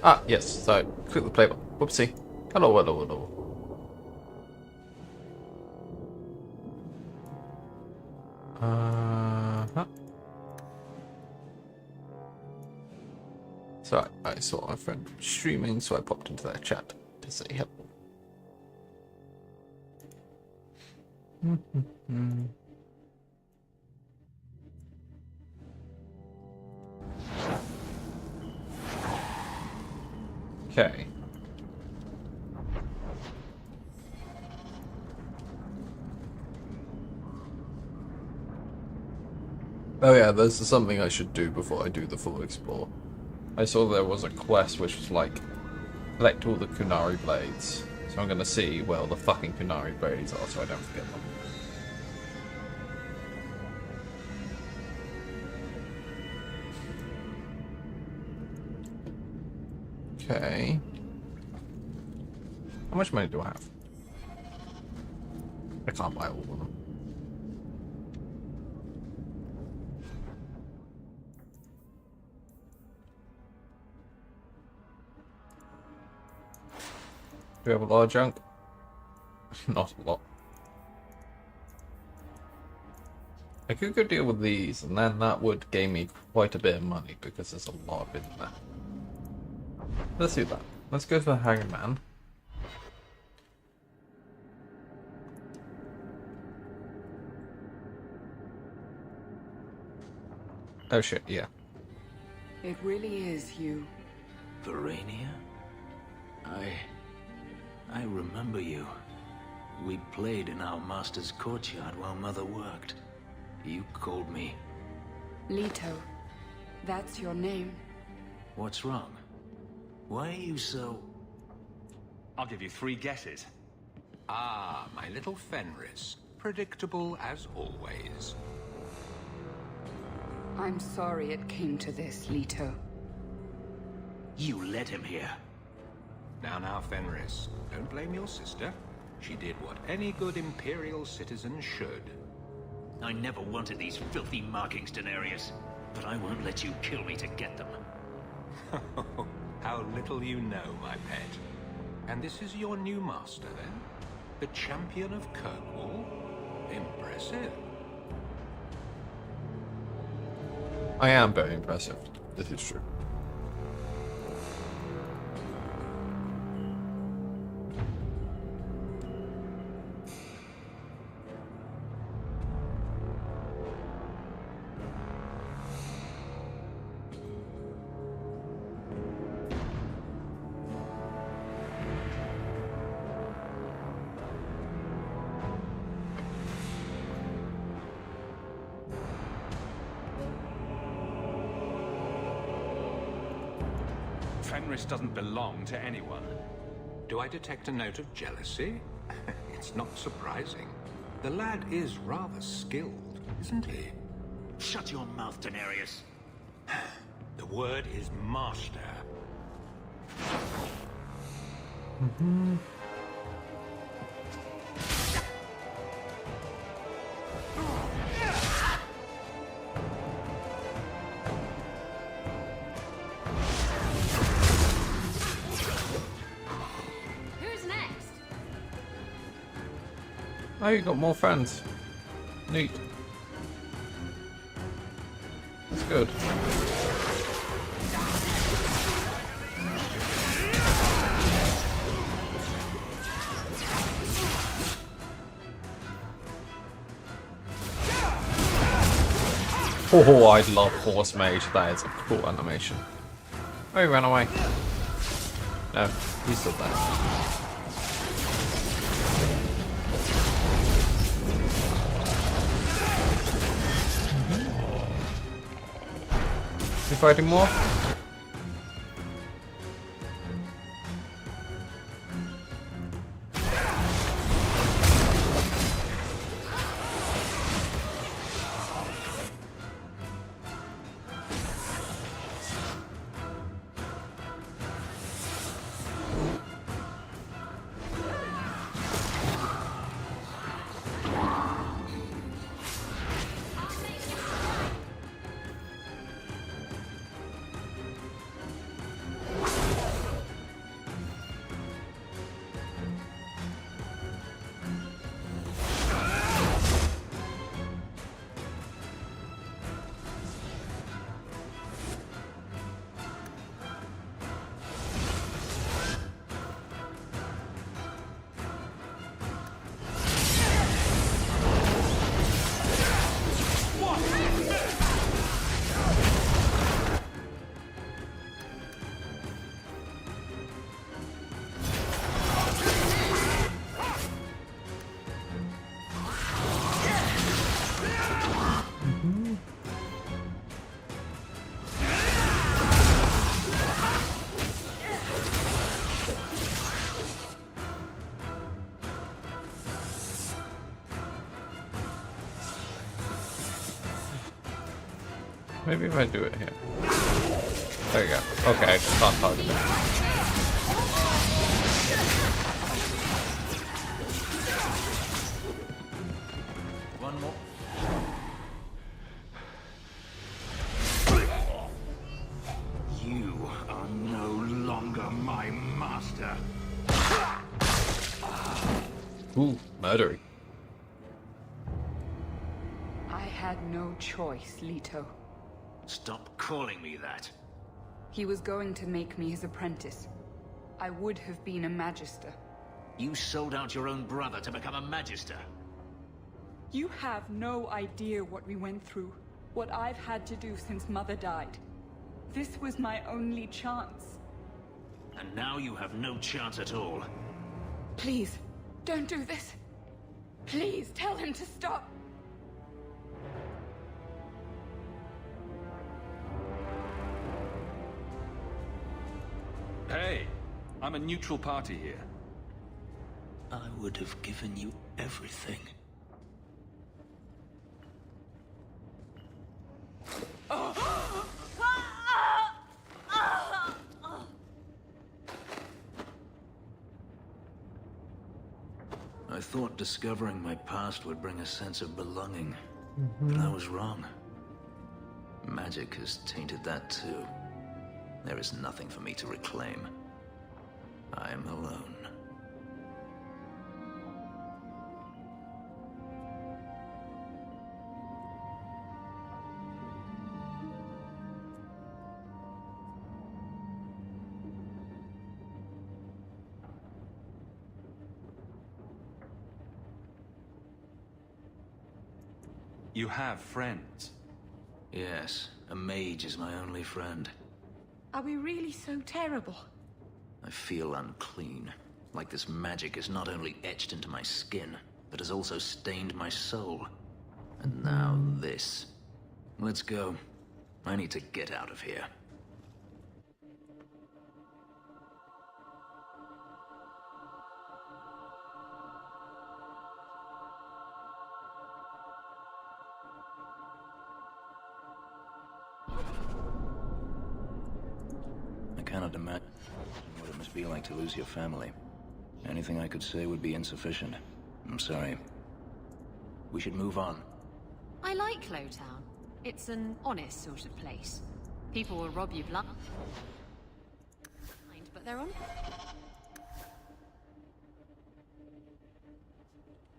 Ah, yes, so click the play button. Whoopsie. Hello, hello, hello. Huh. So I saw my friend streaming, so I popped into their chat to say hello. Okay. Oh yeah, this is something I should do before I do the full explore. I saw there was a quest which was like, collect all the Kunari blades. So I'm gonna see where all the fucking Kunari blades are so I don't forget them. Okay. How much money do I have? I can't buy all of them. Do we have a lot of junk? Not a lot. I could go deal with these, and then that would gain me quite a bit of money, because there's a lot of it in there. Let's do that. Let's go for the Hangman. Oh shit, yeah. It really is you. Verania? I remember you. We played in our master's courtyard while Mother worked. You called me. Leto. That's your name. What's wrong? Why are you so... I'll give you 3 guesses. Ah, my little Fenris. Predictable as always. I'm sorry it came to this, Leto. You led him here. Now, Fenris. Don't blame your sister. She did what any good Imperial citizen should. I never wanted these filthy markings, Daenerys. But I won't let you kill me to get them. How little you know, my pet. And this is your new master, then? The champion of Kirkwall? Impressive. I am very impressive. This is true. Fenris doesn't belong to anyone. Do I detect a note of jealousy? It's not surprising. The lad is rather skilled, isn't he? Shut your mouth, Daenerys. The word is master. Who's next? Oh, you got more friends. Neat. That's good. Oh, I love Horse Mage. That is a cool animation. Oh, he ran away. No, he's still there. You fighting more? Maybe if I do it here. There you go. Okay, I just can't target it. One more. You are no longer my master. Ooh, murdery. I had no choice, Leto. Stop calling me that. He was going to make me his apprentice. I would have been a Magister. You sold out your own brother to become a Magister. You have no idea what we went through. What I've had to do since Mother died. This was my only chance. And now you have no chance at all. Please, don't do this. Please, tell him to stop. Hey, I'm a neutral party here. I would have given you everything. I thought discovering my past would bring a sense of belonging, but I was wrong. Magic has tainted that too. There is nothing for me to reclaim. I am alone. You have friends. Yes, a mage is my only friend. Are we really so terrible? I feel unclean. Like this magic is not only etched into my skin, but has also stained my soul. And now this. Let's go. I need to get out of here. I cannot imagine what it must be like to lose your family. Anything I could say would be insufficient. I'm sorry. We should move on. I like Lowtown. It's an honest sort of place. People will rob you blind, but they're honest.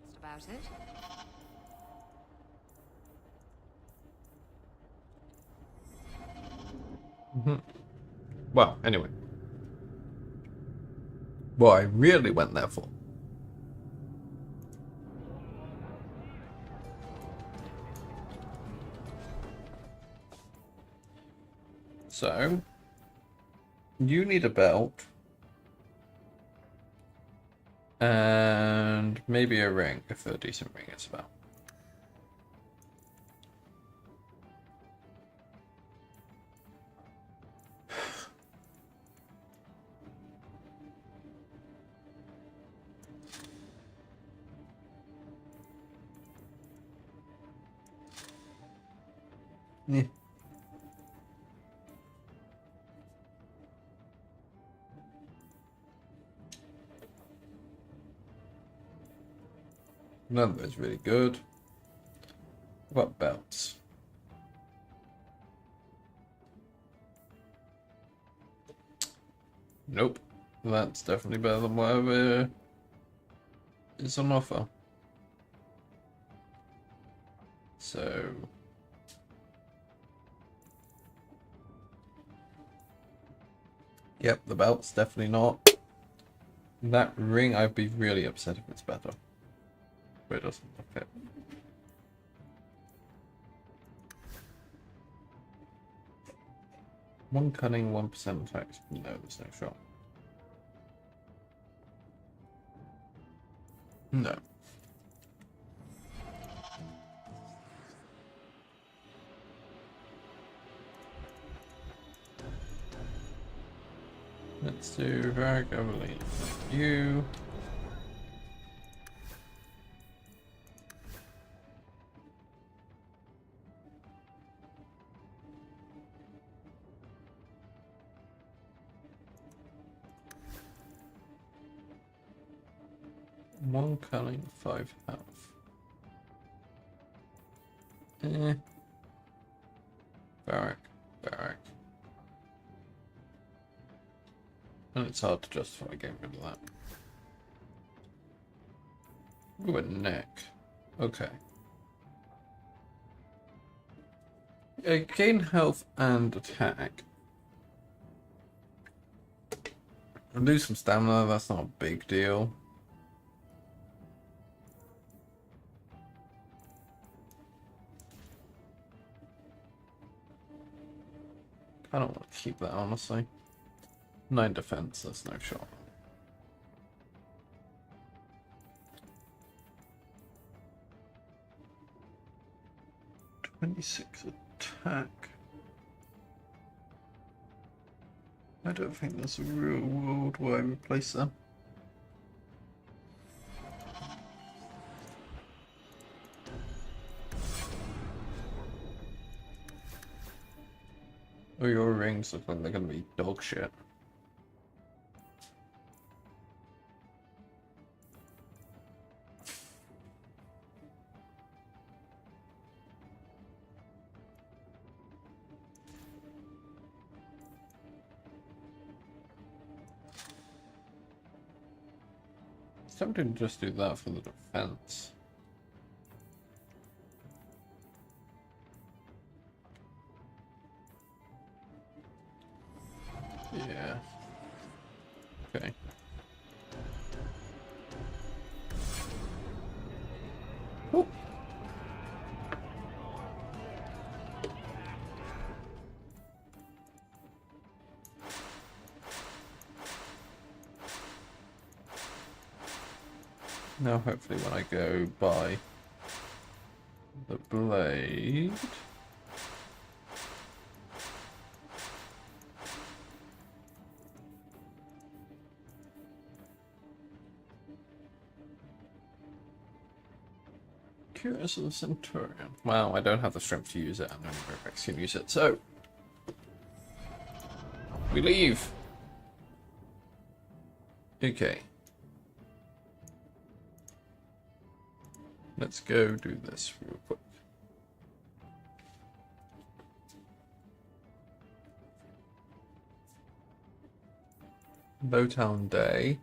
Just about it. Well, anyway. What I really went there for. So, you need a belt. And maybe a ring, if a decent ring is about. Yeah. None of those really good. What about belts? Nope. That's definitely better than whatever is on offer. So... Yep, the belt's definitely not. That ring, I'd be really upset if it's better. But it doesn't fit. One cunning, 1% attack. No, there's no shot. No. Let's do Varric, I believe. You. 1 cunning, 5 health. Barrack. And it's hard to justify getting rid of that. Ooh, a neck. Okay. Gain health and attack. I lose some stamina, that's not a big deal. I don't want to keep that, honestly. 9 defense, that's no shot. .26 attack. I don't think there's a real world where I replace them. Oh, your rings look like they're gonna be dog shit. It's tempting to just do that for the defense. Yeah. Okay. Oh. Now hopefully when I go by the blade. Curious of the Centurion. Wow, I don't have the strength to use it, and only Rex can use it, so we leave. Okay. Let's go do this real quick. Bowtown Day.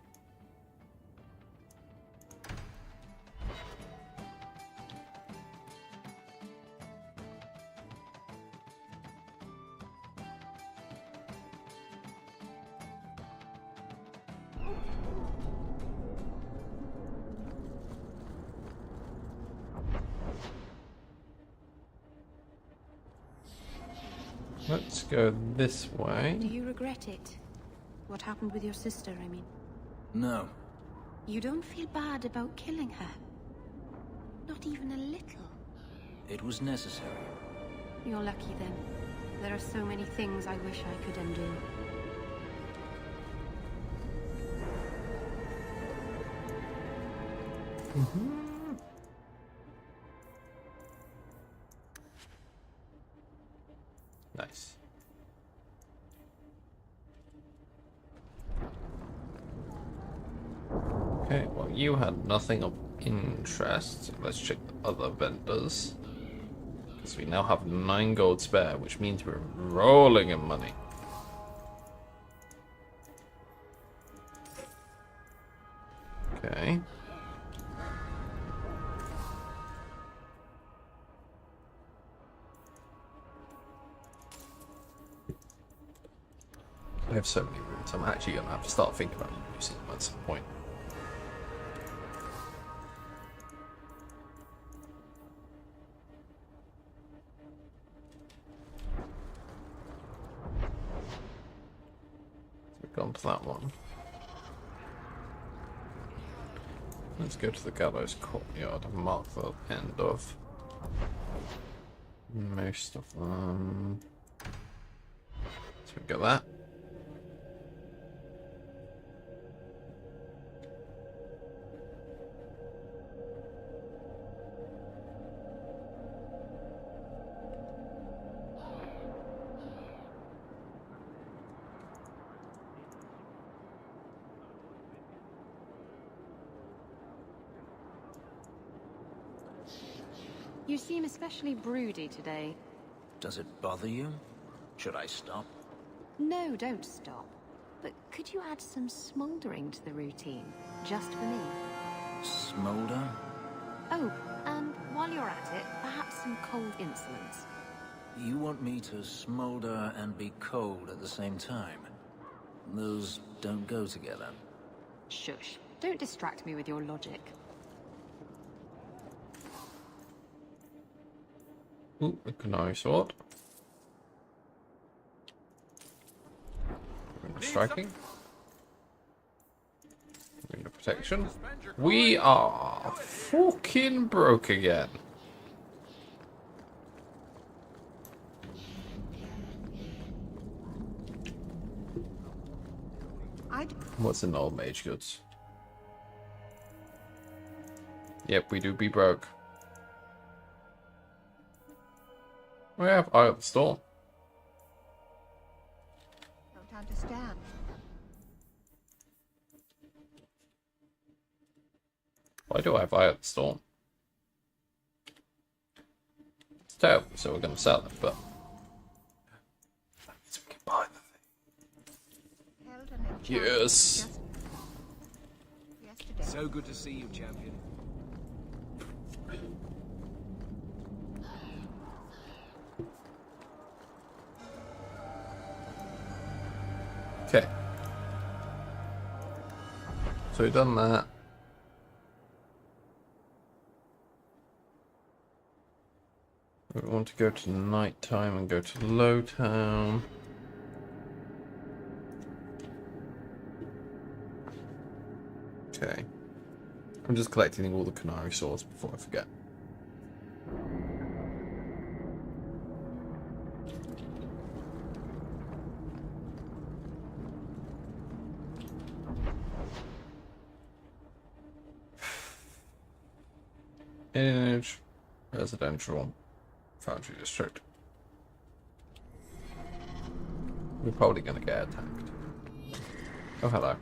Let's go this way. Do you regret it? What happened with your sister, I mean? No. You don't feel bad about killing her? Not even a little? It was necessary. You're lucky then. There are so many things I wish I could undo. Nice. Okay, well you had nothing of interest. Let's check the other vendors. Because we now have 9 gold spare, which means we're rolling in money. Okay. I have so many rooms, I'm actually going to have to start thinking about using them at some point. So we've gone to that one. Let's go to the gallows courtyard and mark the end of most of them. So we got that. You seem especially broody today. Does it bother you? Should I stop? No, don't stop. But could you add some smouldering to the routine, just for me? Smolder? Oh, and while you're at it, perhaps some cold insolence. You want me to smolder and be cold at the same time? Those don't go together. Shush. Don't distract me with your logic. Ooh, a Kunari sword. Striking. Arena protection. We are fucking broke again. What's in old mage goods? Yep, we do be broke. We have Eye of the Storm. Don't understand. Why do I have Eye of the Storm? It's terrible, so we're going to sell it, but so we can buy the thing. Yes. Yesterday. So good to see you, champion. Okay. So we've done that. We want to go to nighttime and go to Lowtown. Okay. I'm just collecting all the Kunari swords before I forget. Image, residential, foundry district. We're probably going to get attacked. Oh, hello.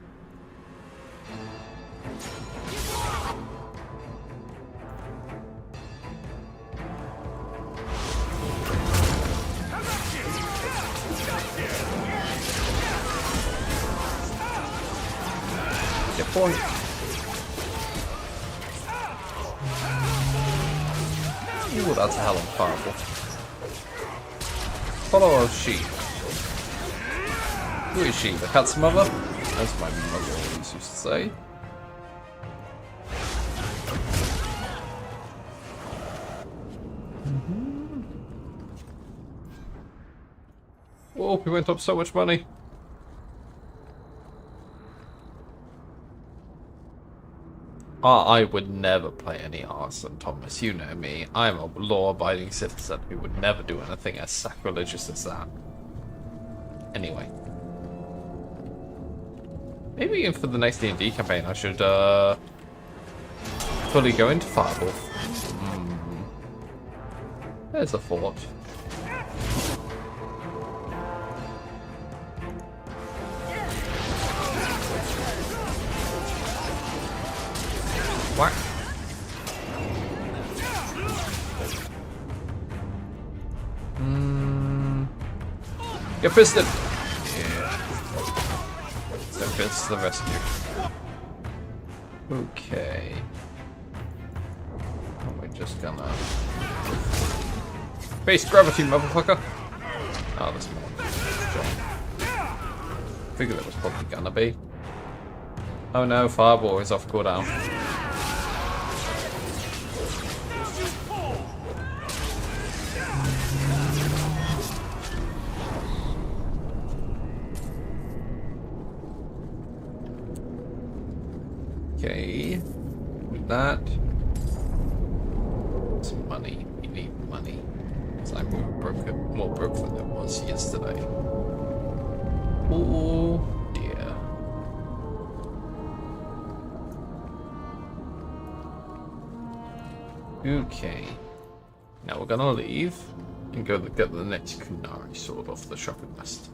Get point. Ooh, that's a hell of a fireball. Follow a sheep. Who is she? The cat's mother? As my mother always used to say. Whoa, we went up so much money. I would never play any arson, Thomas. You know me. I'm a law-abiding citizen who would never do anything as sacrilegious as that. Anyway. Maybe for the next D&D campaign I should, fully go into Fireball. There's a thought. Whack. Get fisted! Yeah. So fist the rescue. Okay. We're just gonna face gravity, motherfucker! Oh, that's more. Figured it was probably gonna be. Oh no, Fireball is off cooldown. Okay, with that, some money. We need money. Because I'm more broke than I was yesterday. Oh dear. Okay, now we're gonna leave and go get the next Kunari sword off the shopping list.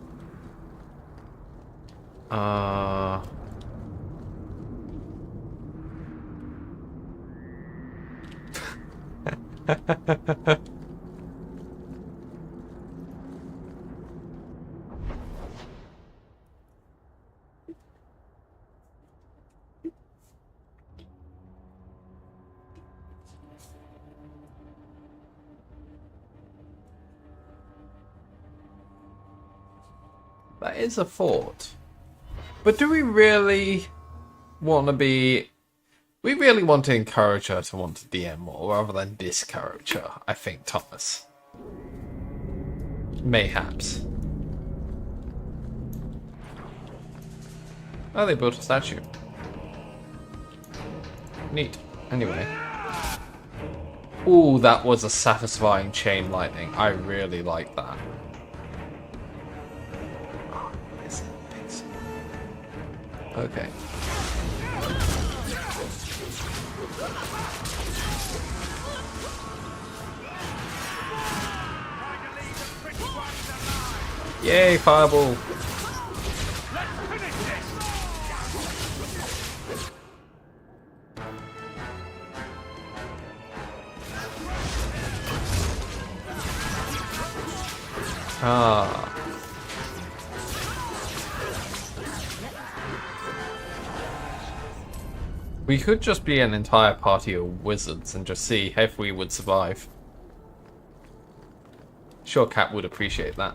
That is a fort. But do we really want to be... We really want to encourage her to want to DM more rather than discourage her, I think, Thomas. Mayhaps. Oh, they built a statue. Neat. Anyway. Ooh, that was a satisfying chain lightning. I really like that. Okay. Yay, fireball! Ah. We could just be an entire party of wizards and just see if we would survive. Sure, Cat would appreciate that.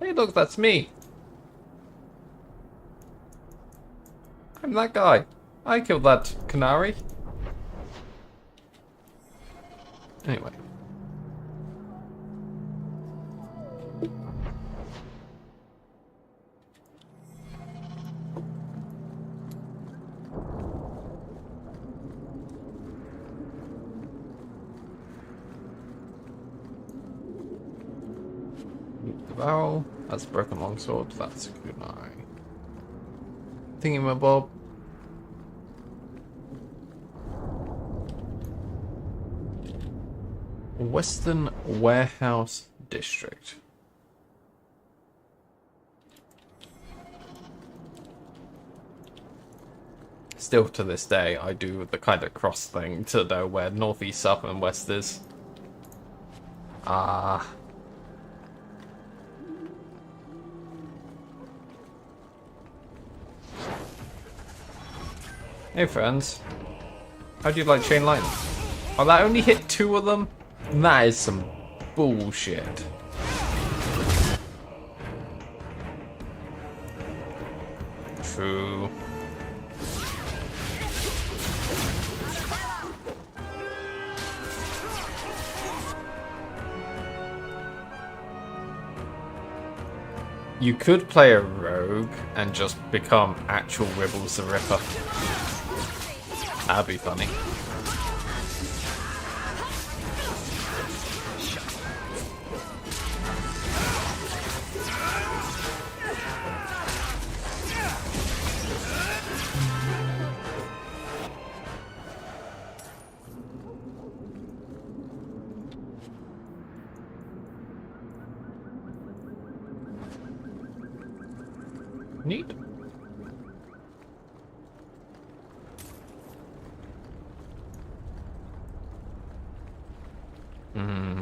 Hey, look, that's me. I'm that guy. I killed that canary. Anyway. The barrel. That's a broken longsword. That's a kunai. Thingamabob. Western Warehouse District. Still to this day, I do the kind of cross thing to know where north, east, south, and west is. Ah. Hey friends. How do you like chain lightning? Oh, that only hit 2 of them? That is some bullshit. True. You could play a rogue and just become actual Ribbles the Ripper. That'd be funny. Neat.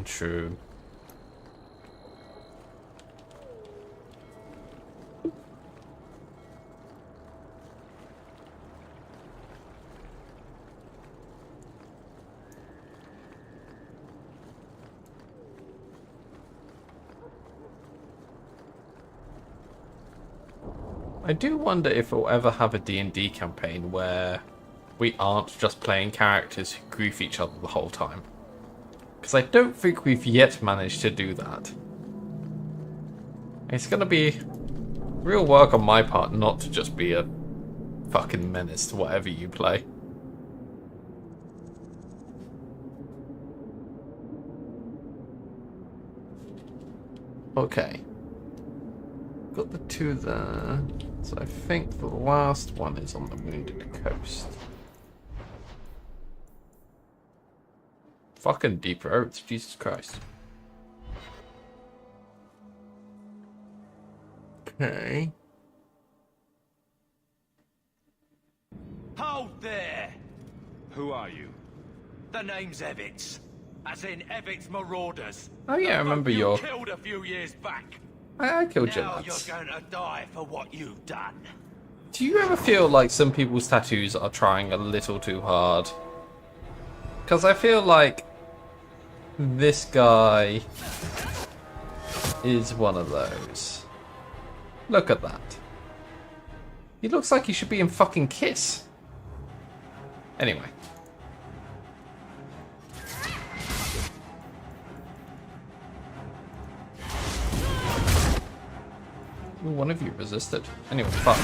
True. I do wonder if we'll ever have a D&D campaign where we aren't just playing characters who grief each other the whole time. Because I don't think we've yet managed to do that. It's gonna be real work on my part not to just be a fucking menace to whatever you play. Okay. Got the 2 there. So I think the last one is on the Wounded Coast. Fucking deep roads, Jesus Christ. Okay. Hold there! Who are you? The name's Evitz. As in Evitz Marauders. Oh yeah, I remember you your... killed a few years back. I killed you. Now you're going to die for what you've done. Do you ever feel like some people's tattoos are trying a little too hard? Because I feel like this guy is one of those. Look at that. He looks like he should be in fucking Kiss. Anyway. Ooh, one of you resisted. Anyway, fuck.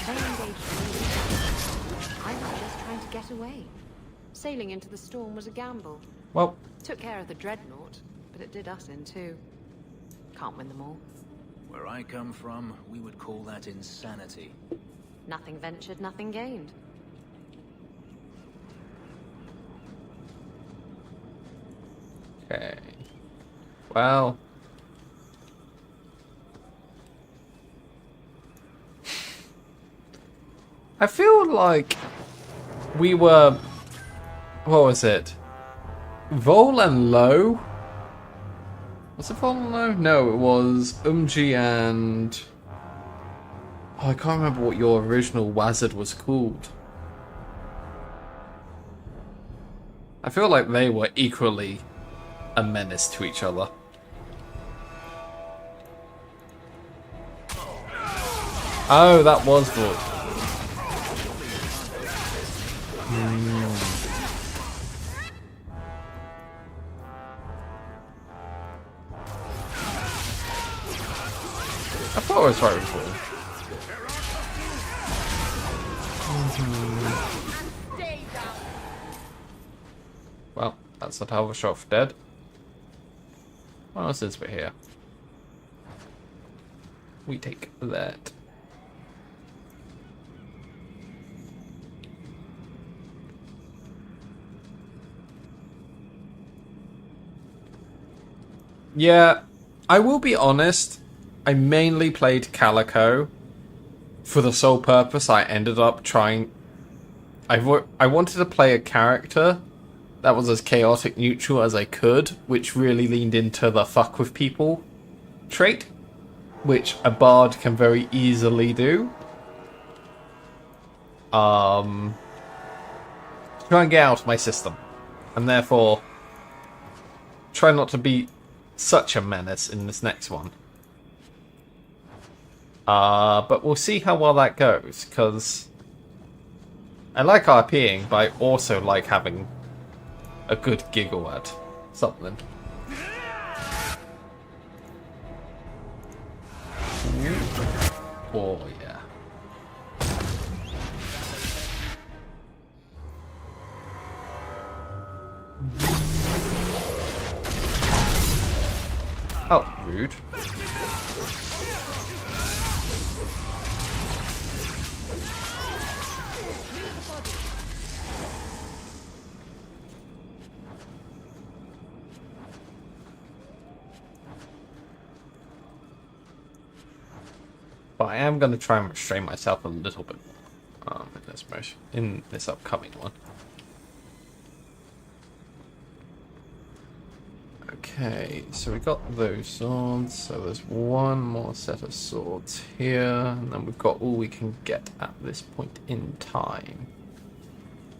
They engaged me. I was just trying to get away. Sailing into the storm was a gamble. Well, Took care of the dreadnought, but it did us in too. Can't win them all. Where I come from, we would call that insanity. Nothing ventured, nothing gained. okay. Well. I feel like we were... What was it? Vol and Low? Was it Vol and Low? No, it was Umji and... Oh, I can't remember what your original wizard was called. I feel like they were equally a menace to each other. Oh, that was Vol. I thought I was right with Vol. Well, that's not how we're off dead. Well, since we're here, we take that. Yeah, I will be honest, I mainly played Calico for the sole purpose I ended up trying... I wanted to play a character that was as chaotic neutral as I could, which really leaned into the fuck with people trait, which a bard can very easily do. Try and get out of my system, and therefore try not to be such a menace in this next one. But we'll see how well that goes, because I like RPing, but I also like having a good giggle at something. Oh yeah. Oh, rude. But I am going to try and restrain myself a little bit more in this upcoming one. Okay, so we got those swords, so there's one more set of swords here, and then we've got all we can get at this point in time,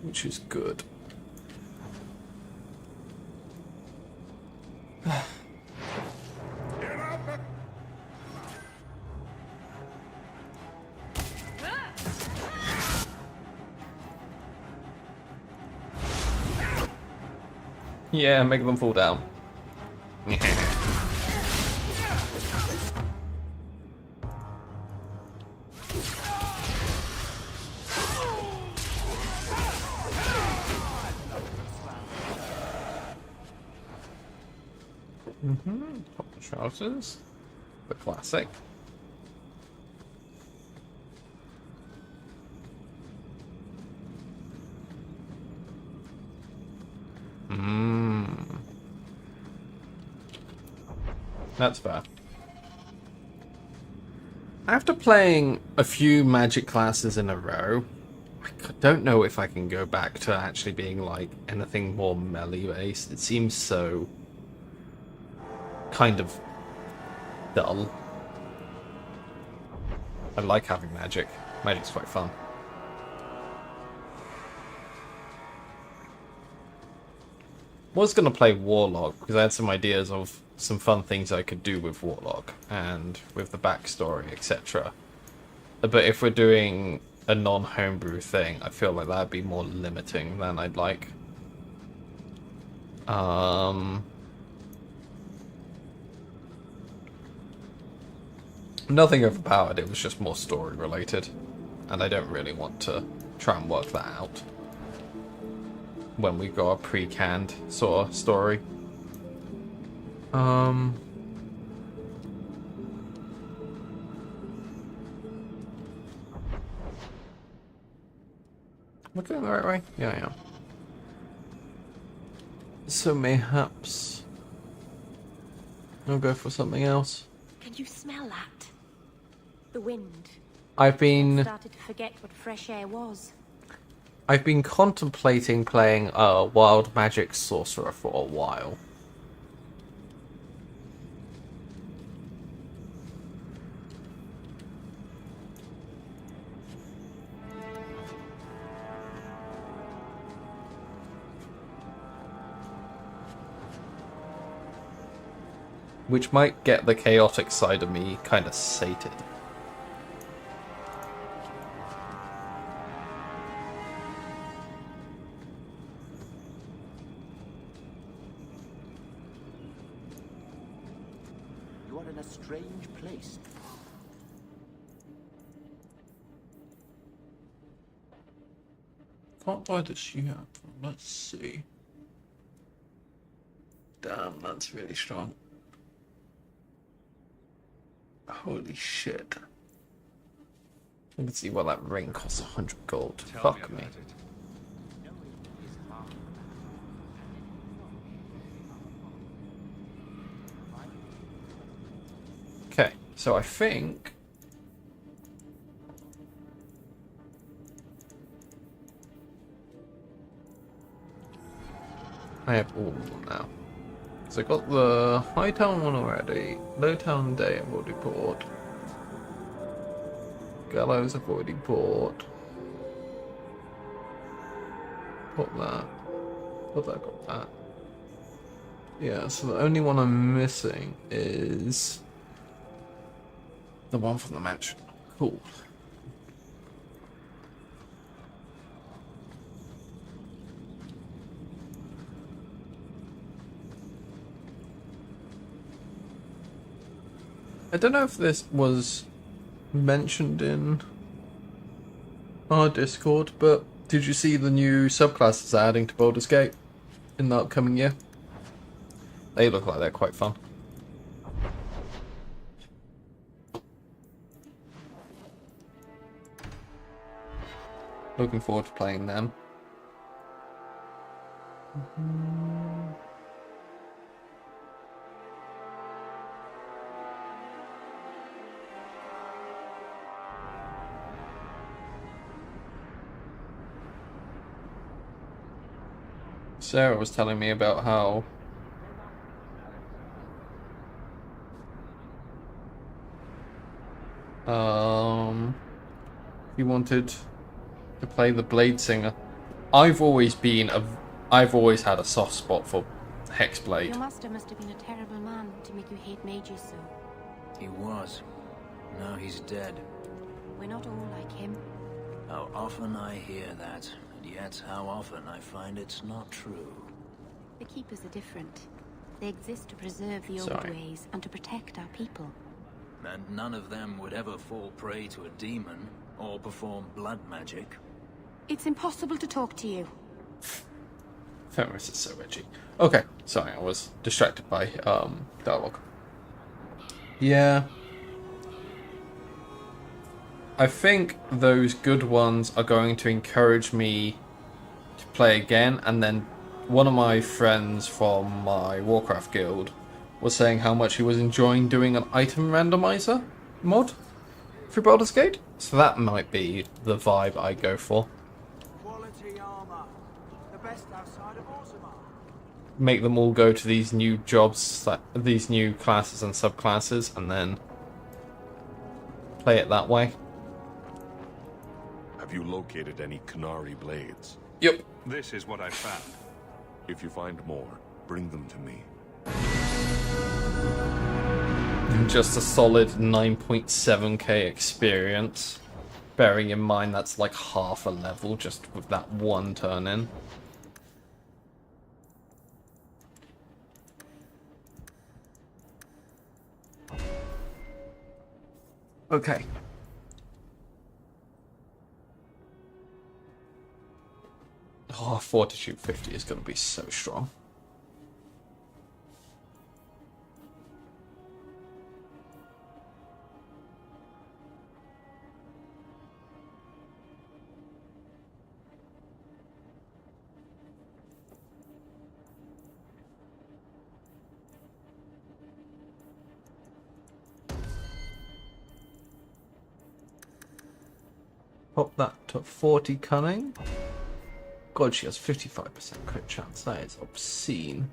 which is good. Yeah, make them fall down. Pop the trousers. The classic. That's fair. After playing a few magic classes in a row, I don't know if I can go back to actually being like anything more melee based. It seems so kind of dull. I like having magic. Magic's quite fun. Was going to play Warlock because I had some ideas of some fun things I could do with Warlock and with the backstory, etc. But if we're doing a non-homebrew thing, I feel like that'd be more limiting than I'd like. Nothing overpowered, it was just more story related. And I don't really want to try and work that out when we got a pre-canned sort of story. Am I going the right way? Yeah, I am. So mayhaps I'll go for something else. Can you smell that? The wind. I've I been started to forget what fresh air was. contemplating playing a wild magic sorcerer for a while. Which might get the chaotic side of me kind of sated. You are in a strange place. Can't buy this yet. Let's see. Damn, that's really strong. Holy shit. I can see why that ring costs 100 gold. Fuck me. Okay, so I think I have all of them now. So I got the Hightown one already, Lowtown Day avoiding port, Gallows avoiding port. Got that. Got that. Yeah, so the only one I'm missing is the one from the mansion. Cool. I don't know if this was mentioned in our Discord, but did you see the new subclasses they're adding to Baldur's Gate in the upcoming year? They look like they're quite fun. Looking forward to playing them. Sarah was telling me about how he wanted to play the Blade Singer. I've always had a soft spot for Hexblade. Your master must have been a terrible man to make you hate mages so. He was. Now he's dead. We're not all like him. How often I hear that, and yet how often I find it's not true. The Keepers are different. They exist to preserve the old Sorry. ways and to protect our people. And none of them would ever fall prey to a demon, or perform blood magic. It's impossible to talk to you. Fenris is so edgy. Okay, sorry, I was distracted by dialogue. Yeah. I think those good ones are going to encourage me to play again, and then one of my friends from my Warcraft guild was saying how much he was enjoying doing an item randomizer mod. through Baldur's Gate, so that might be the vibe I go for. Quality armor. The best outside of Orzammar. Make them all go to these new jobs, these new classes and subclasses, and then play it that way. Have you located any Qunari blades? Yep. This is what I found. If you find more, bring them to me. Just a solid 9.7k experience. Bearing in mind that's like half a level just with that one turn in. Okay. Oh, Fortitude 50 is going to be so strong. Pop that to 40 cunning. God, she has 55% crit chance. That is obscene.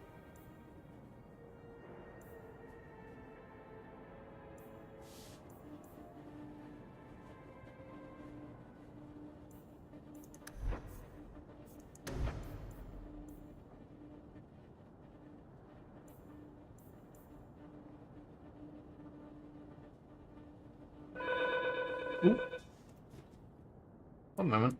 Ooh. One moment.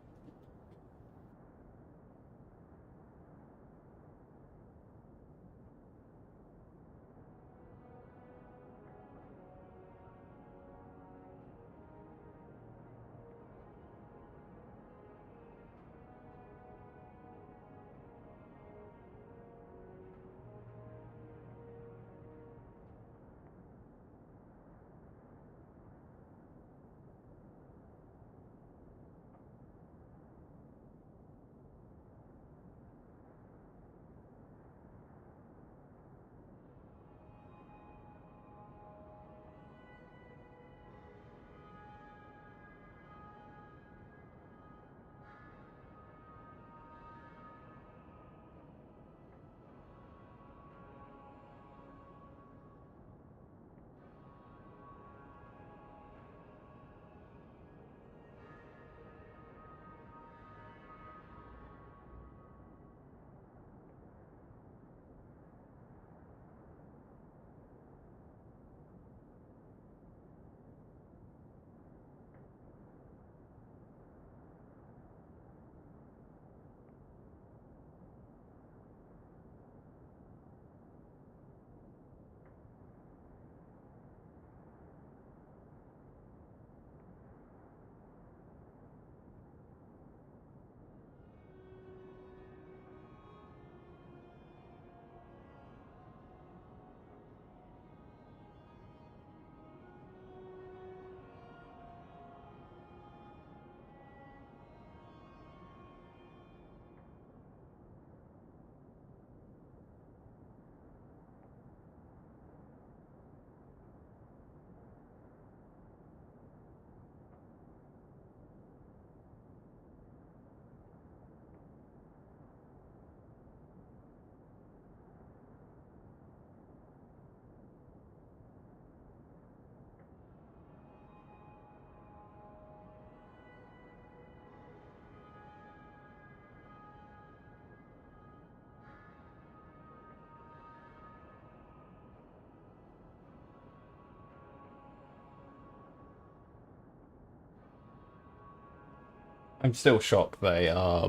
I'm still shocked they are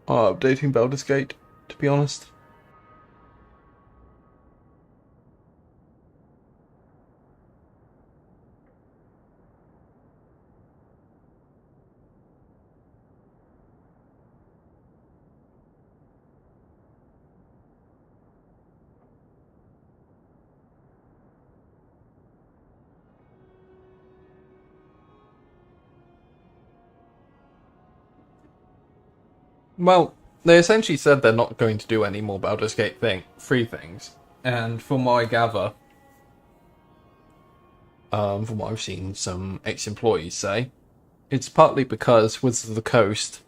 updating Baldur's Gate, to be honest. Well, they essentially said they're not going to do any more Baldur's Gate free things, and from what I gather, from what I've seen some ex-employees say. It's partly because Wizards of the Coast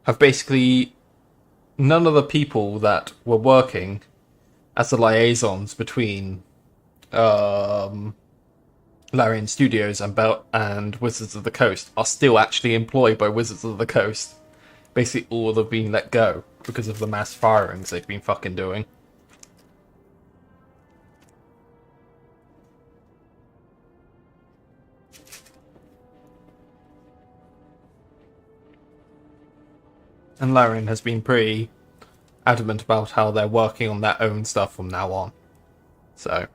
have basically none of the people that were working as the liaisons between Larian Studios and Wizards of the Coast are still actually employed by Wizards of the Coast. Basically all have been let go because of the mass firings they've been fucking doing. And Larian has been pretty adamant about how they're working on their own stuff from now on. So...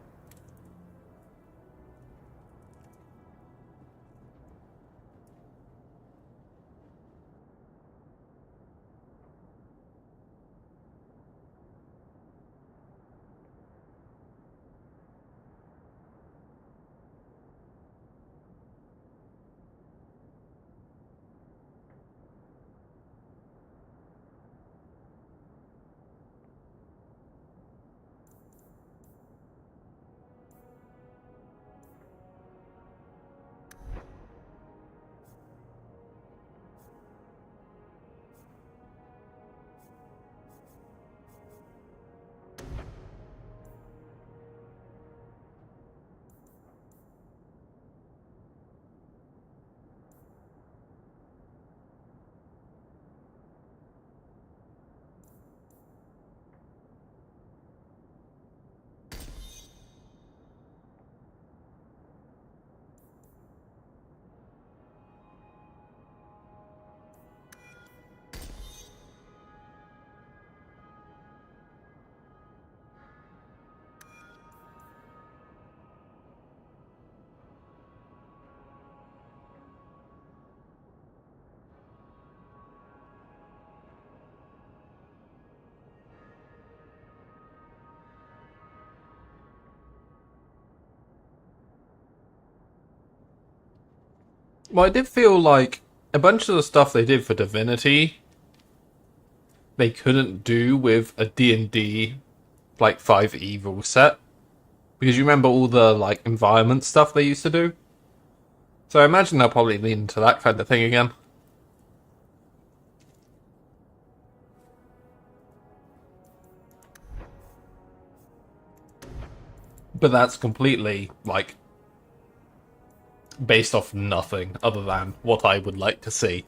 Well, I did feel like a bunch of the stuff they did for Divinity, they couldn't do with a D&D, like, 5e rule set. Because you remember all the, like, environment stuff they used to do? So I imagine they'll probably lean into that kind of thing again. But that's completely, like, based off nothing other than what I would like to see.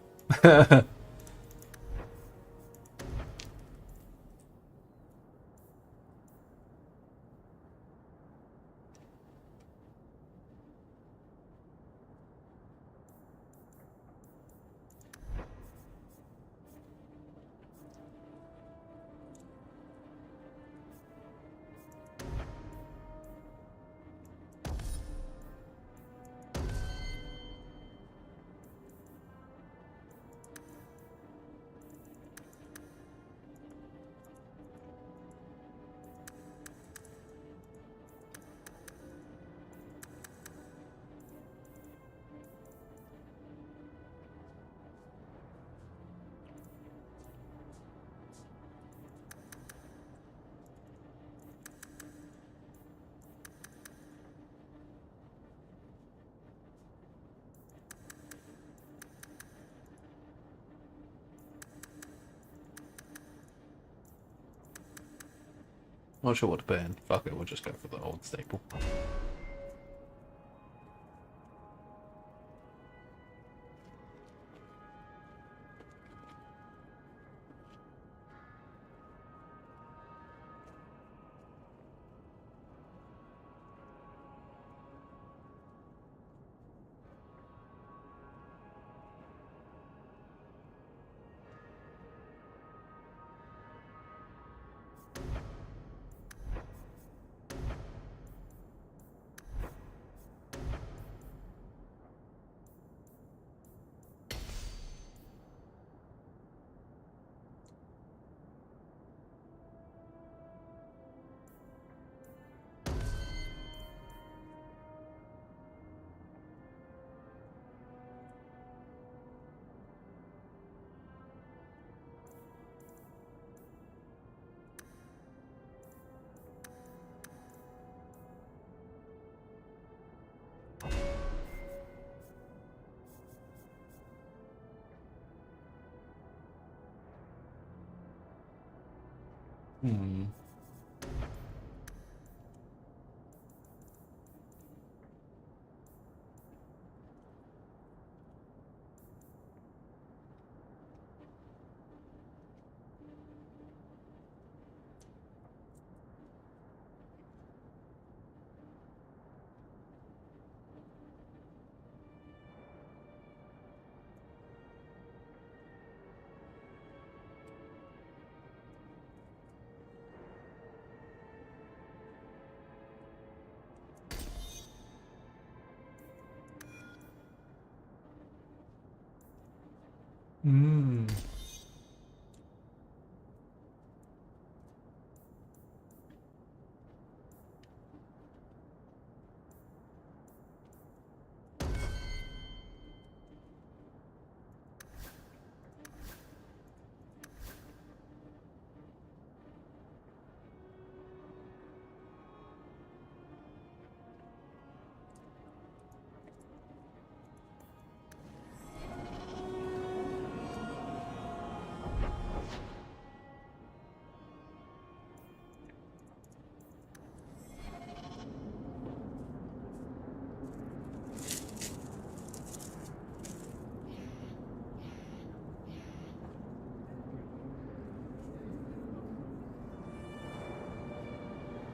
Not sure what to put in. Fuck it, we'll just go for the old staple.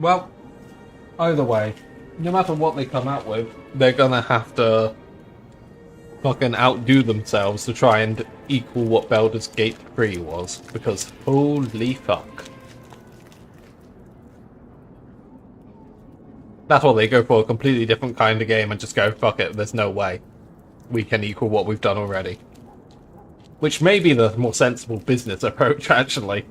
Well, either way, no matter what they come out with, they're gonna have to fucking outdo themselves to try and equal what Baldur's Gate 3 was, because holy fuck. That's why they go for a completely different kind of game and just go, fuck it, there's no way we can equal what we've done already. Which may be the more sensible business approach, actually.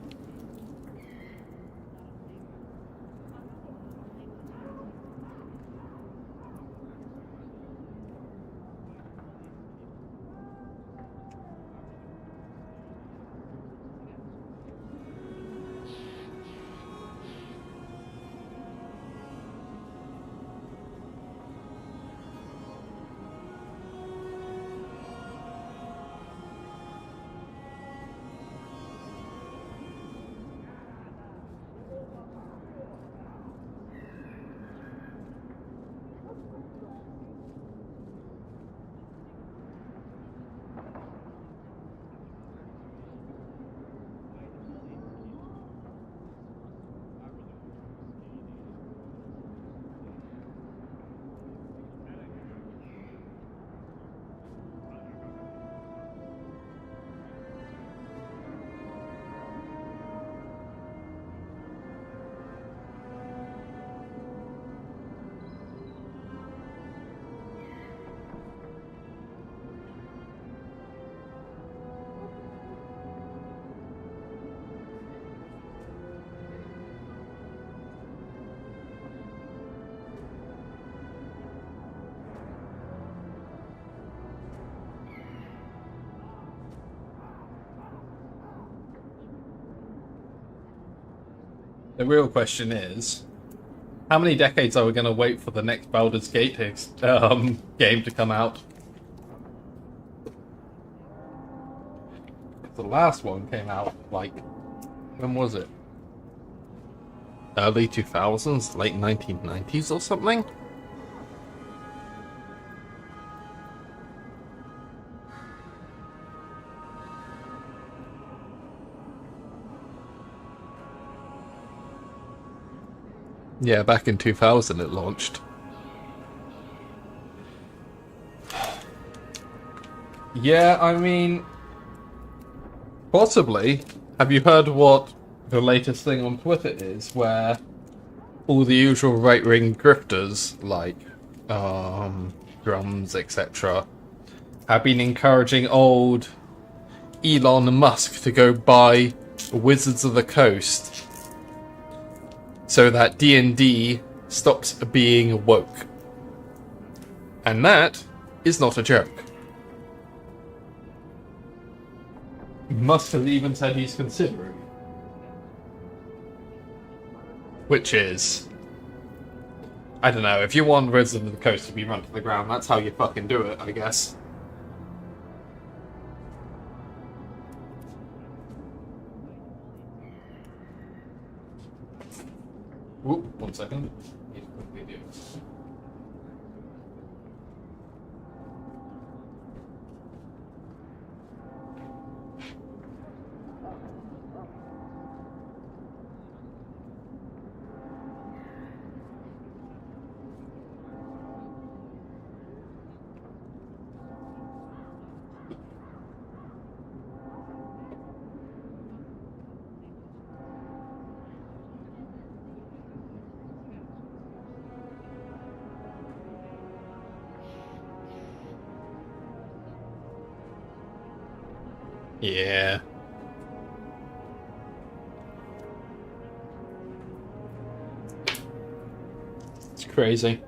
The real question is, how many decades are we going to wait for the next Baldur's Gate game to come out? The last one came out, like, when was it? Early 2000s? Late 1990s or something? Yeah, back in 2000 it launched. Yeah, I mean, possibly. Have you heard what the latest thing on Twitter is, where all the usual right-wing grifters, like Drums, etc., have been encouraging old Elon Musk to go buy Wizards of the Coast so that D&D stops being woke. And that is not a joke. Musk has even said he's considering. Which is, I don't know, if you want Wizards of the Coast to be run to the ground, that's how you fucking do it, I guess. Whoop, 1 second. Need a quick video. Yeah. It's crazy.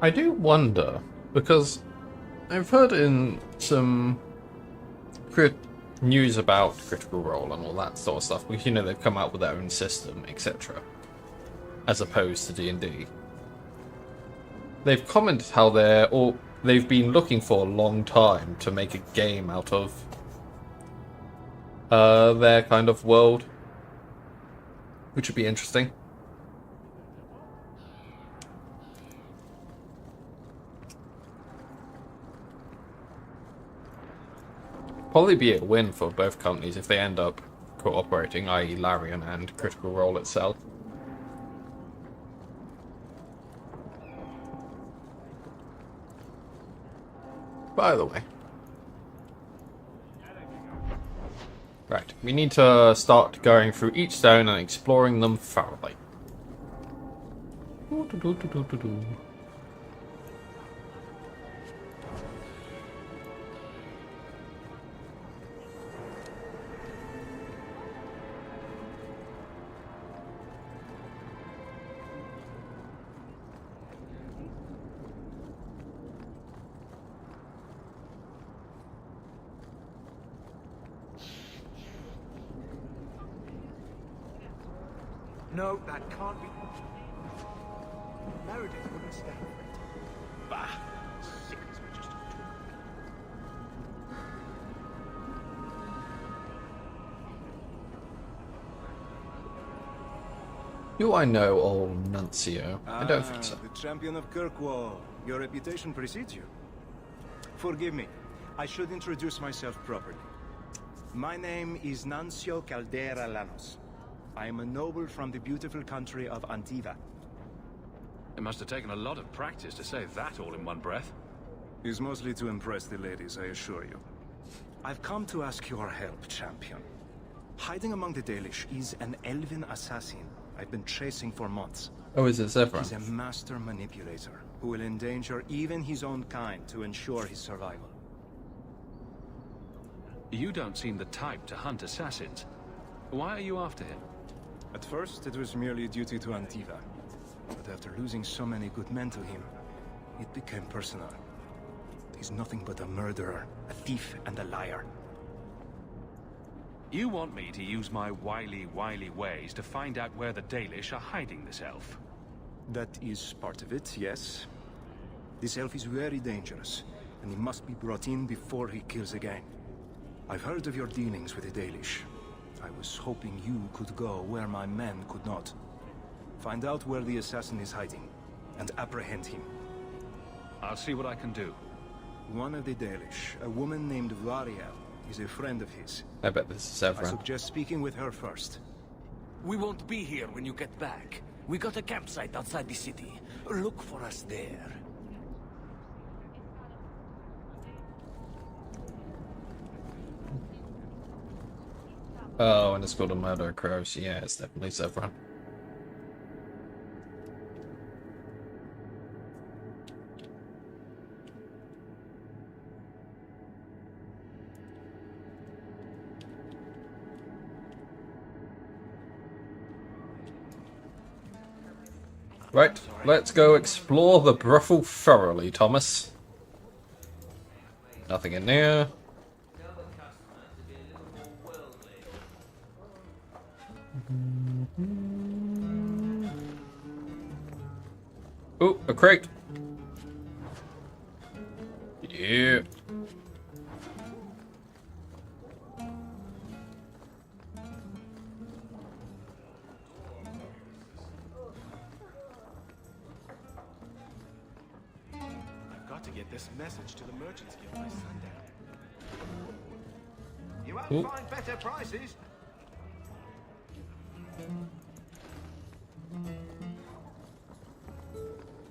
I do wonder, because I've heard in some news about Critical Role and all that sort of stuff, because, you know, they've come out with their own system, etc., as opposed to D&D. They've commented how they've been looking for a long time to make a game out of their kind of world, which would be interesting. Probably be a win for both companies if they end up cooperating, i.e. Larian and Critical Role itself. By the way. Right, we need to start going through each stone and exploring them thoroughly. No, that can't be. Meredith wouldn't stand for it. Bah! Sickens me just to talk. Do I know old Nuncio? I don't think so. The champion of Kirkwall. Your reputation precedes you. Forgive me. I should introduce myself properly. My name is Nuncio Caldera Lanos. I am a noble from the beautiful country of Antiva. It must have taken a lot of practice to say that all in one breath. It's mostly to impress the ladies, I assure you. I've come to ask your help, champion. Hiding among the Dalish is an elven assassin I've been chasing for months. Oh, is it Zevran? He's a master manipulator who will endanger even his own kind to ensure his survival. You don't seem the type to hunt assassins. Why are you after him? At first, it was merely a duty to Antiva. But after losing so many good men to him, it became personal. He's nothing but a murderer, a thief, and a liar. You want me to use my wily ways to find out where the Dalish are hiding this elf? That is part of it, yes. This elf is very dangerous, and he must be brought in before he kills again. I've heard of your dealings with the Dalish. I was hoping you could go where my men could not. Find out where the assassin is hiding, and apprehend him. I'll see what I can do. One of the Dalish, a woman named Variel, is a friend of his. I bet this is I Severin. suggest speaking with her first. We won't be here when you get back. We got a campsite outside the city. Look for us there. Oh, and it's called a murder crows. Yeah, it's definitely Severin. Right, let's go explore the brothel thoroughly, Thomas. Nothing in there. Ooh, a crate. Yeah. To get this message to the Merchants Guild by sundown. You won't Ooh. find better prices.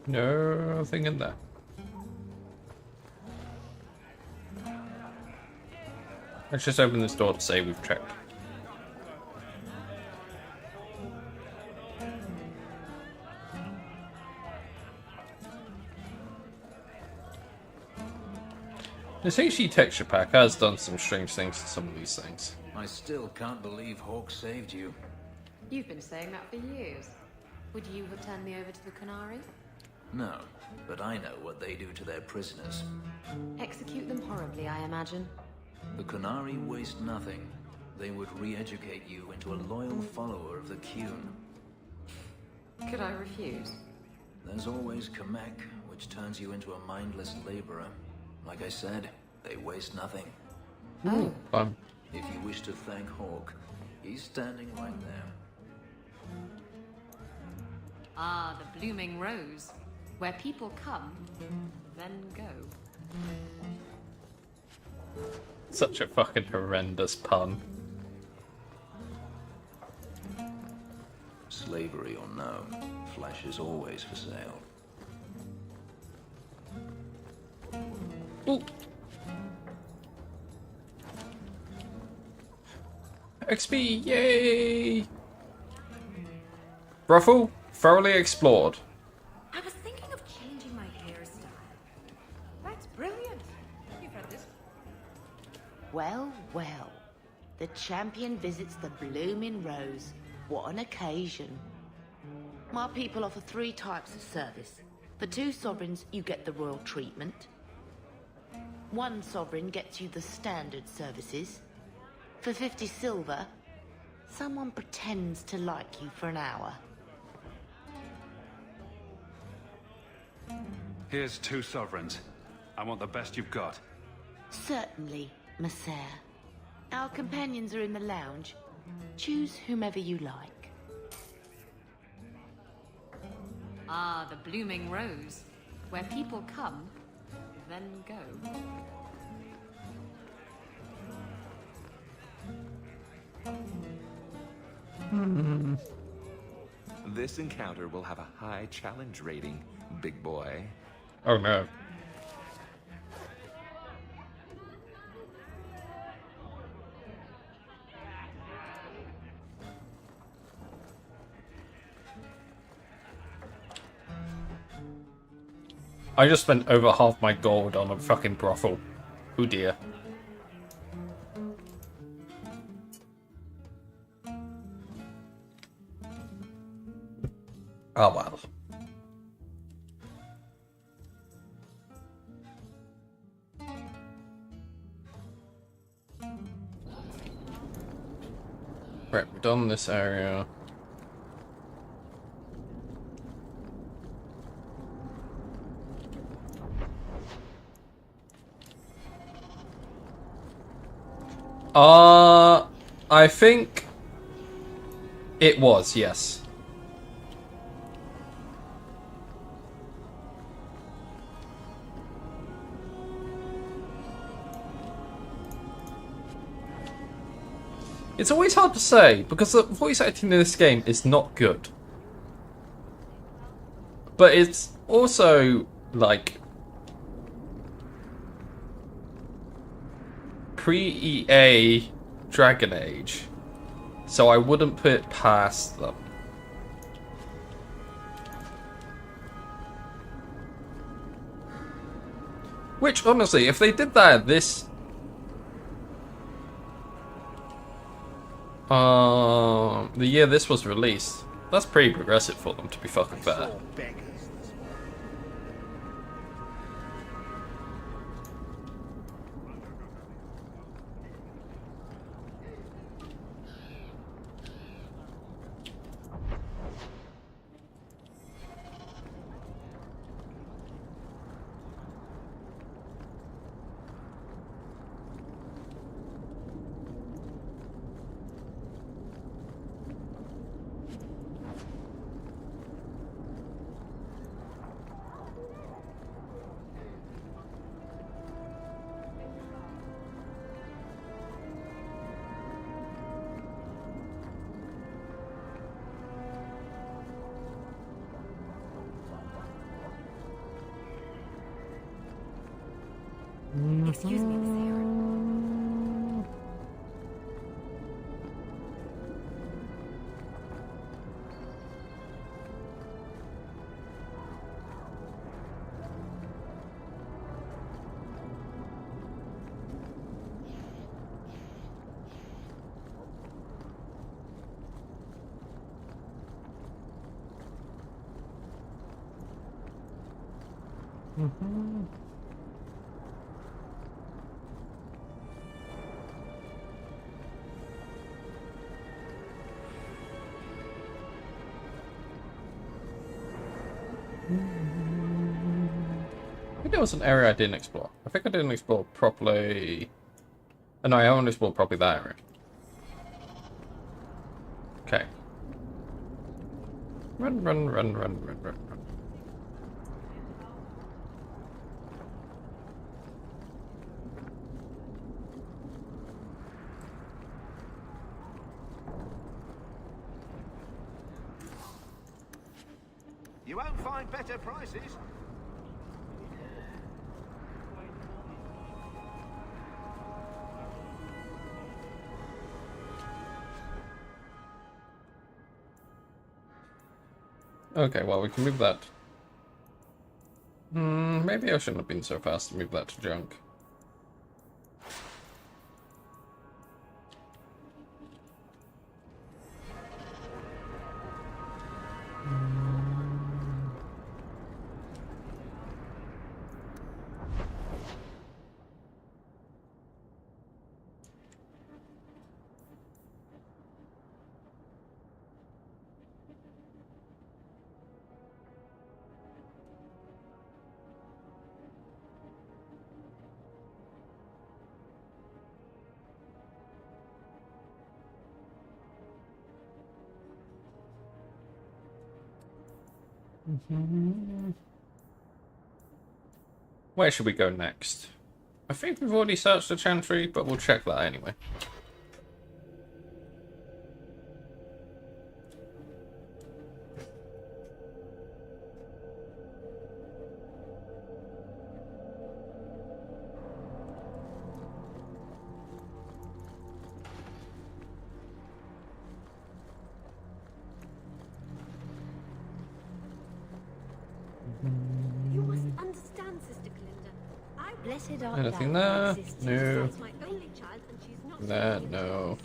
Nothing in there. Let's just open this door to say we've checked. This HD texture pack has done some strange things to some of these things. I still can't believe Hawk saved you. You've been saying that for years. Would you have turned me over to the Qunari? No, but I know what they do to their prisoners. Execute them horribly, I imagine. The Qunari waste nothing. They would re-educate you into a loyal follower of the Qun. Could I refuse? There's always Kamek, which turns you into a mindless laborer. Like I said, they waste nothing. Oh. If you wish to thank Hawk, he's standing right there. Ah, the Blooming Rose. Where people come, then go. Such a fucking horrendous pun. Slavery or no, flesh is always for sale. Ooh. XP, yay! Brothel, thoroughly explored. I was thinking of changing my hairstyle. That's brilliant. You've had this. Well, well. The champion visits the Blooming Rose. What an occasion. My people offer 3 types of service. For 2 sovereigns, you get the royal treatment. 1 sovereign gets you the standard services. For 50 silver, someone pretends to like you for an hour. Here's 2 sovereigns. I want the best you've got. Certainly, Messer. Our companions are in the lounge. Choose whomever you like. Ah, the Blooming Rose. Where people come, then go. This encounter will have a high challenge rating, big boy. Oh no. I just spent over half my gold on a fucking brothel. Oh dear. Oh well. Right, we've done this area. I think it was, yes. It's always hard to say, because the voice acting in this game is not good. But it's also, like, pre-EA Dragon Age, so I wouldn't put it past them. Which, honestly, if they did that at this... the year this was released, that's pretty progressive for them, to be fucking fair. Excuse me, Miss Aaron. I think there was an area I didn't explore. I think I didn't explore properly. No, I haven't explored properly that area. Okay. Run, run, run, run, run, run, run. You won't find better prices. Okay, well, we can move that. Maybe I shouldn't have been so fast to move that to junk. Where should we go next? I think we've already searched the Chantry, but we'll check that anyway. You must understand, Sister Glinda. Blessed art Anything thou, there? exists. No. She's my only child, and she's not There, no.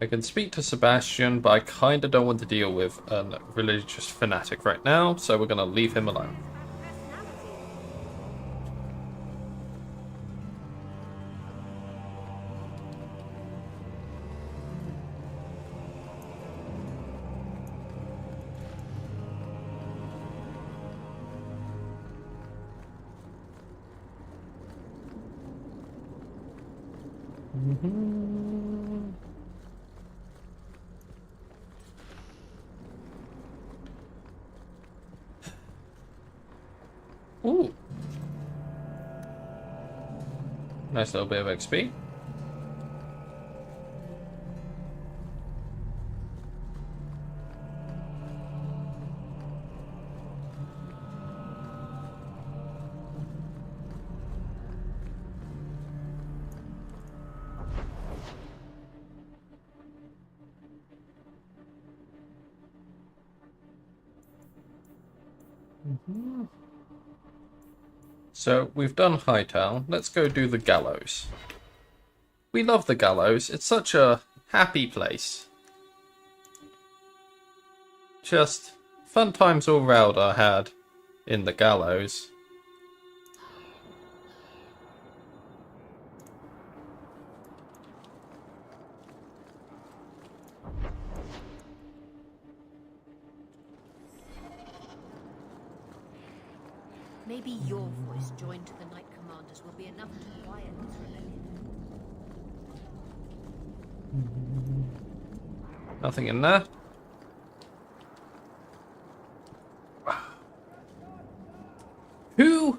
I can speak to Sebastian, but I kinda don't want to deal with a religious fanatic right now, so we're gonna leave him alone. Ooh. Nice little bit of XP. So we've done Hightown. Let's go do the Gallows. We love the Gallows. It's such a happy place. Just fun times all round I had in the Gallows. Maybe your voice joined to the Knight Commander's will be enough to quiet this rebellion. Nothing in there. Who?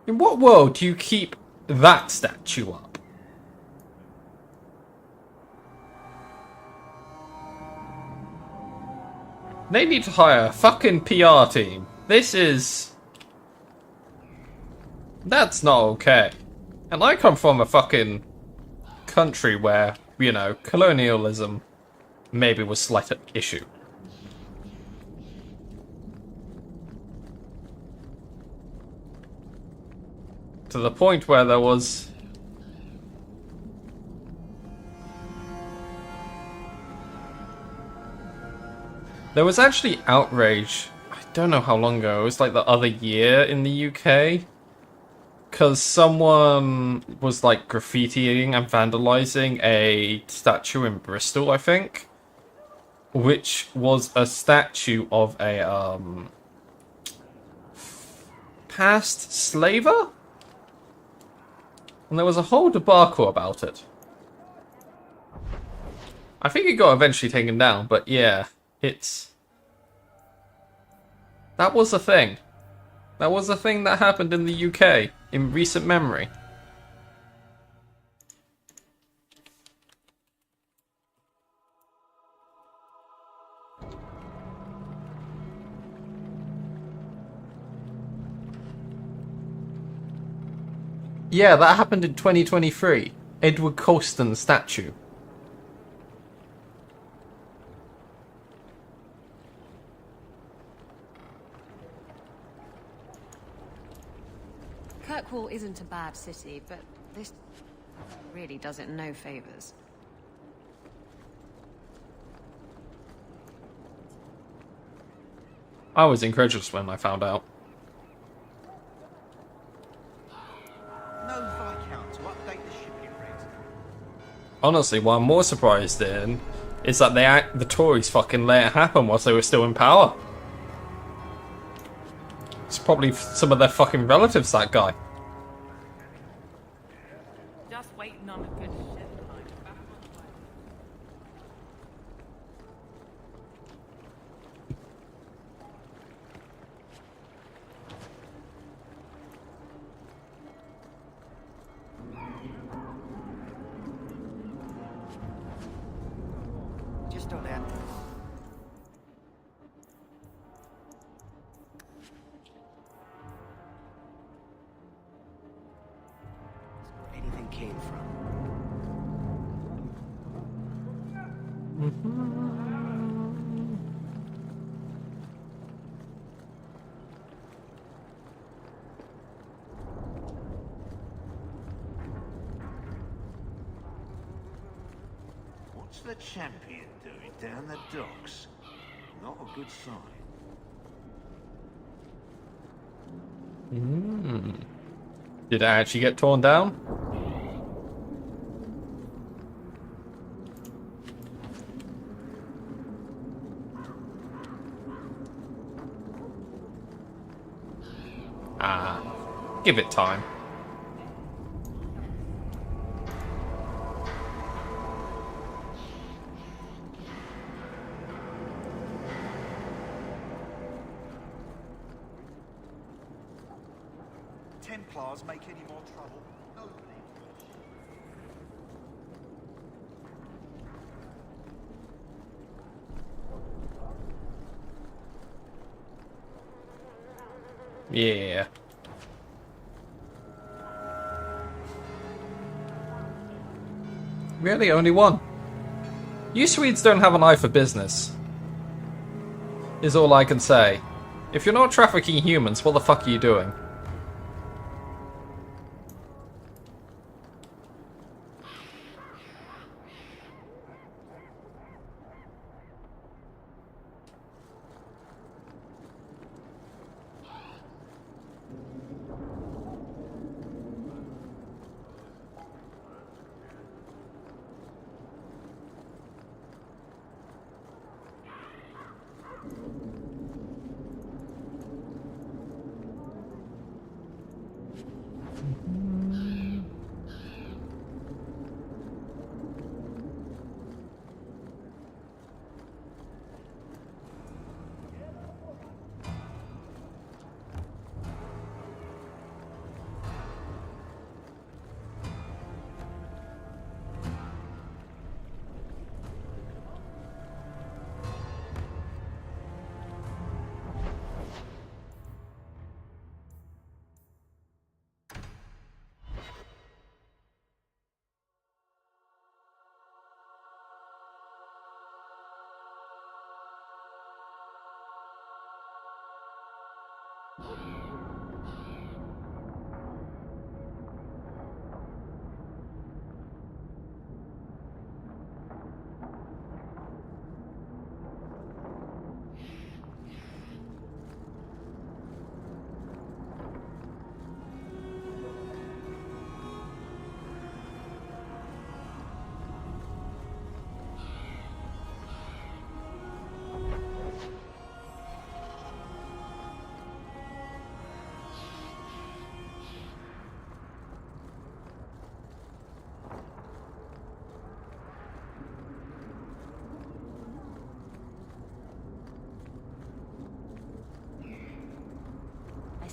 In what world do you keep that statue up? They need to hire a fucking PR team. This is... That's not okay. And I come from a fucking country where, you know, colonialism maybe was slight issue. To the point where there was... There was actually outrage, I don't know how long ago, it was like the other year in the UK. Because someone was like graffitiing and vandalizing a statue in Bristol, I think. Which was a statue of a past slaver? And there was a whole debacle about it. I think it got eventually taken down, but yeah, it's... That was a thing. That was a thing that happened in the UK in recent memory. Yeah, that happened in 2023. Edward Colston statue. Kirkwall isn't a bad city, but this really does it no favors. I was incredulous when I found out. No Viscount to update the shipping rates. Honestly, what I'm more surprised in is that the Tories fucking let it happen whilst they were still in power. It's probably some of their fucking relatives, that guy. Just waiting on a good ship line. Just on that. Anything came from. What's the champion doing down the docks? Not a good sign. Did it actually get torn down? Give it time. Templars make any more trouble? Nobody. Yeah. Really, only one? You Swedes don't have an eye for business. Is all I can say. If you're not trafficking humans, what the fuck are you doing?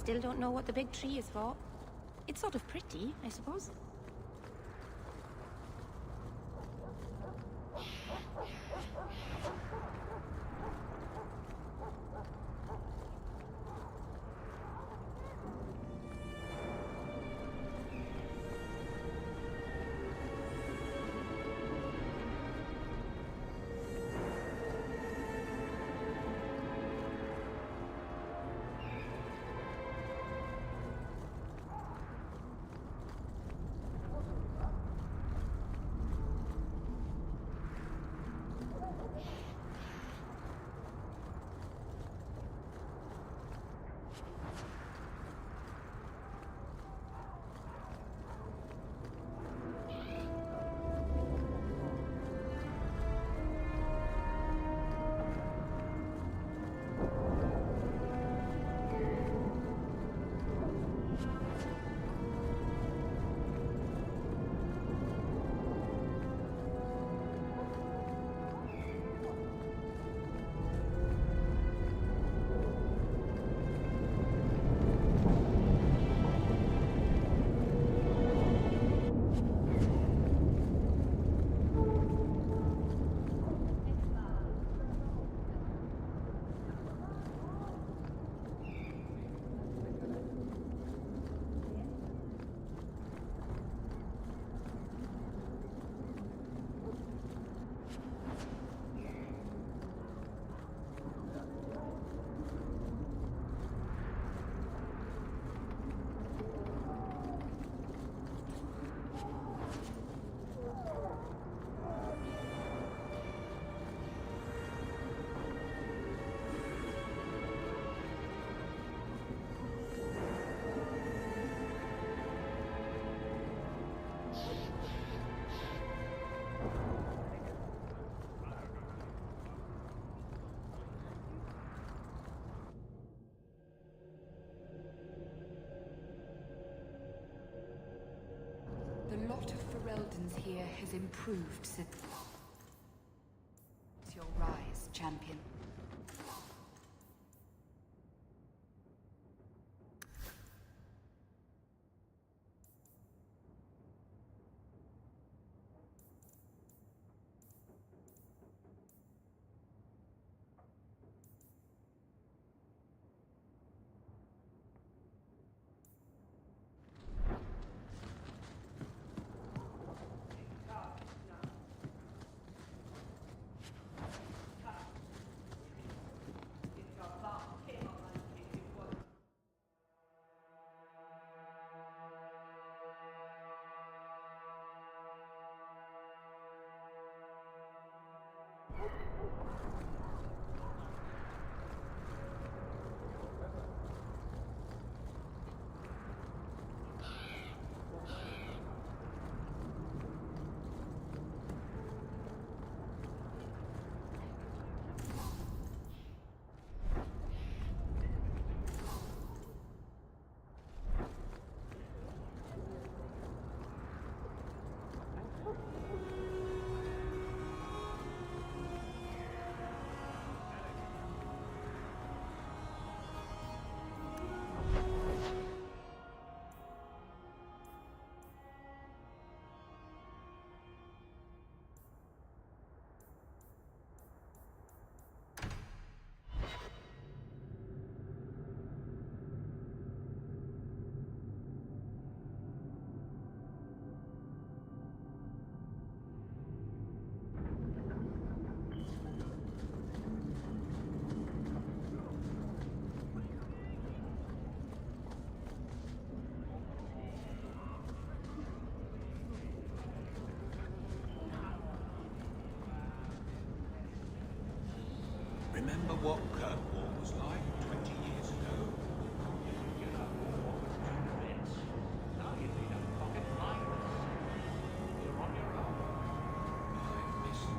Still don't know what the big tree is for. It's sort of pretty, I suppose. The lot of Fereldans here has improved since your rise, champion. Remember what Kirkwall was like 20 years ago? You have more than 2 bits. Now you need a pocket like this. You're on your own. I miss you.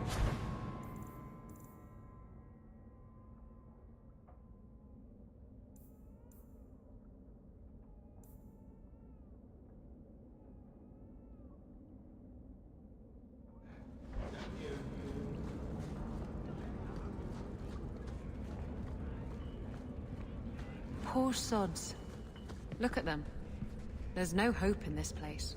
Poor sods. Look at them. There's no hope in this place.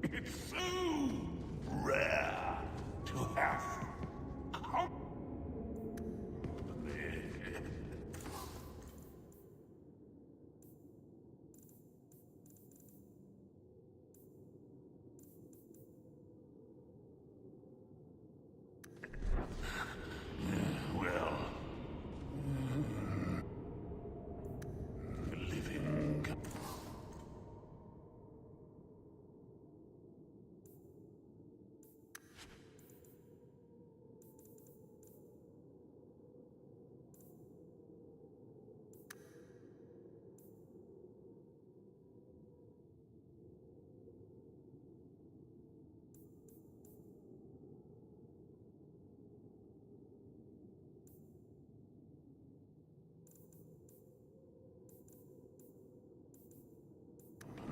It's so rare to have. Well, living.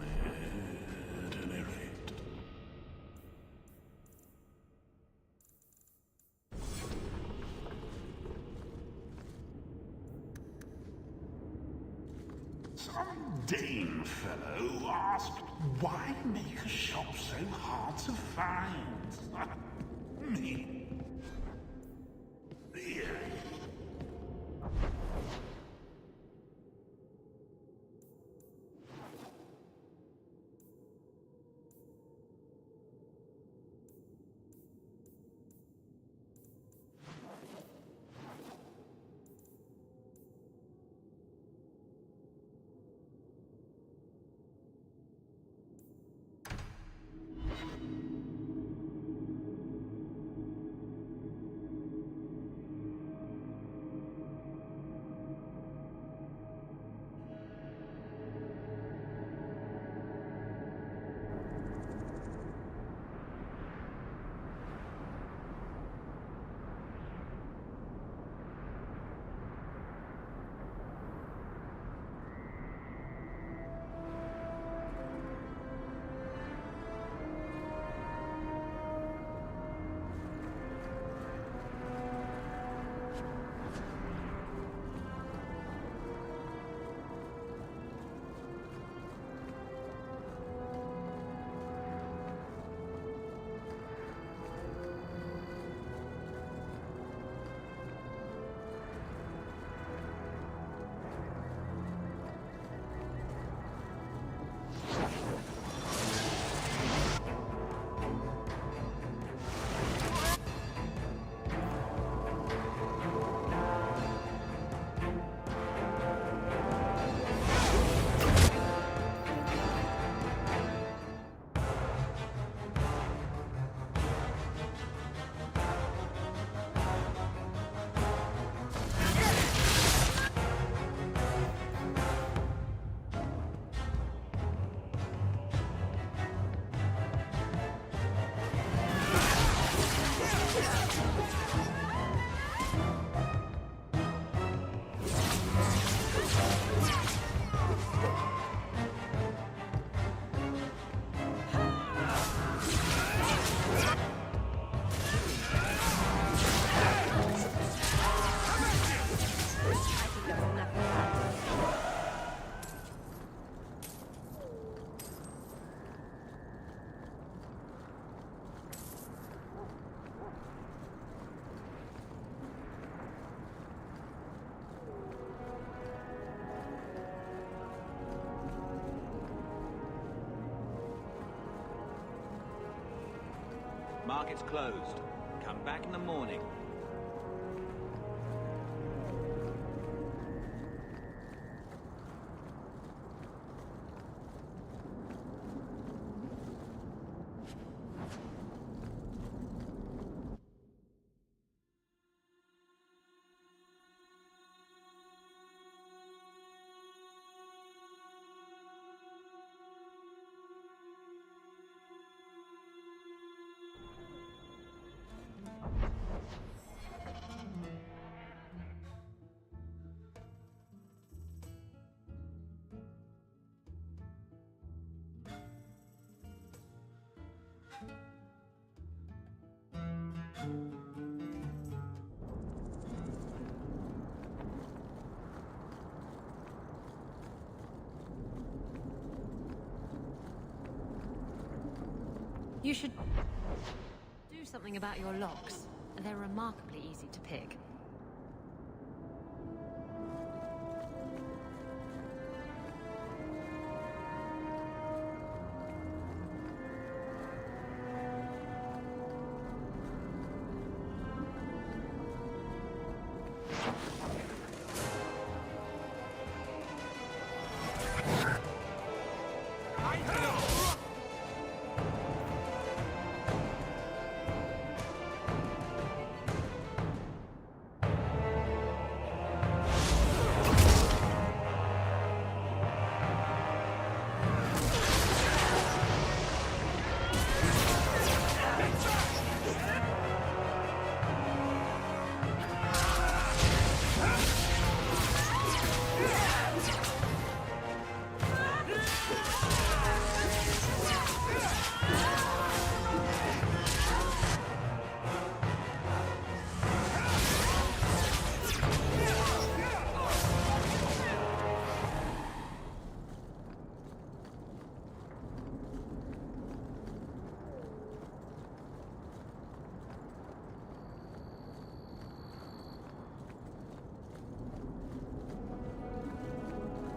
At any rate. Some Dane fellow asked, why make a shop so hard to find? Me. Really? market's closed. Come back in the morning. You should do something about your locks. They're remarkably easy to pick.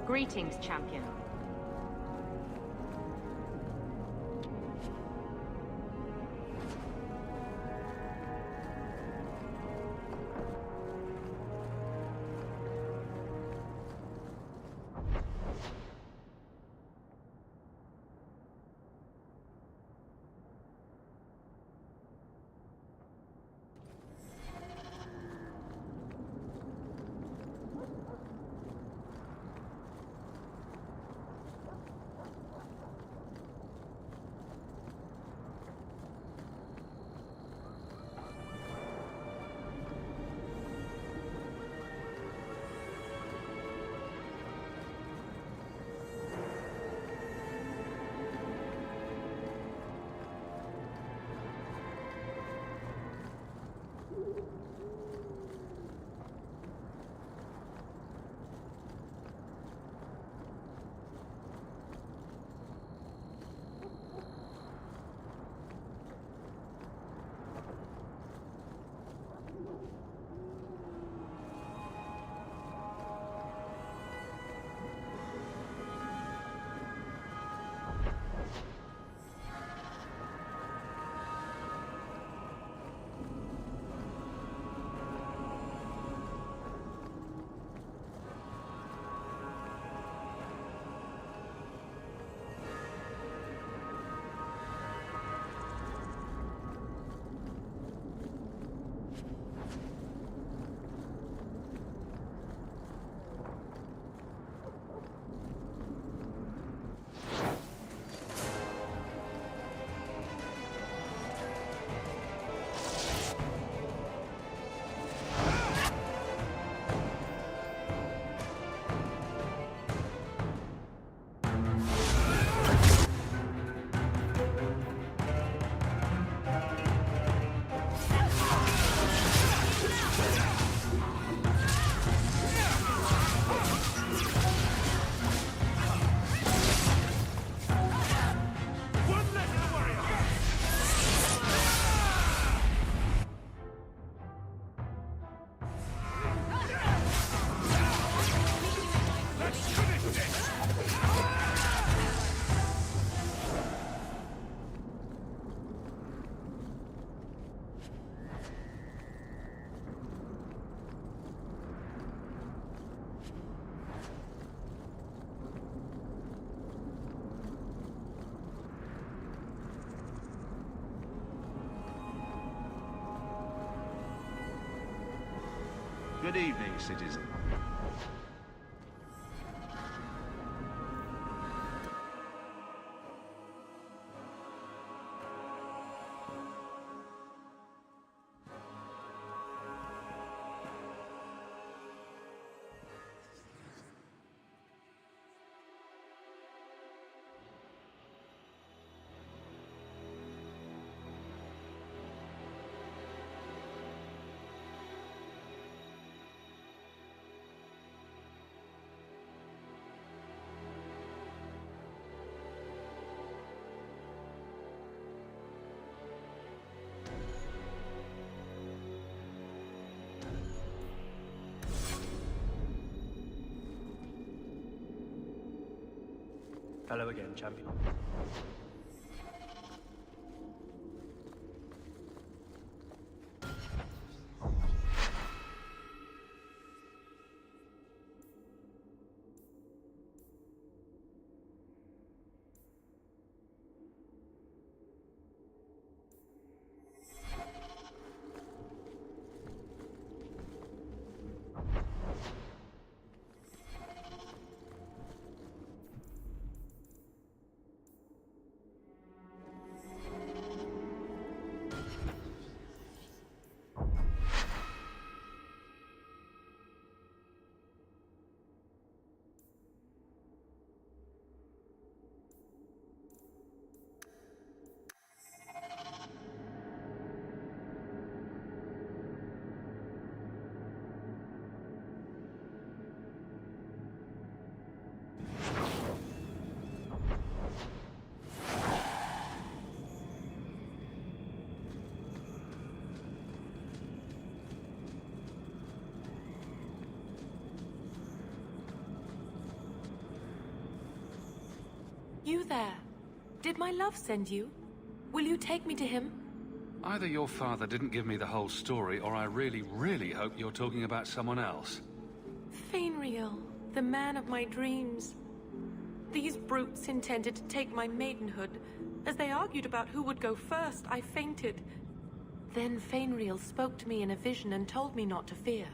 Greetings, champion. Good evening, citizen. Hello again, champion. You there. Did my love send you? Will you take me to him? Either your father didn't give me the whole story, or I really, really hope you're talking about someone else. Fainriel, the man of my dreams. These brutes intended to take my maidenhood. As they argued about who would go first, I fainted. Then Fainriel spoke to me in a vision and told me not to fear.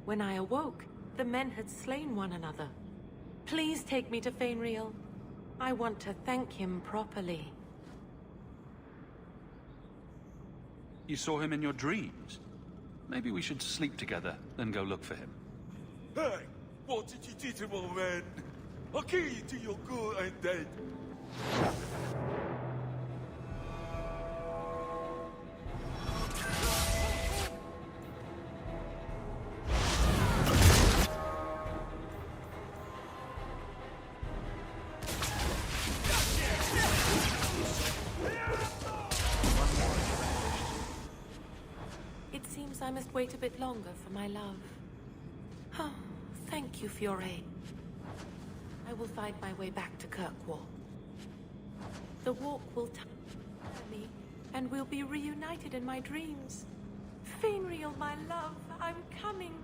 When I awoke, the men had slain one another. Please take me to Fainriel. I want to thank him properly. You saw him in your dreams? Maybe we should sleep together, then go look for him. Hey, what did you do to my man? I'll kill you till you're good and dead. It seems I must wait a bit longer for my love. Oh, thank you for your aid. I will find my way back to Kirkwall. The walk will tire me, and we'll be reunited in my dreams. Fainriel, my love, I'm coming.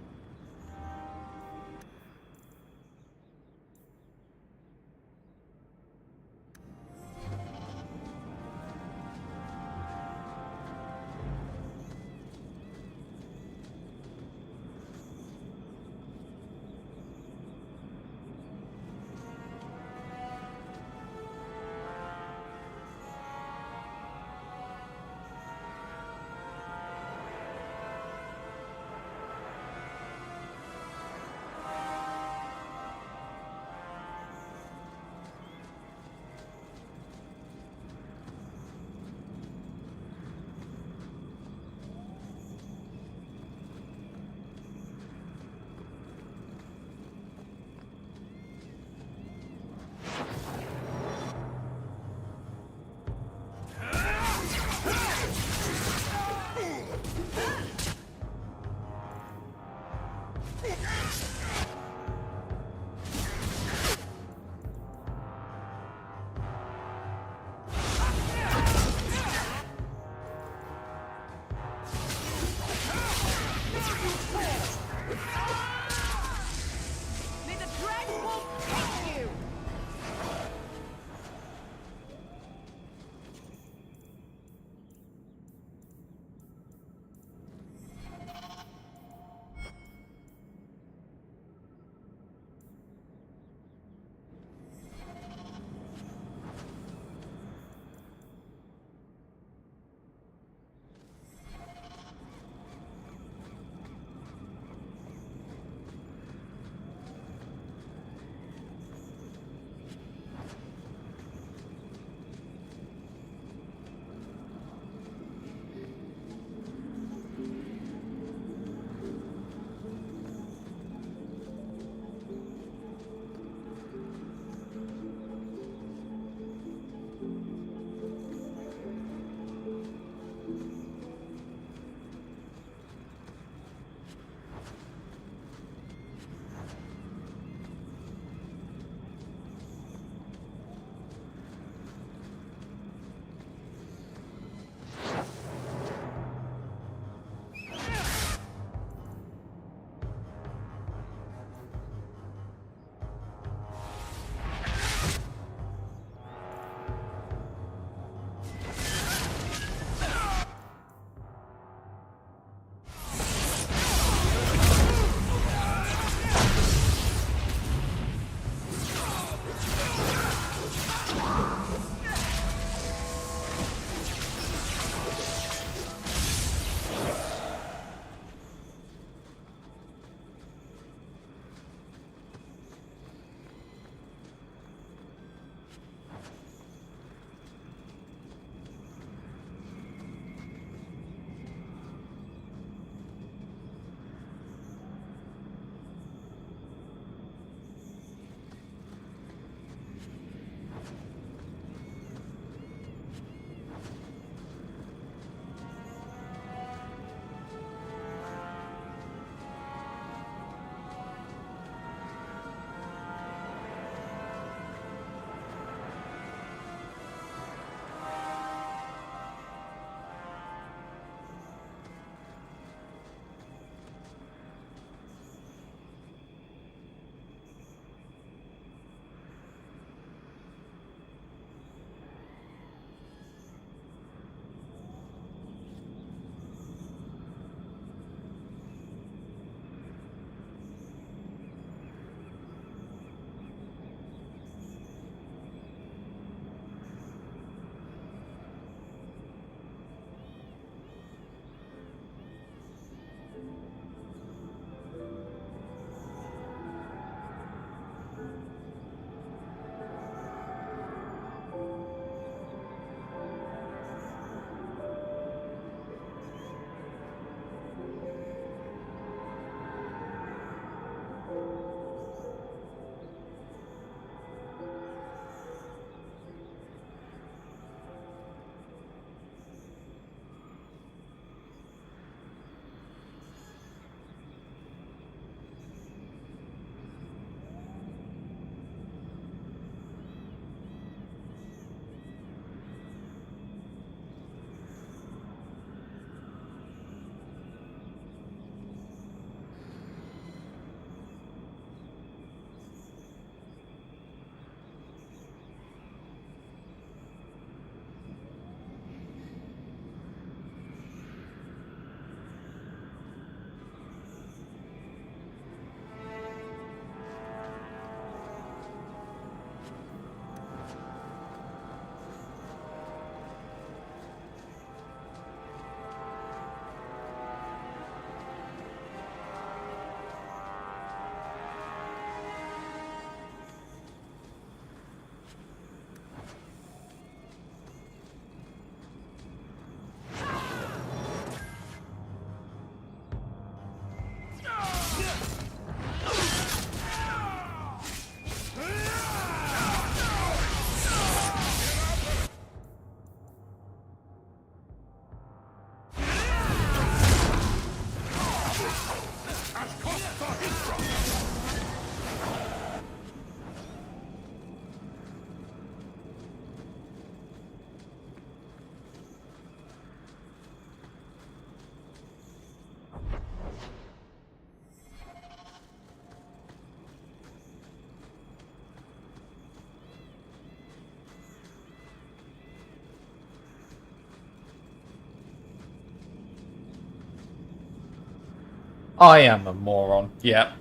I am a moron. Yeah.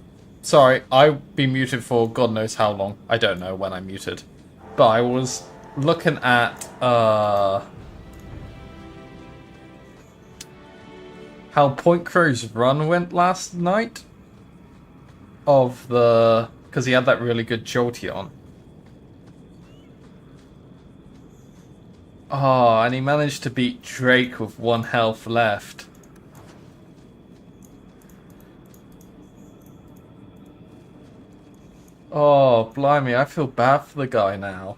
Sorry, I've been muted for God knows how long. I don't know when I muted. But I was looking at, how Point Crow's run went last night. Because he had that really good Jolteon. Oh, and he managed to beat Drake with 1 health left. Oh, blimey, I feel bad for the guy now.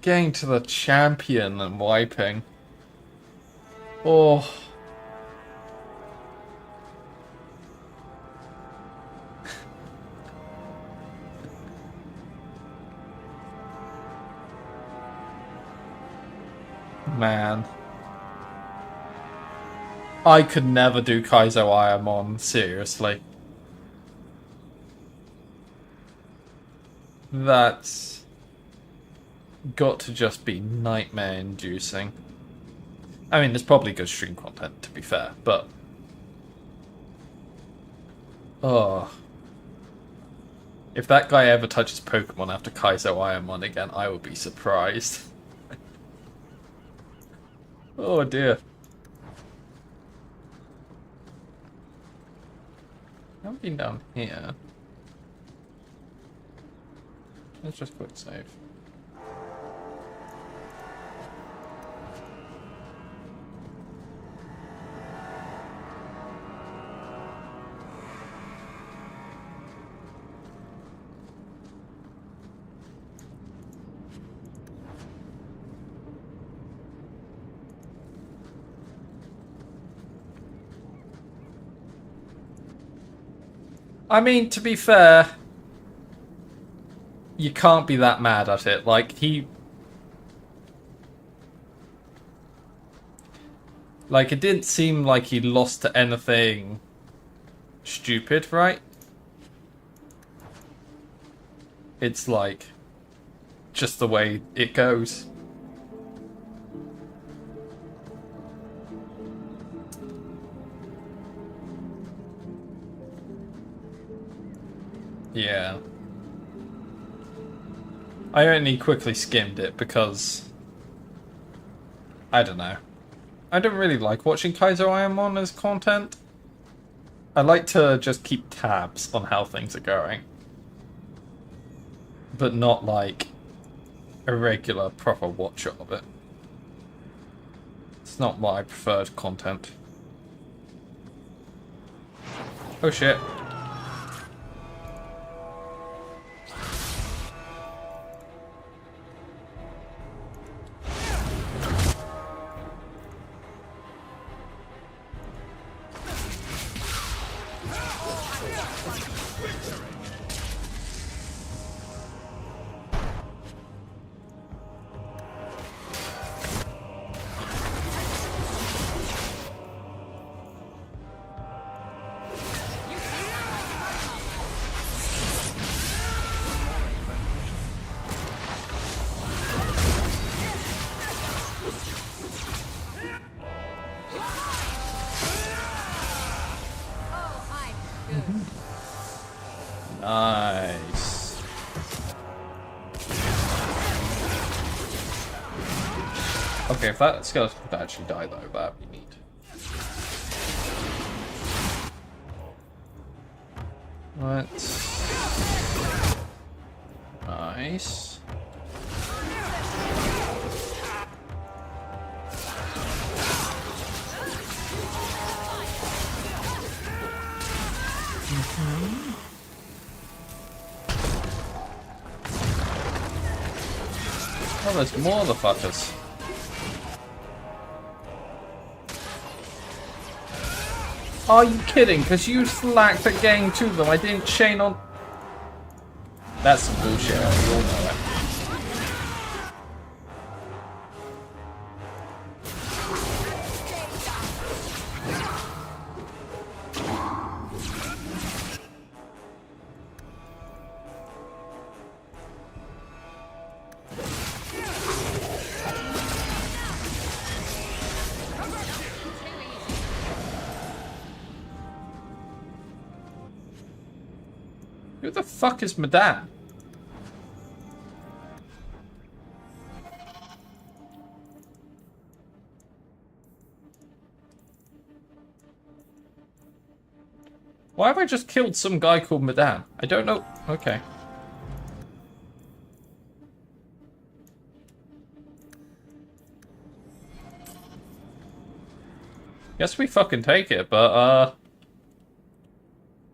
Getting to the champion and wiping. Oh. Man. I could never do Kaizo Ayamon, seriously. That's got to just be nightmare inducing. I mean, there's probably good stream content, to be fair, but... Oh. If that guy ever touches Pokemon after Kaizo Ayamon again, I will be surprised. Oh dear. I've been down here. Let's just quick save. I mean, to be fair, you can't be that mad at it. Like, Like, it didn't seem like he lost to anything stupid, right? It's like, just the way it goes. Yeah. I only quickly skimmed it because... I don't know. I don't really like watching Kaizo Ayamon as content. I like to just keep tabs on how things are going. But not like a regular proper watcher of it. It's not my preferred content. Oh shit. Nice. Okay, if that skeleton could actually die though, that'd be neat. Let's... Nice. Oh, there's more of the fuckers. Are you kidding? Because you slacked at getting to them. I didn't chain on... That's some bullshit. We all know it. Who the fuck is Madame? Why have I just killed some guy called Madame? I don't know. Okay. Guess we fucking take it, but,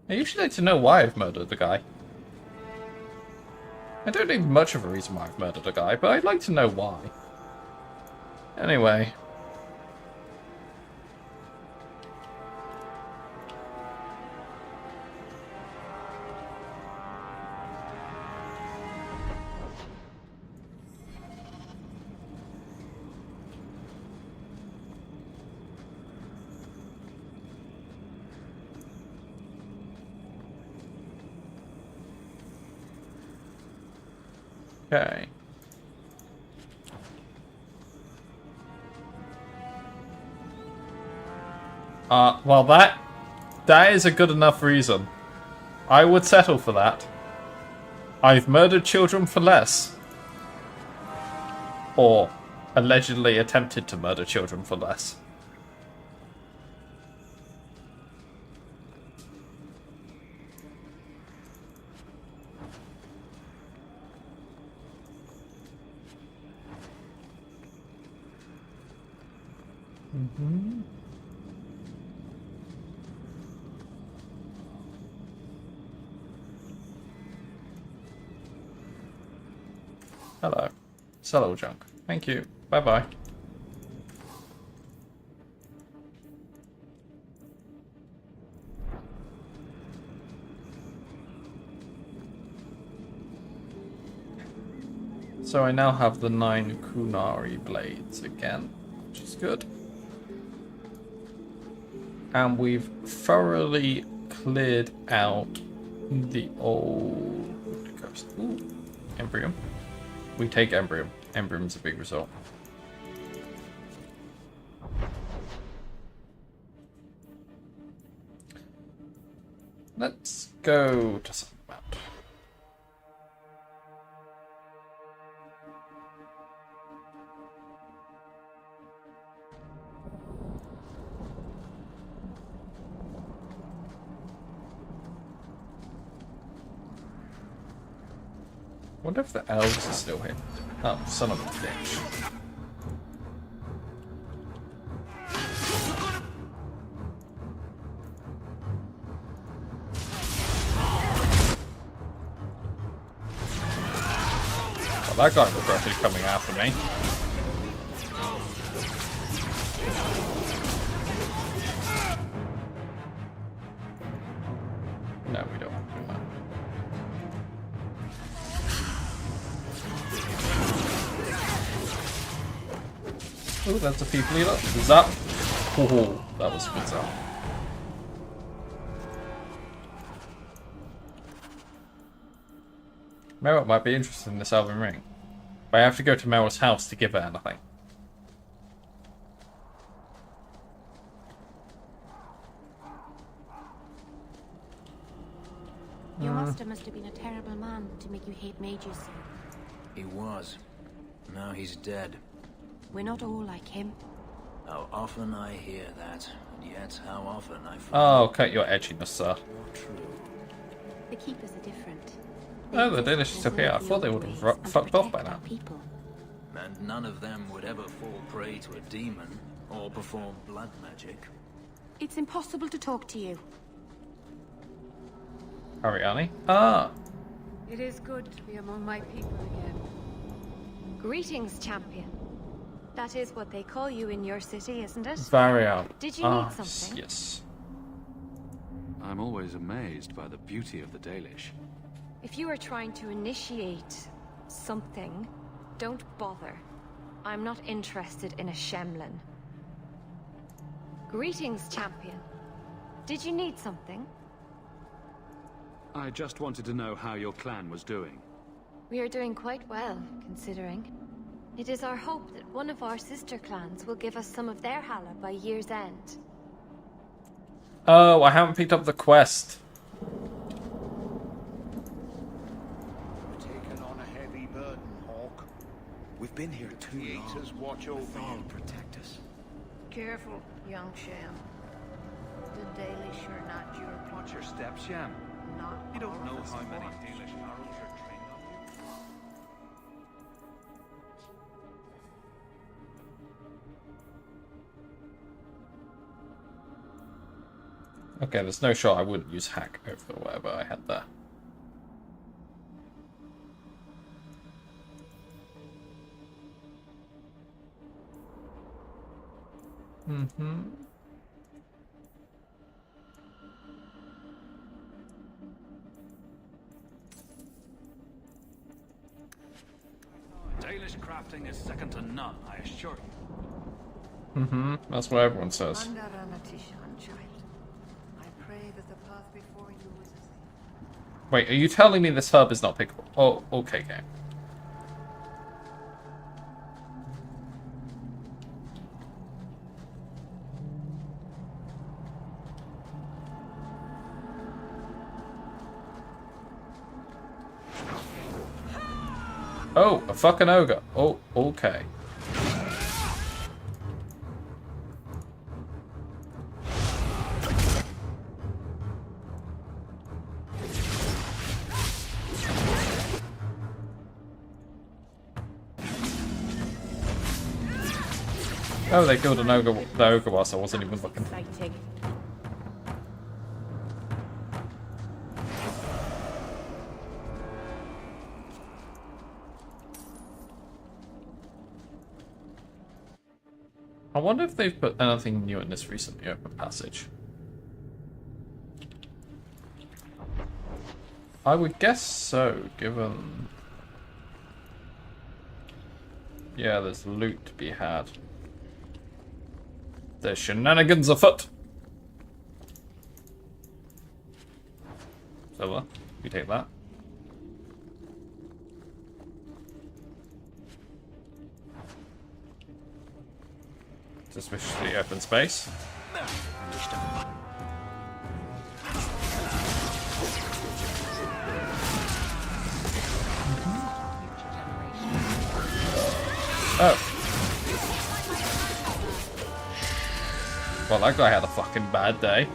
I usually like to know why I've murdered the guy. I don't need much of a reason why I've murdered a guy, but I'd like to know why. Anyway. Okay. Well that is a good enough reason. I would settle for that. I've murdered children for less. Or allegedly attempted to murder children for less. Mm-hmm. Hello. Hello, junk. Thank you. Bye-bye. So I now have the 9 Kunari blades again, which is good. And we've thoroughly cleared out the old coast. Ooh, Embrium. We take Embrium. Embrium's a big result. Let's go to something about. Wonder if the elves are still here. Oh, son of a bitch. Well, that guy regretted coming after me. No, we don't. Oh, that's a people eater. Zap. Oh, that was a good zap. Merritt might be interested in this Elven ring, but I have to go to Merritt's house to give her anything. Your master must have been a terrible man to make you hate mages. He was. Now he's dead. We're not all like him. How often I hear that, and yet how often I find Oh, cut your edginess, sir. true. The keepers are different. Oh, the Danish is still here. I thought they would have fucked off by now. People. And none of them would ever fall prey to a demon or perform blood magic. It's impossible to talk to you. Ariane? Ah! It is good to be among my people again. Greetings, champion. That is what they call you in your city, isn't it? Varian. Did you need something? Yes. I'm always amazed by the beauty of the Dalish. If you are trying to initiate something, don't bother. I'm not interested in a Shemlin. Greetings, champion. Did you need something? I just wanted to know how your clan was doing. We are doing quite well, considering. It is our hope that one of our sister clans will give us some of their Hala by year's end. Oh, I haven't picked up the quest. burden, Hawk. We've been here too long. Creators watch over Thal you. protect us. Careful, young Sham. The Dalish are not your people. Watch your step, Sham. Not You don't all know of us how many want. Dalish arrows are trained on you. Okay, there's no shot I wouldn't use hack over whatever I had there. Mm-hmm. Dalish crafting is second to none, I assure you. Mm-hmm. That's what everyone says. Under Anatishan, child. I pray that the path before you is as Wait, are you telling me this herb is not pickable? Oh, okay, game. Oh, a fucking ogre. Oh, okay. Oh, they killed an ogre, the ogre whilst I wasn't even looking. exciting. I wonder if they've put anything new in this recently open passage. I would guess so, given... Yeah, there's loot to be had. There's shenanigans afoot! Silver, you take that. Suspiciously open space. Oh. Well, that guy had a fucking bad day.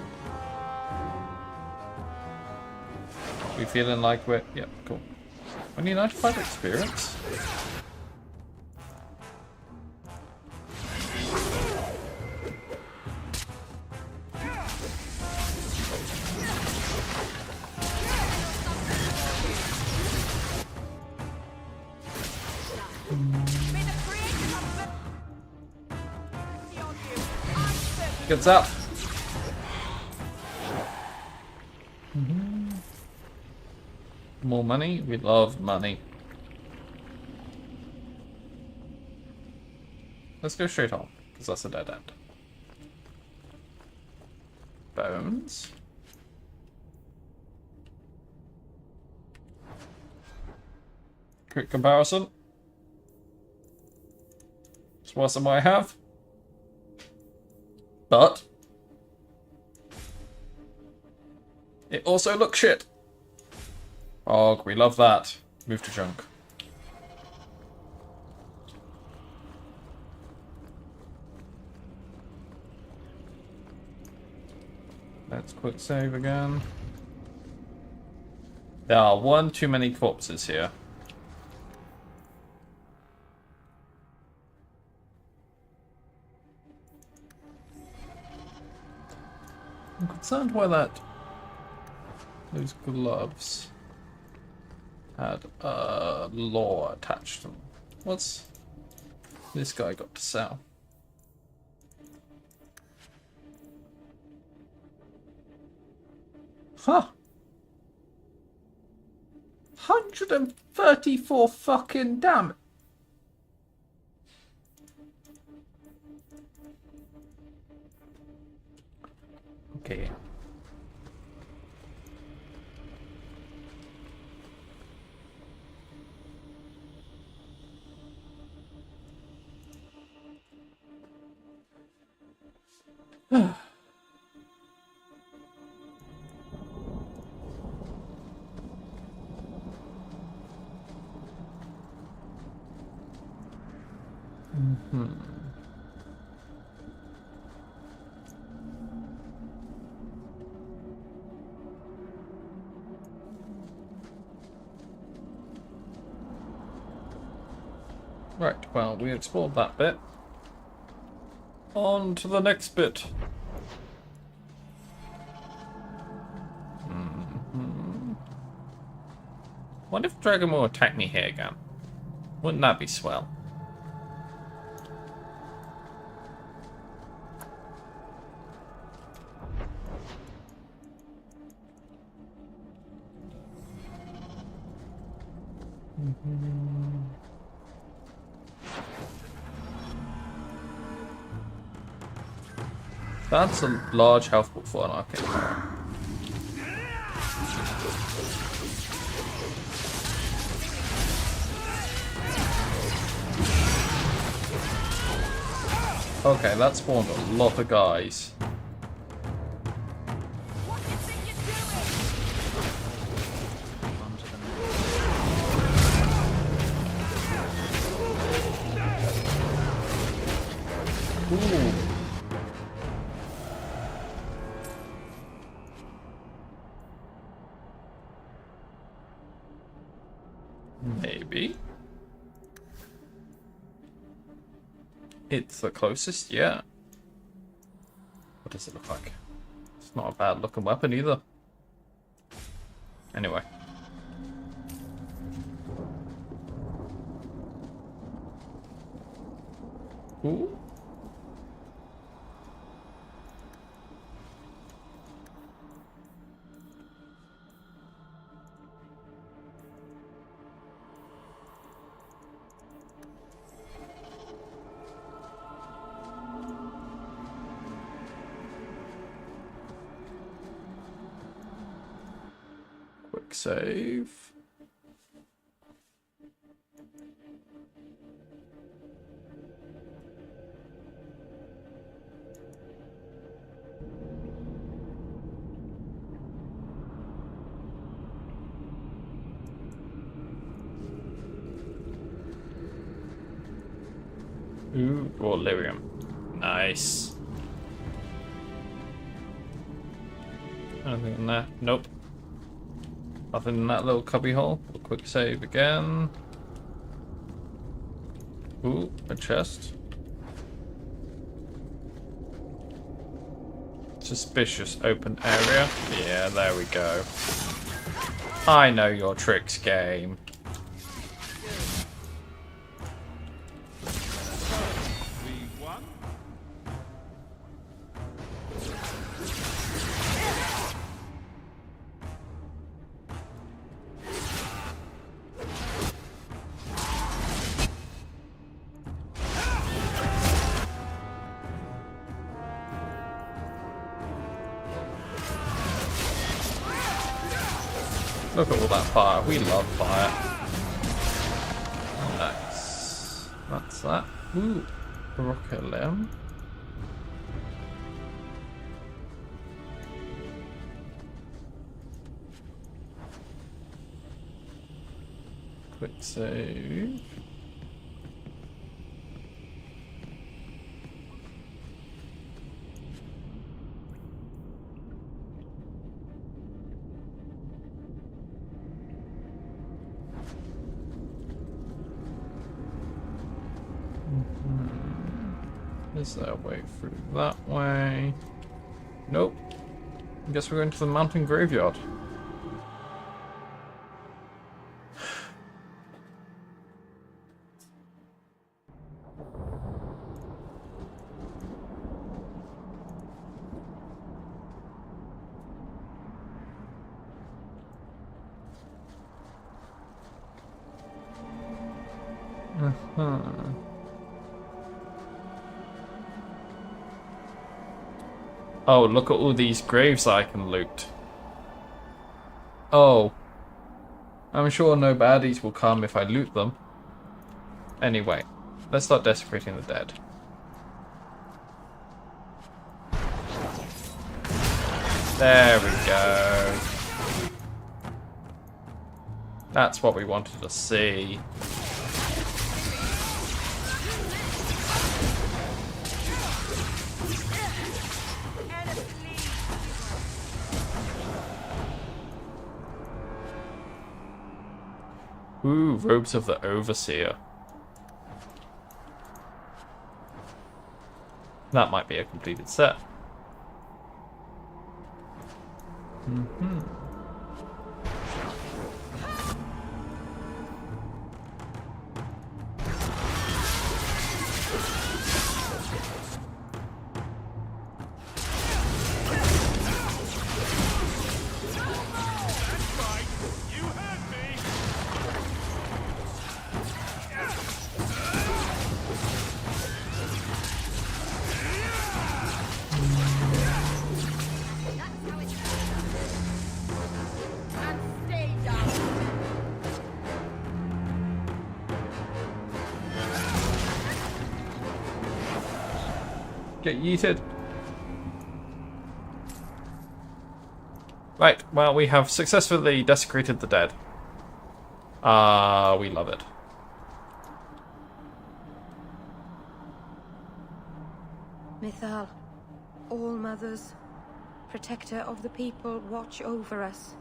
We feeling like we're... Yep, cool. Only 95 experience? Gets up. More money? We love money. Let's go straight home, because that's a dead end. Bones. Quick comparison. It's worse than what I have. But it also looks shit. Oh, we love that. Move to junk. Let's quick save again. There are one too many corpses here. I'm concerned why those gloves had lore attached to them. What's this guy got to sell? Huh. 134 fucking damage. Okay. Right, well, we explored that bit. On to the next bit. What if Dragon will attack me here again? Wouldn't that be swell? That's a large health pool for an arcane power. Okay, that spawned a lot of guys. Ooh. Maybe. It's the closest, yeah. What does it look like? It's not a bad looking weapon either. Anyway. Ooh. Quick save. Ooh, raw lyrium. Nice. Anything in there? Nope. Nothing in that little cubby hole. A quick save again. Ooh, a chest. Suspicious open area. Yeah, there we go. I know your tricks, game. Look at all that fire. We love fire. Nice. That's that. Ooh. Rocket limb. Quick save. Is there a way through that way? Nope. I guess we're going to the mountain graveyard. Oh, look at all these graves I can loot. Oh. I'm sure no baddies will come if I loot them. Anyway, let's start desecrating the dead. There we go. That's what we wanted to see. Ooh, Robes of the Overseer. That might be a completed set. Mm-hmm. Get yeeted. Right, well, we have successfully desecrated the dead. We love it. Mythal, all mothers, protector of the people, watch over us,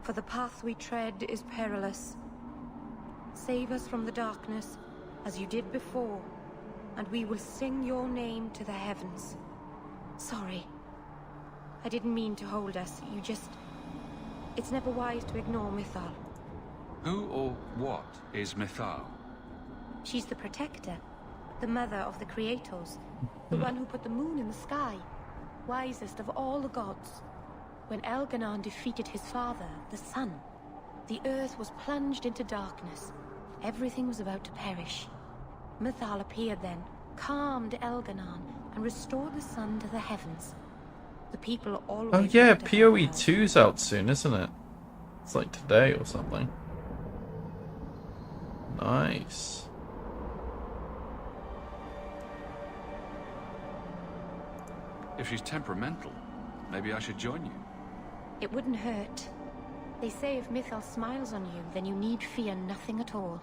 for the path we tread is perilous. Save us from the darkness, as you did before, and we will sing your name to the heavens. Sorry. I didn't mean to hold us. You just... It's never wise to ignore Mythal. Who or what is Mythal? She's the protector, the mother of the Creators, the one who put the moon in the sky, wisest of all the gods. When Elganon defeated his father, the sun, the earth was plunged into darkness. Everything was about to perish. Mythal appeared then, calmed Elganon, and restored the sun to the heavens. The people always... Oh yeah, PoE 2's out soon, isn't it? It's like today or something. Nice. If she's temperamental, maybe I should join you. It wouldn't hurt. They say if Mythal smiles on you, then you need fear nothing at all.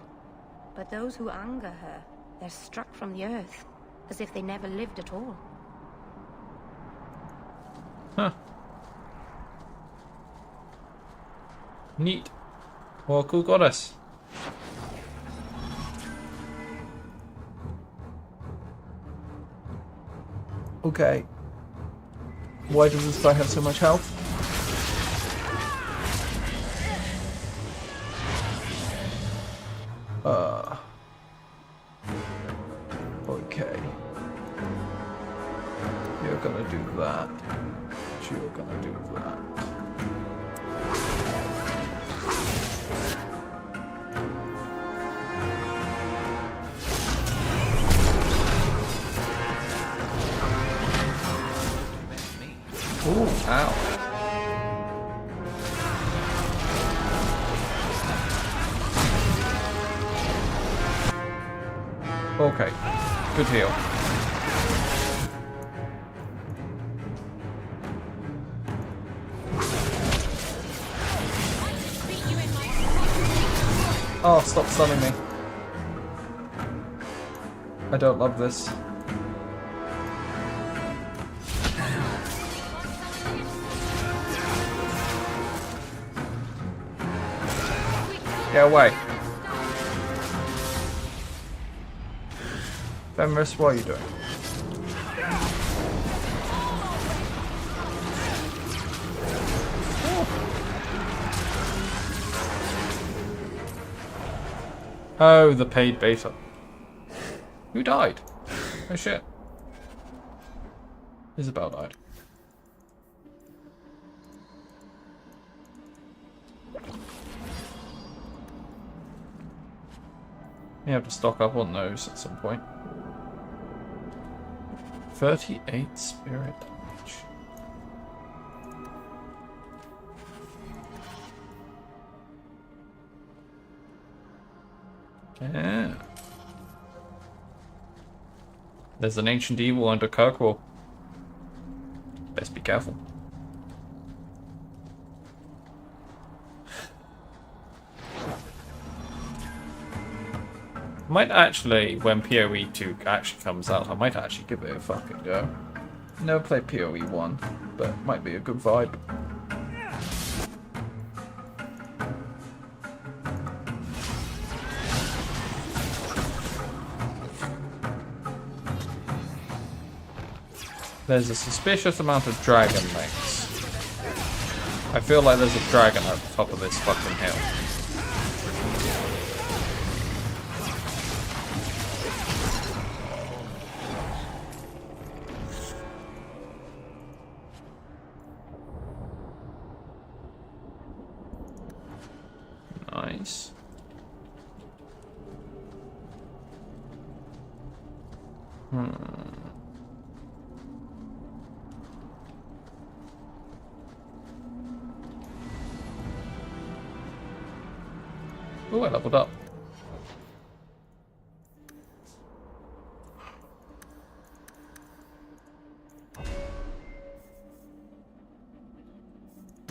But those who anger her, they're struck from the earth, as if they never lived at all. Huh. Neat. Well, cool goddess. Okay. Why does this guy have so much health? Okay. You're gonna do that. You're gonna do that. Ooh, ow. Okay, good heal. Oh, stop stunning me. I don't love this. Get away. Fenris, what are you doing? Oh, the paid beta. Who died? Oh shit. Isabel died. You have to stock up on those at some point. 38 spirit damage. Yeah. There's an ancient evil under Kirkwall. Best be careful. Might actually, when PoE 2 actually comes out, I might actually give it a fucking go. Never played PoE 1, but might be a good vibe. There's a suspicious amount of dragon mechs. I feel like there's a dragon at the top of this fucking hill. Nice. Oh, I leveled up.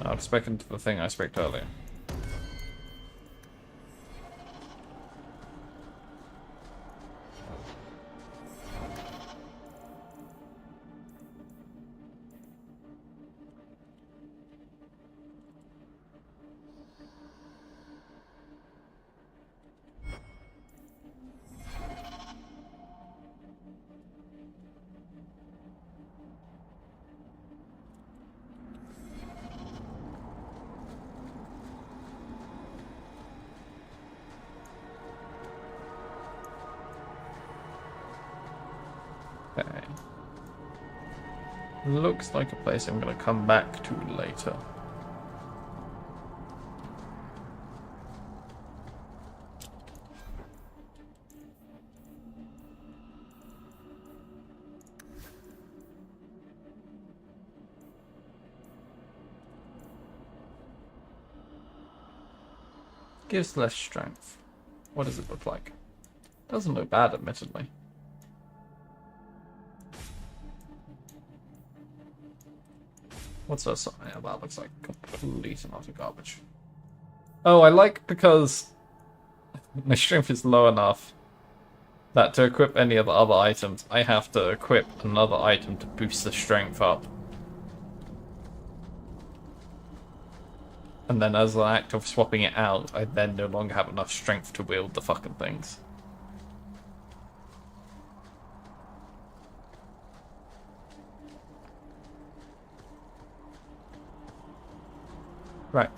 I'll spec into the thing I spec'd earlier. Okay. Looks like a place I'm gonna come back to later. Gives less strength. What does it look like? Doesn't look bad, admittedly. What's that? Yeah, that looks like complete and utter garbage. Oh, I like because my strength is low enough that to equip any of the other items, I have to equip another item to boost the strength up. And then as an act of swapping it out, I then no longer have enough strength to wield the fucking things. Right.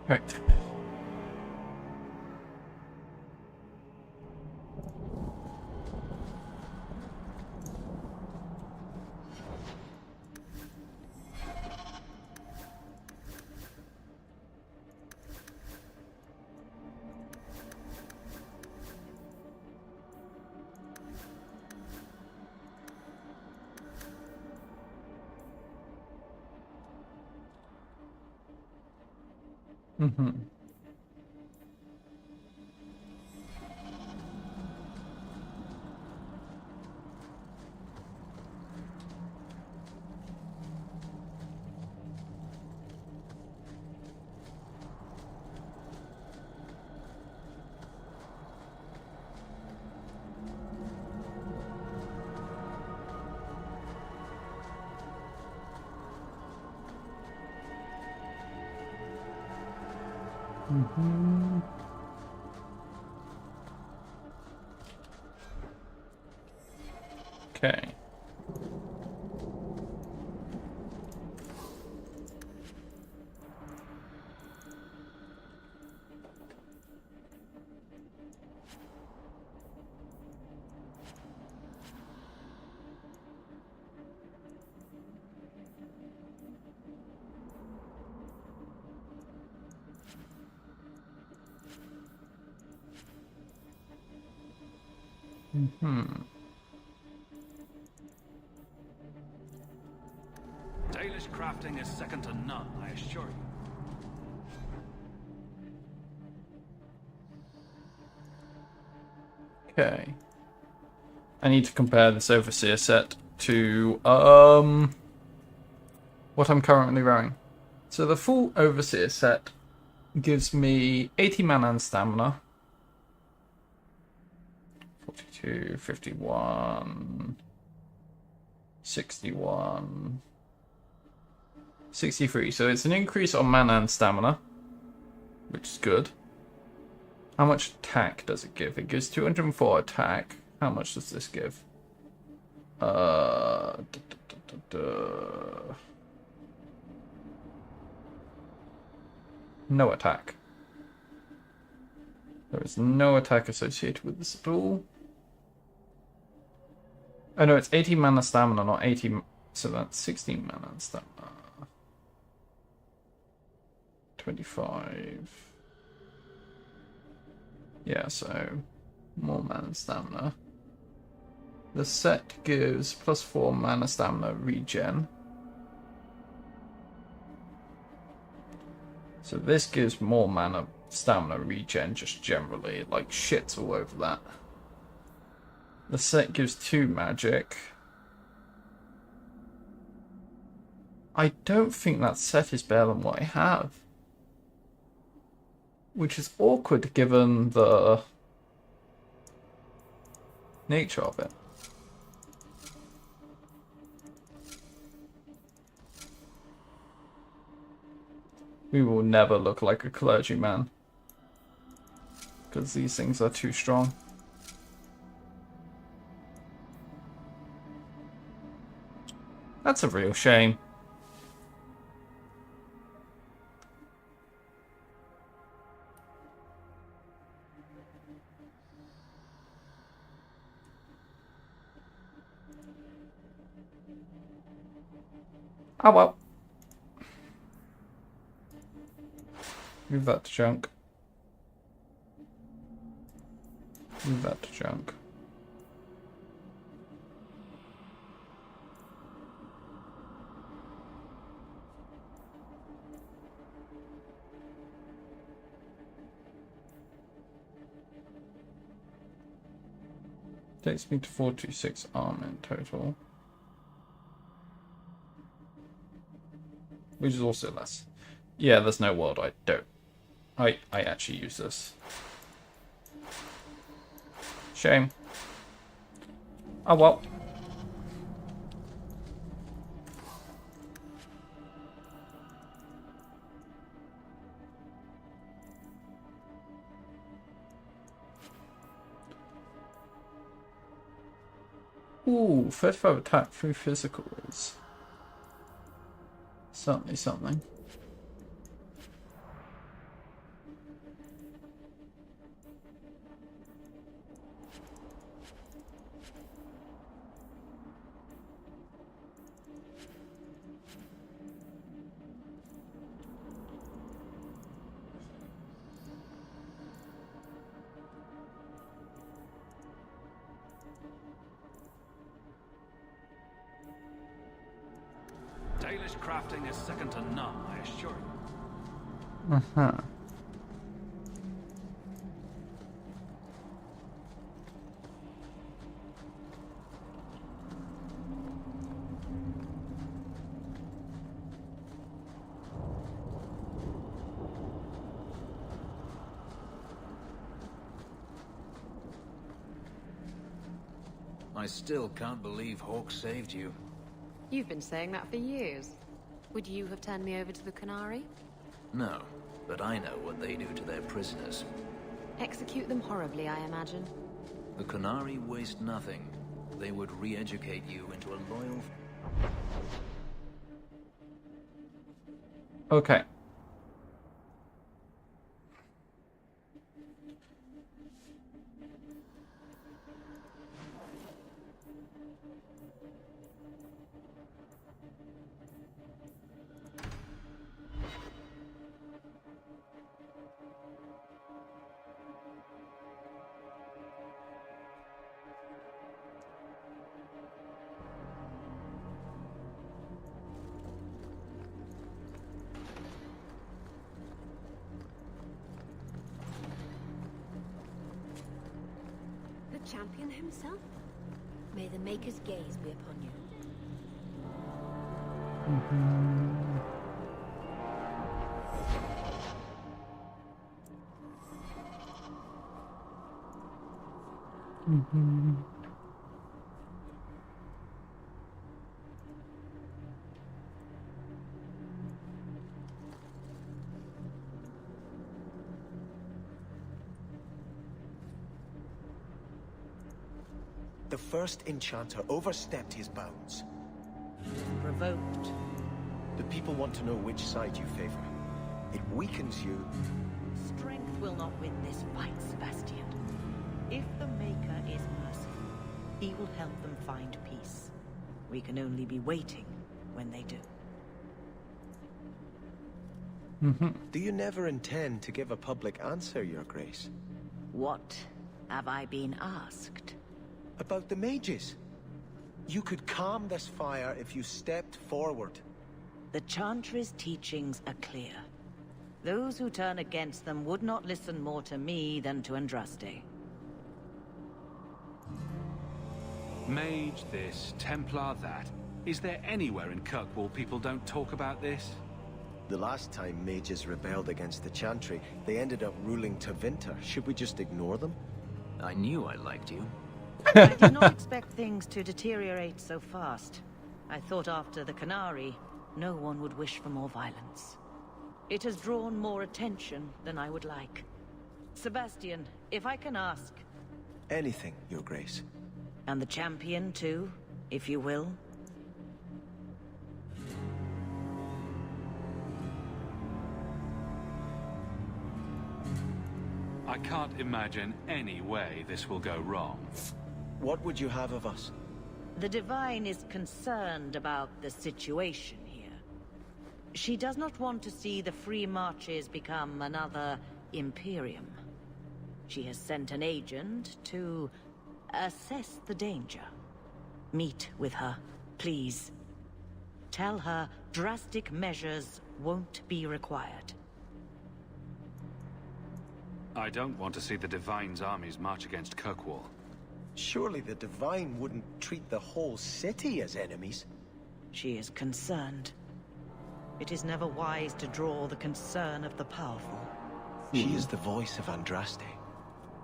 Right. Mm-hmm. Mm-hmm. Dalish crafting is second to none, I assure you. Okay. I need to compare this Overseer set to what I'm currently wearing. So the full Overseer set gives me 80 mana and stamina. 42, 51, 61, 63. So it's an increase on mana and stamina, which is good. How much attack does it give? It gives 204 attack. How much does this give? No attack. There is no attack associated with this at all. Oh no, it's 80 mana stamina, not 80. So that's 16 mana stamina. 25. Yeah, so more mana and stamina. The set gives +4 mana stamina regen. So this gives more mana stamina regen just generally, like shits all over that. The set gives 2 magic. I don't think that set is better than what I have. Which is awkward given the nature of it. We will never look like a clergyman. Because these things are too strong. That's a real shame. Oh well. Move that to junk. Move that to junk. Takes me to 426 armor in total. Which is also less. Yeah, there's no world I don't. I actually use this. Shame. Oh well. Ooh, 35 attack through physical is certainly something. Dalish crafting is second to none, I assure you. Uh-huh. I still can't believe Hawk saved you. You've been saying that for years. Would you have turned me over to the Qunari? No, but I know what they do to their prisoners. Execute them horribly, I imagine. The Qunari waste nothing. They would re-educate you into a loyal... Okay. champion himself? May the Maker's gaze be upon you. The first enchanter overstepped his bounds. Provoked. The people want to know which side you favor. It weakens you. Strength will not win this fight, Sebastian. If the Maker is merciful, he will help them find peace. We can only be waiting when they do. Do you never intend to give a public answer, Your Grace? What have I been asked? About the mages. You could calm this fire if you stepped forward. The Chantry's teachings are clear. Those who turn against them would not listen more to me than to Andraste. Mage this, Templar that. Is there anywhere in Kirkwall people don't talk about this? The last time mages rebelled against the Chantry, they ended up ruling Tevinter. Should we just ignore them? I knew I liked you. I did not expect things to deteriorate so fast. I thought after the Canary, no one would wish for more violence. It has drawn more attention than I would like. Sebastian, if I can ask... Anything, Your Grace. And the champion too, if you will. I can't imagine any way this will go wrong. What would you have of us? The Divine is concerned about the situation here. She does not want to see the Free Marches become another Imperium. She has sent an agent to assess the danger. Meet with her, please. Tell her drastic measures won't be required. I don't want to see the Divine's armies march against Kirkwall. Surely the Divine wouldn't treat the whole city as enemies. She is concerned. It is never wise to draw the concern of the powerful. She is the voice of Andraste.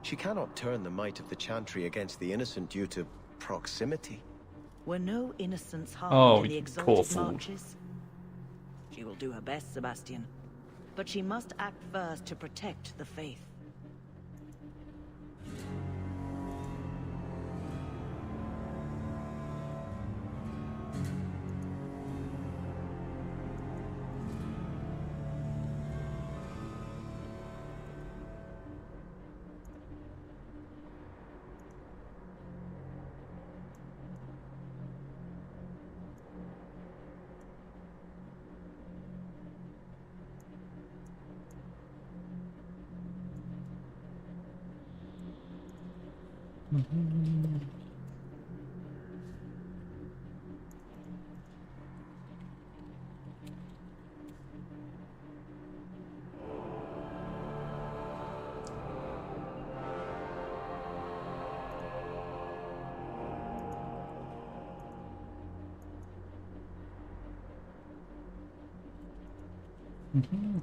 She cannot turn the might of the Chantry against the innocent due to proximity. Were no innocents harmed in the poor exalted fool. marches? She will do her best, Sebastian. But she must act first to protect the faith.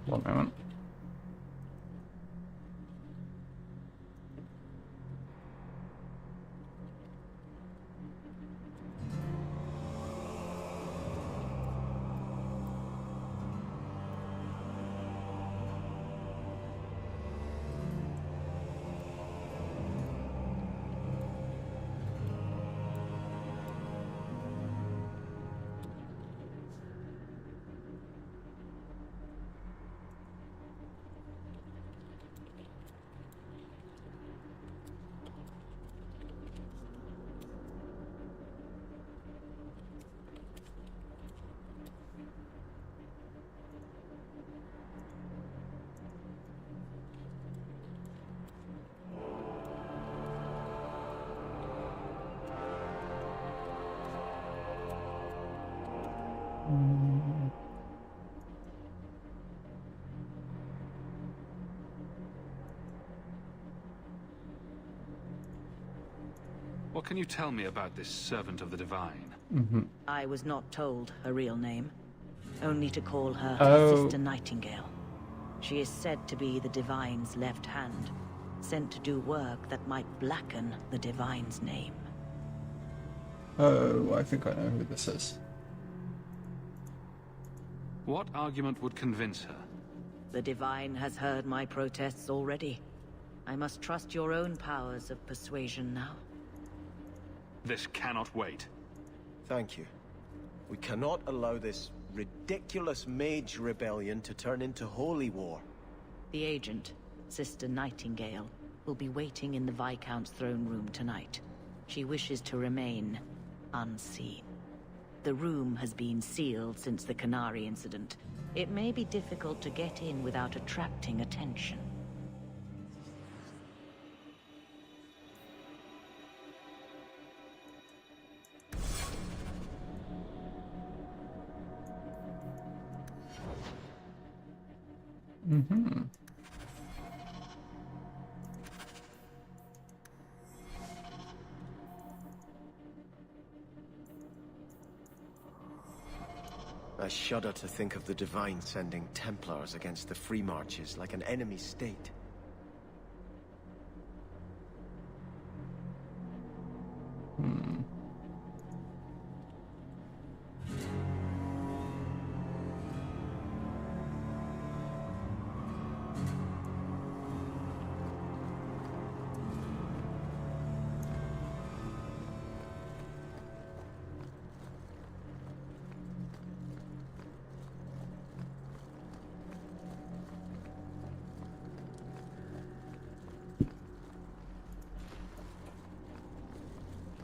One moment. What can you tell me about this Servant of the Divine? I was not told her real name. Only to call her Sister Nightingale. She is said to be the Divine's left hand, sent to do work that might blacken the Divine's name. Oh, I think I know who this is. What argument would convince her? The Divine has heard my protests already. I must trust your own powers of persuasion now. This cannot wait. Thank you. We cannot allow this ridiculous mage rebellion to turn into holy war. The agent, Sister Nightingale, will be waiting in the Viscount's throne room tonight. She wishes to remain unseen. The room has been sealed since the Canary incident. It may be difficult to get in without attracting attention. I shudder to think of the Divine sending Templars against the Free Marches like an enemy state.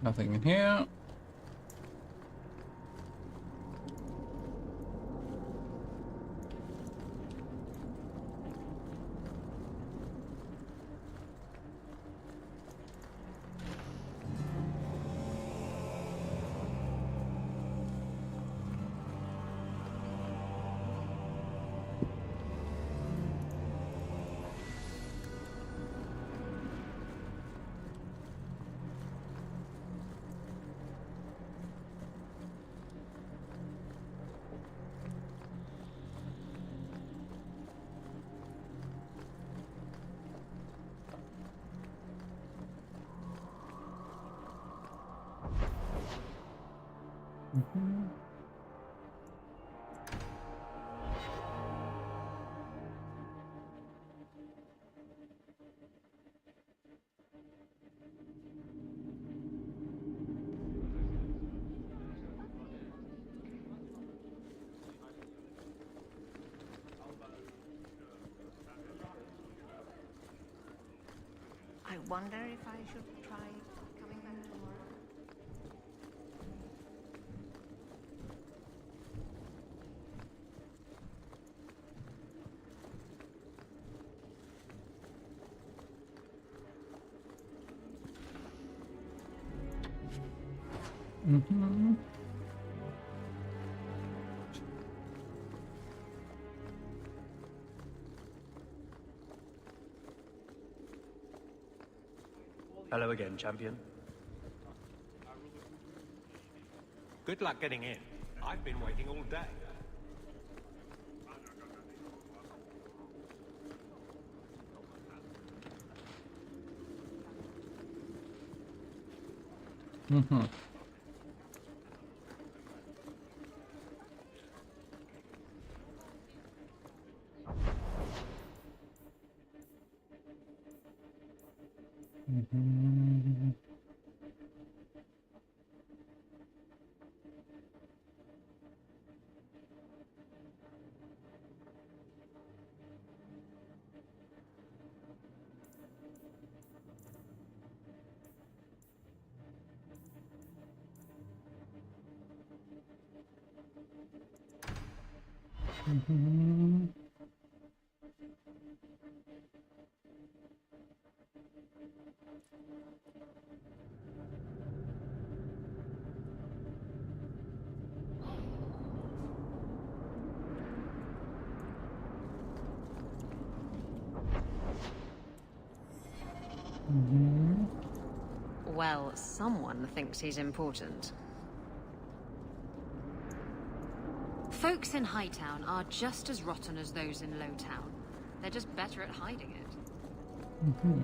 Nothing in here. I wonder if I should try coming back tomorrow. Hello again, champion. Good luck getting in. I've been waiting all day. Well Well, someone thinks he's important. Folks in Hightown are just as rotten as those in Lowtown. They're just better at hiding it. Mm-hmm.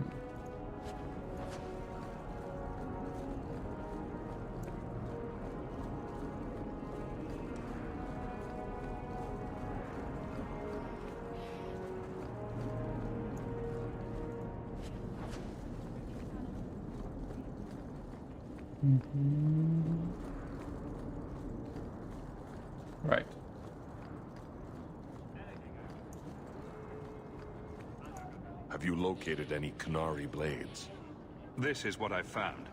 Right. Have you located any Qunari blades? This is what I've found.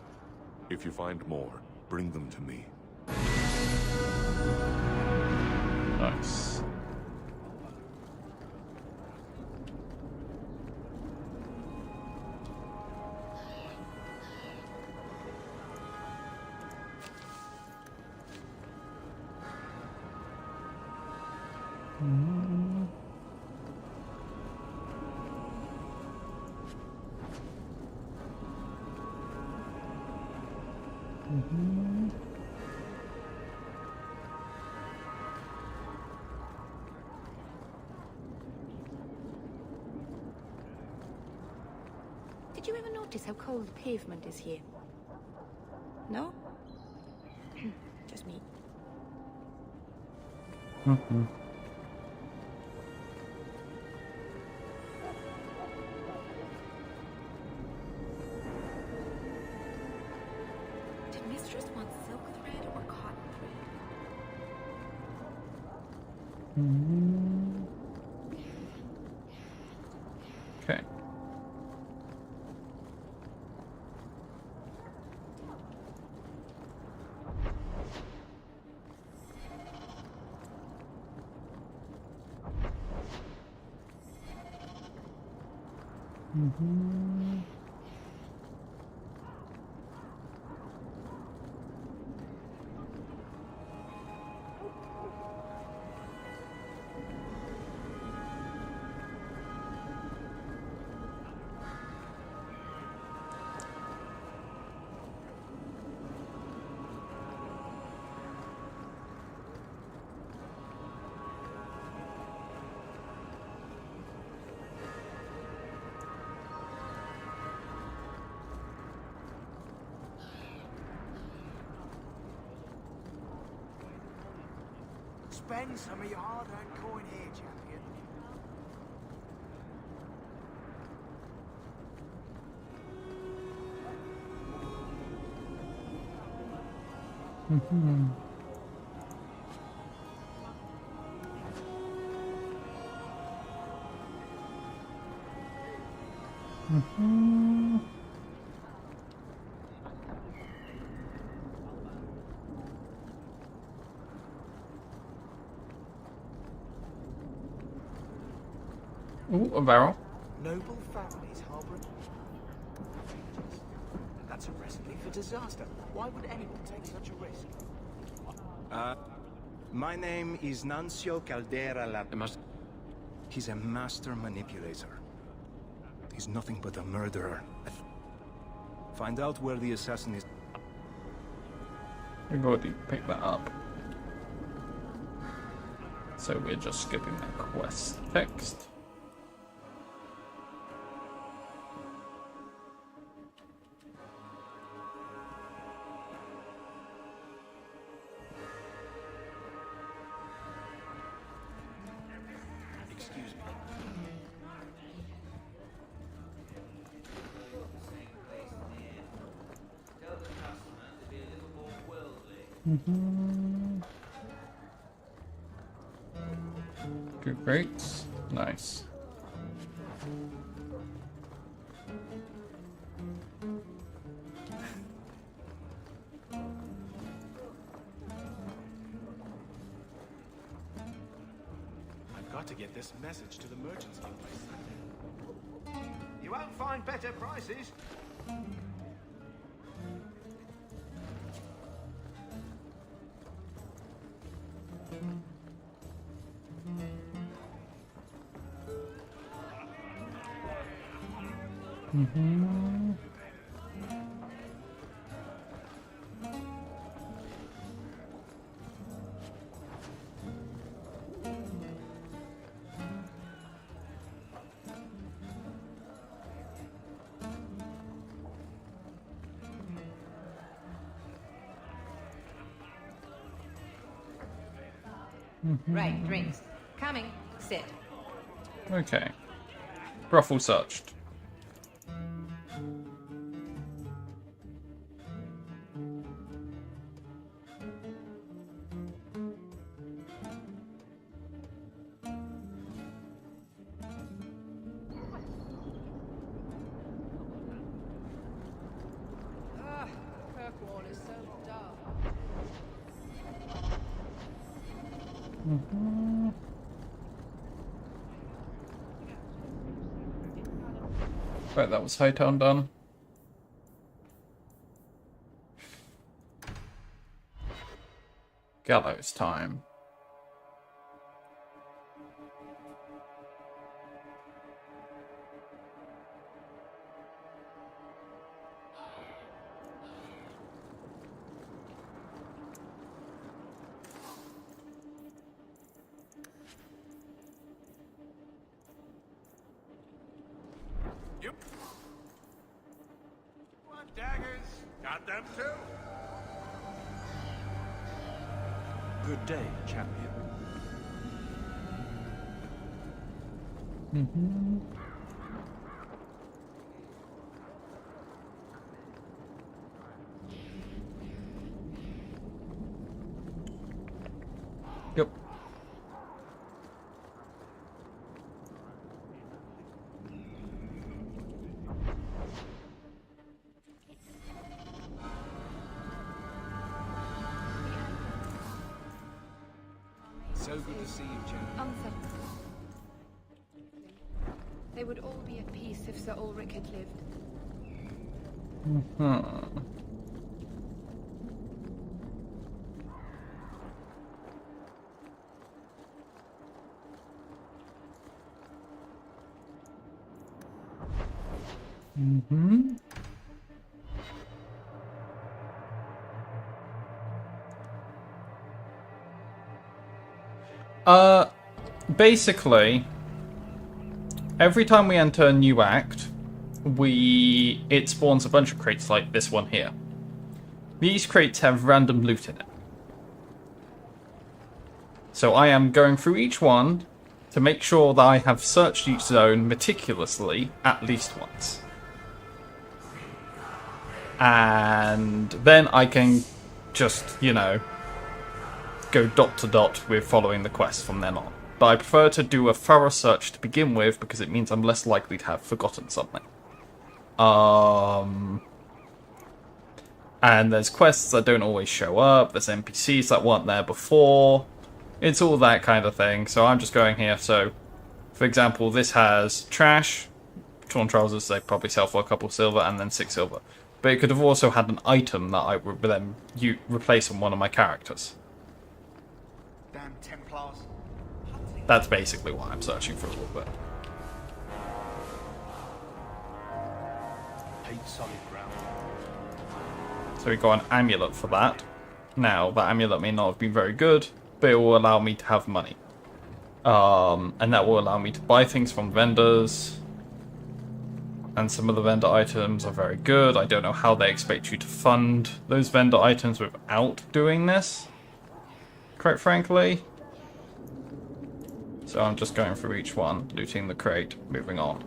If you find more, bring them to me. Nice. Did you ever notice how cold the pavement is here? No? Just me. Mm-hmm. Did Mistress want silk thread or cotton thread? Okay. Spend some of your hard-earned coin here, champion. Mm-hmm. Mm-hmm. Ooh, a barrel. Noble families harboring. That's a recipe for disaster. Why would anyone take such a risk? My name is Nancio Caldera He's a master manipulator. He's nothing but a murderer. Find out where the assassin is. We've already picked that up. So we're just skipping that quest text. Excuse me. Mm-hmm. Good, great. Nice. I've got to get this message to the merchants guild by Sunday. You won't find better prices. Mm-hmm. Right, drinks. Coming. Sit. Okay. Brothel searched. Kirkwall is so dark. Right, that was Hightown done. Gallows time. Yep. Want daggers? Got them too. Good day, champion. Yep. So good to see you, champion. Unsettled. They would all be at peace if Sir Ulrich had lived. Basically, every time we enter a new act, it spawns a bunch of crates like this one here. These crates have random loot in it. So I am going through each one to make sure that I have searched each zone meticulously at least once. And then I can just, you know, go dot to dot with following the quest from then on. But I prefer to do a thorough search to begin with because it means I'm less likely to have forgotten something. And there's quests that don't always show up, there's NPCs that weren't there before. It's all that kind of thing, so I'm just going here. So, for example, this has trash, torn trousers, they probably sell for a couple silver and then 6 silver. But it could have also had an item that I would then replace on one of my characters. Damn Templars. That's basically why I'm searching for a little bit. Hate solid ground. So we got an amulet for that. Now, that amulet may not have been very good, but it will allow me to have money. And that will allow me to buy things from vendors. And some of the vendor items are very good. I don't know how they expect you to fund those vendor items without doing this, quite frankly. So I'm just going through each one, looting the crate, moving on.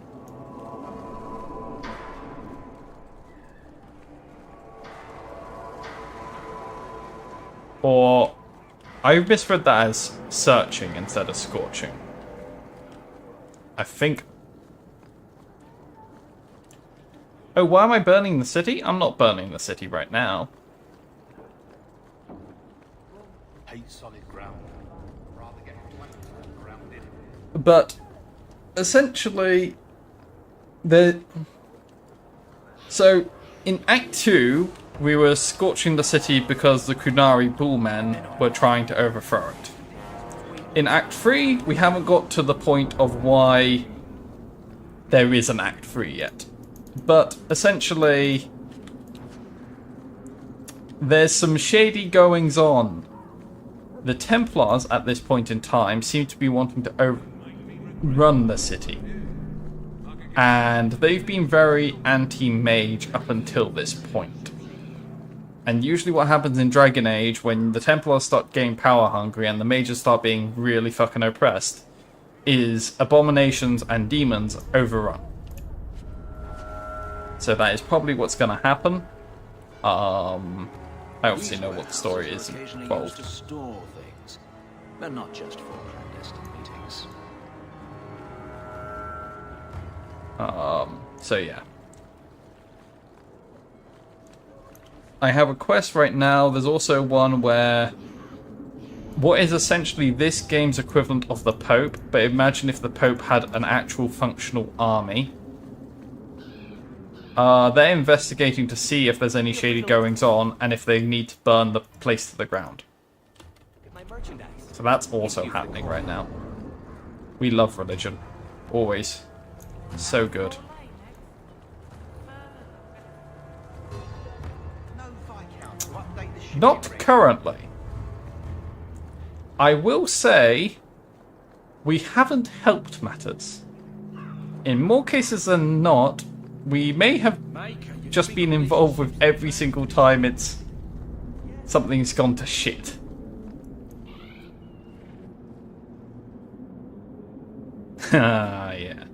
Or, I misread that as searching instead of scorching. I think... Oh, why am I burning the city? I'm not burning the city right now. Hate solid ground. Rather get grounded. But essentially, so in Act 2, we were scorching the city because the Qunari bullmen were trying to overthrow it. In Act 3, we haven't got to the point of why there is an Act 3 yet. But essentially, there's some shady goings on. The Templars at this point in time seem to be wanting to overrun the city. And they've been very anti-mage up until this point. And usually what happens in Dragon Age, when the Templars start getting power hungry and the mages start being really fucking oppressed, is abominations and demons overrun. So that is probably what's going to happen. I obviously know what the story is involved. To store things, but not just for clandestine meetings. So yeah. I have a quest right now. There's also one where what is essentially this game's equivalent of the Pope, but imagine if the Pope had an actual functional army. They're investigating to see if there's any shady goings on and if they need to burn the place to the ground. So that's also happening right now. We love religion. Always. So good. Not currently. I will say we haven't helped matters. In more cases than not, we may have just been involved with every single time something's gone to shit. Ah, yeah.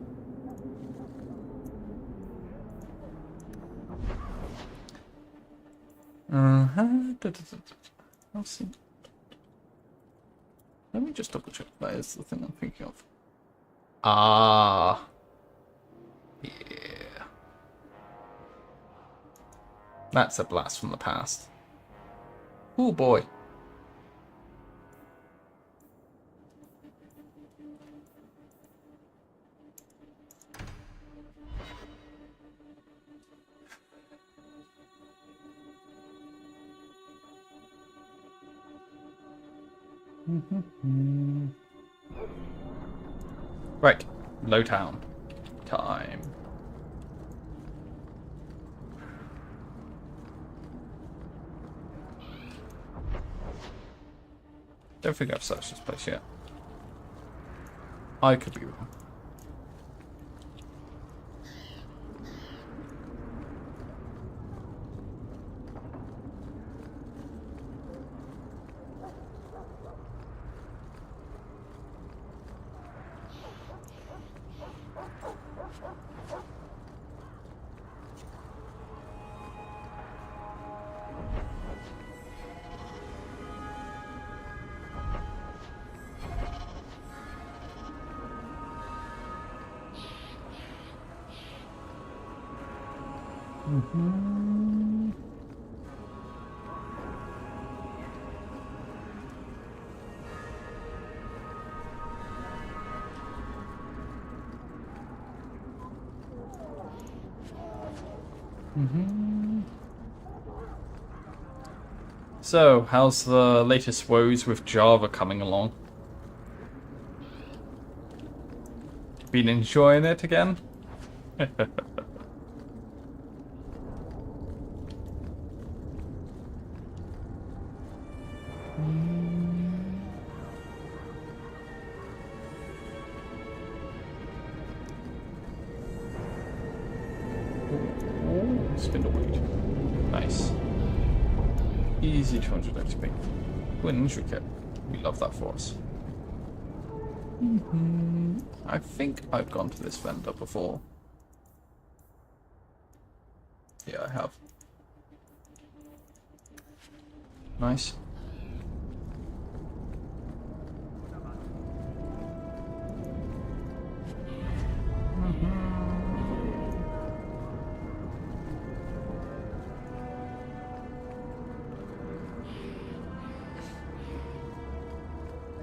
I'll see. Let me just double check that is the thing I'm thinking of. Ah. Yeah. That's a blast from the past. Oh boy. Right, Lowtown time. Don't think I've searched this place yet. I could be wrong. So, how's the latest woes with Java coming along? Been enjoying it again? Spindleweed. Nice. Easy 200 XP. Ooh, an intricate. We love that for us. I think I've gone to this vendor before. Yeah, I have. Nice.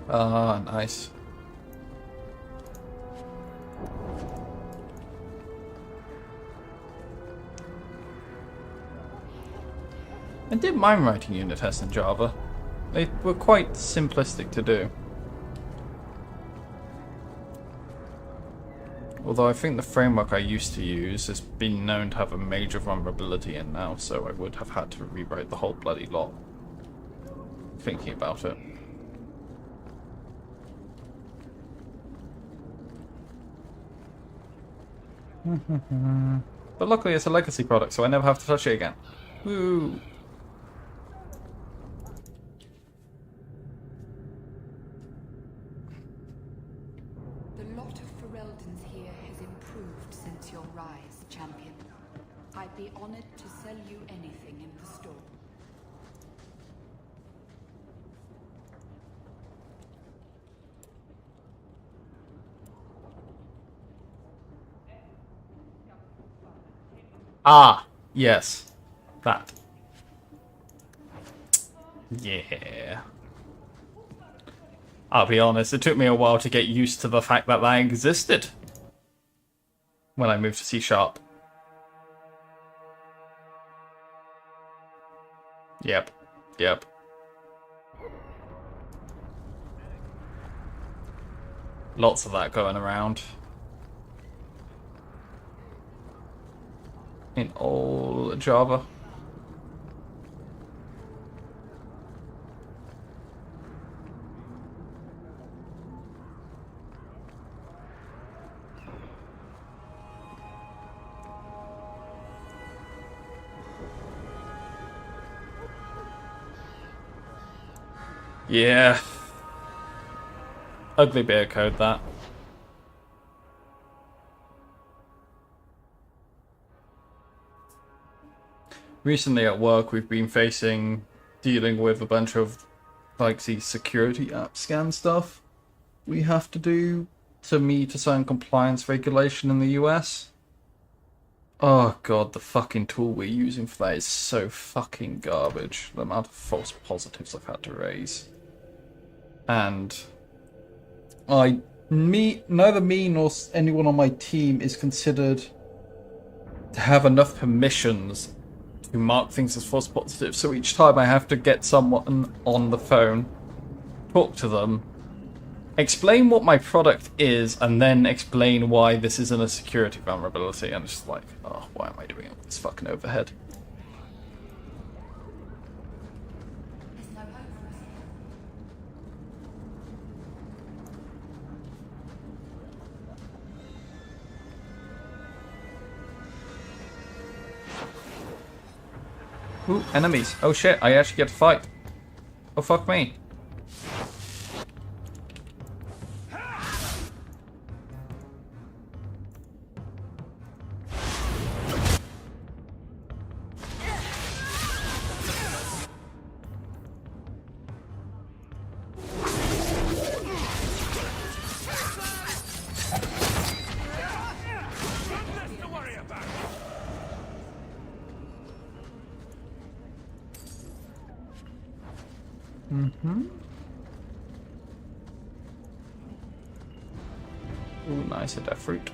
Ah, nice. I didn't mind writing unit tests in Java. They were quite simplistic to do. Although I think the framework I used to use has been known to have a major vulnerability in now, so I would have had to rewrite the whole bloody lot. Thinking about it. But luckily it's a legacy product, so I never have to touch it again. Woo! your rise, champion. I'd be honored to sell you anything in the store. Ah, yes. That. Yeah. I'll be honest, it took me a while to get used to the fact that that existed when I moved to C#. Yep. Lots of that going around. In all Java. Yeah. Ugly bit of code, that. Recently at work, we've been dealing with a bunch of, like, the security app scan stuff we have to do to meet a certain compliance regulation in the US. Oh god, the fucking tool we're using for that is so fucking garbage. The amount of false positives I've had to raise. And neither me nor anyone on my team is considered to have enough permissions to mark things as false positives. So each time I have to get someone on the phone, talk to them, explain what my product is, and then explain why this isn't a security vulnerability. And it's just like, oh, why am I doing all this fucking overhead? Ooh, enemies. Oh shit, I actually get to fight. Oh fuck me. Ooh, nice, a death fruit.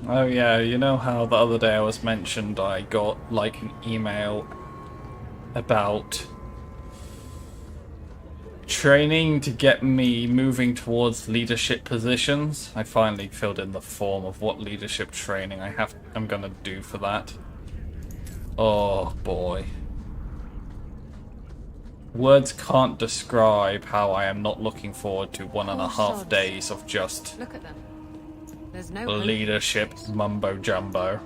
Oh yeah, you know how the other day I was mentioned I got like an email about training to get me moving towards leadership positions? I finally filled in the form of what leadership training I'm gonna do for that. Oh boy. Words can't describe how I am not looking forward to 1.5 days of just Look at them. There's no leadership mumbo jumbo.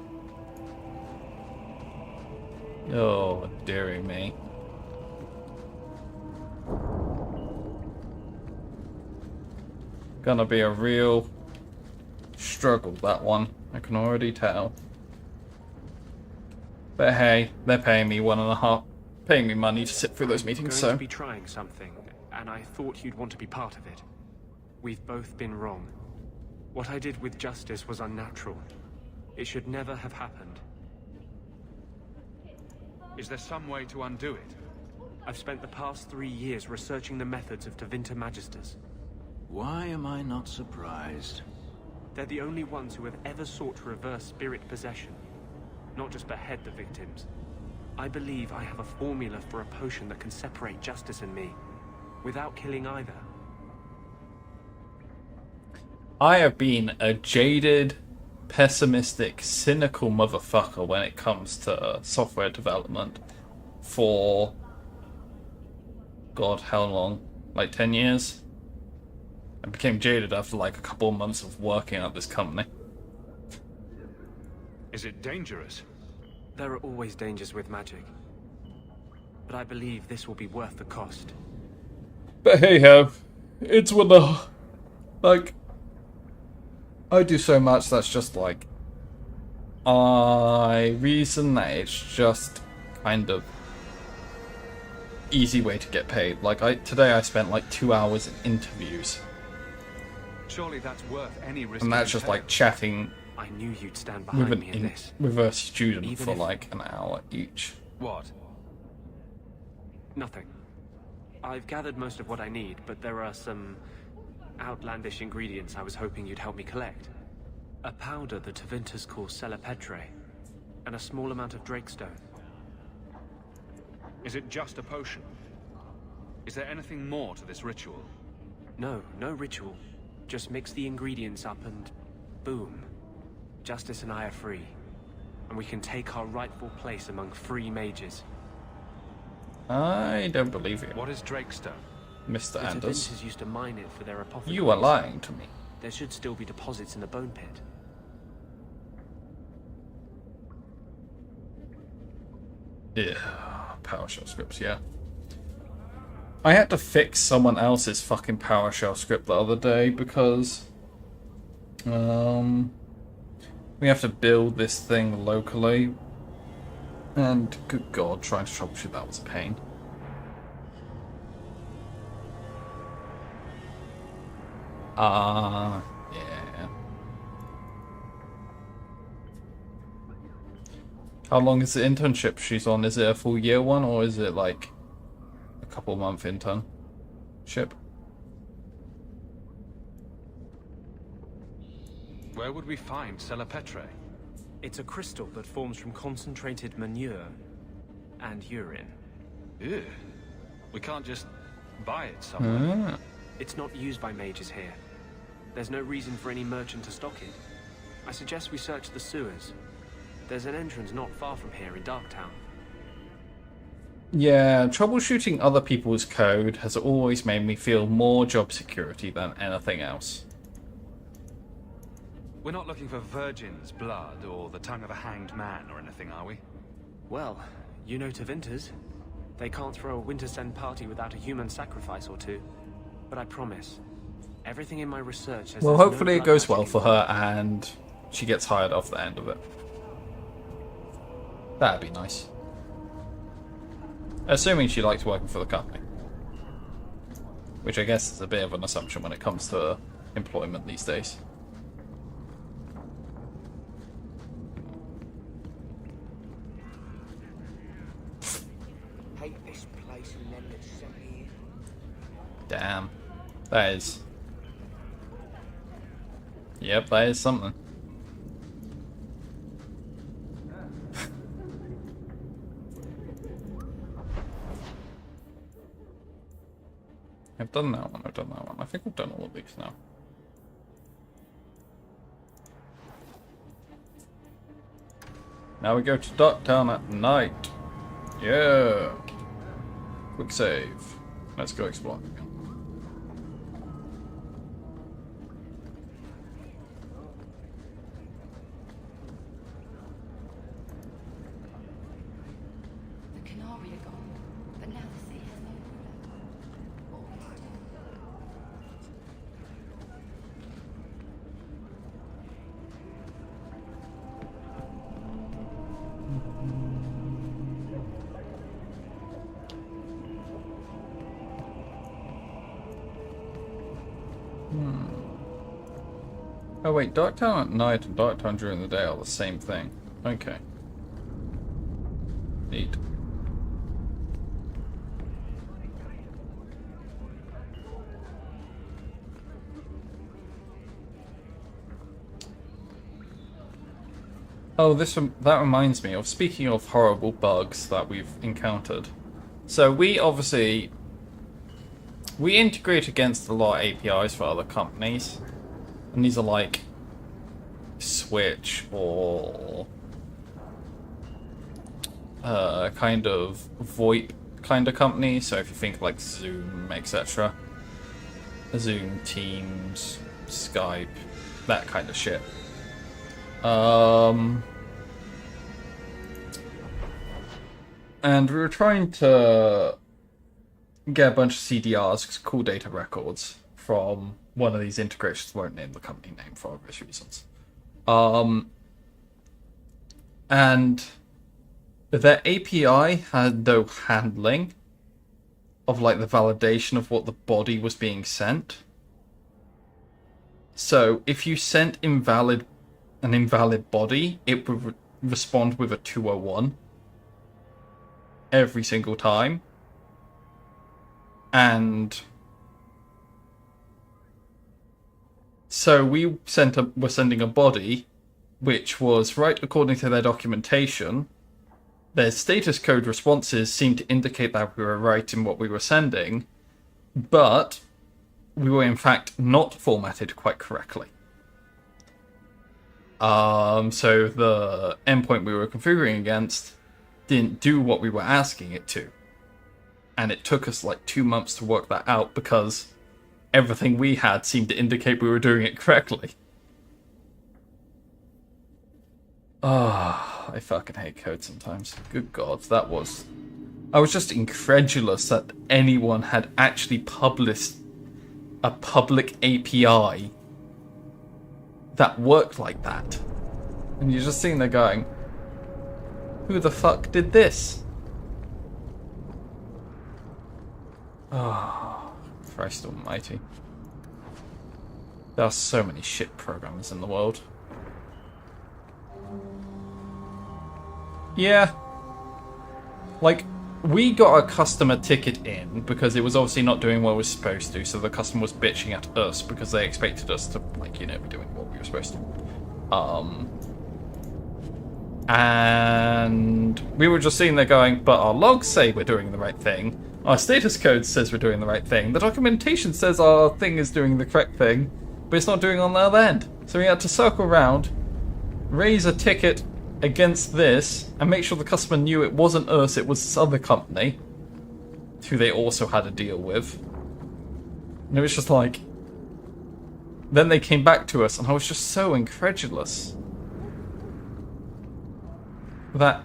Oh, dearie me. Gonna be a real struggle, that one. I can already tell. But hey, they're paying me paying me money to sit through those meetings, so. I'm going to be trying something, and I thought you'd want to be part of it. We've both been wrong. What I did with Justice was unnatural. It should never have happened. Is there some way to undo it? I've spent the past 3 years researching the methods of Tevinter Magisters. Why am I not surprised? They're the only ones who have ever sought to reverse spirit possession, not just behead the victims. I believe I have a formula for a potion that can separate Justice and me, without killing either. I have been a jaded, pessimistic, cynical motherfucker when it comes to software development for, God, how long? Like 10 years? I became jaded after like a couple of months of working at this company. Is it dangerous? There are always dangers with magic. But I believe this will be worth the cost. But hey ho, it's when the, like, I do so much that's just like, I reason that it's just kind of easy way to get paid. Like today I spent like 2 hours in interviews. Surely that's worth any risk. And that's just like chatting I knew you'd stand behind me in this. with a student Even for if- like an hour each. What? Nothing. I've gathered most of what I need, but there are some outlandish ingredients I was hoping you'd help me collect. A powder the Tevinter call Celepetre, and a small amount of Drakestone. Is it just a potion? Is there anything more to this ritual? No, no ritual. Just mix the ingredients up and boom. Justice and I are free. And we can take our rightful place among free mages. I don't believe you. What is Drakestone? Mr. The Anders. Tevinters used to mine it for their apothecaries. You are lying to me. There should still be deposits in the bone pit. Yeah, PowerShell scripts, yeah. I had to fix someone else's fucking PowerShell script the other day because we have to build this thing locally, and good god, trying to troubleshoot that was a pain. Yeah. How long is the internship she's on? Is it a full year one, or is it like a couple month internship? Where would we find Celepetre? It's a crystal that forms from concentrated manure and urine. Ew. We can't just buy it somewhere. It's not used by mages here. There's no reason for any merchant to stock it. I suggest we search the sewers. There's an entrance not far from here in Darktown. Yeah, troubleshooting other people's code has always made me feel more job security than anything else. We're not looking for virgin's blood or the tongue of a hanged man or anything, are we? Well, you know Tevinters. They can't throw a Wintersend party without a human sacrifice or two. But I promise, everything in my research says Well, there's no hopefully it blood goes magic well for her and she gets hired off the end of it. That'd be nice. Assuming she likes working for the company. Which I guess is a bit of an assumption when it comes to employment these days. Hate this place and them that sent me here. Damn. That is... Yep, that is something. I've done that one, I've done that one. I think I've done all of these now. Now we go to Darktown at night. Yeah. Quick save. Let's go explore again. The Canary are gone, but now the sea has no ruler. What will we do? Oh wait, Darktown at night and Darktown during the day are the same thing. Okay. Neat. Oh, that reminds me of, speaking of horrible bugs that we've encountered. So we integrate against a lot of APIs for other companies. And these are like Switch or kind of VoIP kind of company. So if you think like Zoom, etc. Zoom, Teams, Skype, that kind of shit. And we were trying to get a bunch of CDRs, cool data records, from one of these integrations. Won't name the company name for obvious reasons. And their API had no handling of like the validation of what the body was being sent. So if you sent an invalid body, it would respond with a 201 every single time. And so we were sending a body which was right according to their documentation. Their status code responses seemed to indicate that we were right in what we were sending, but we were in fact not formatted quite correctly. So the endpoint we were configuring against didn't do what we were asking it to. And it took us like 2 months to work that out because everything we had seemed to indicate we were doing it correctly. I fucking hate code sometimes. Good God, that was... I was just incredulous that anyone had actually published a public API that worked like that. And you're just sitting there going, who the fuck did this? Oh, Christ almighty. There are so many shit programmers in the world. Yeah. Like, we got a customer ticket in because it was obviously not doing what it was supposed to, so the customer was bitching at us because they expected us to, like, you know, be doing what we were supposed to. And we were just sitting there going, but our logs say we're doing the right thing. Our status code says we're doing the right thing. The documentation says our thing is doing the correct thing, but it's not doing it on the other end. So we had to circle around, raise a ticket against this, and make sure the customer knew it wasn't us, it was this other company, who they also had a deal with. And it was just like... Then they came back to us, and I was just so incredulous. That...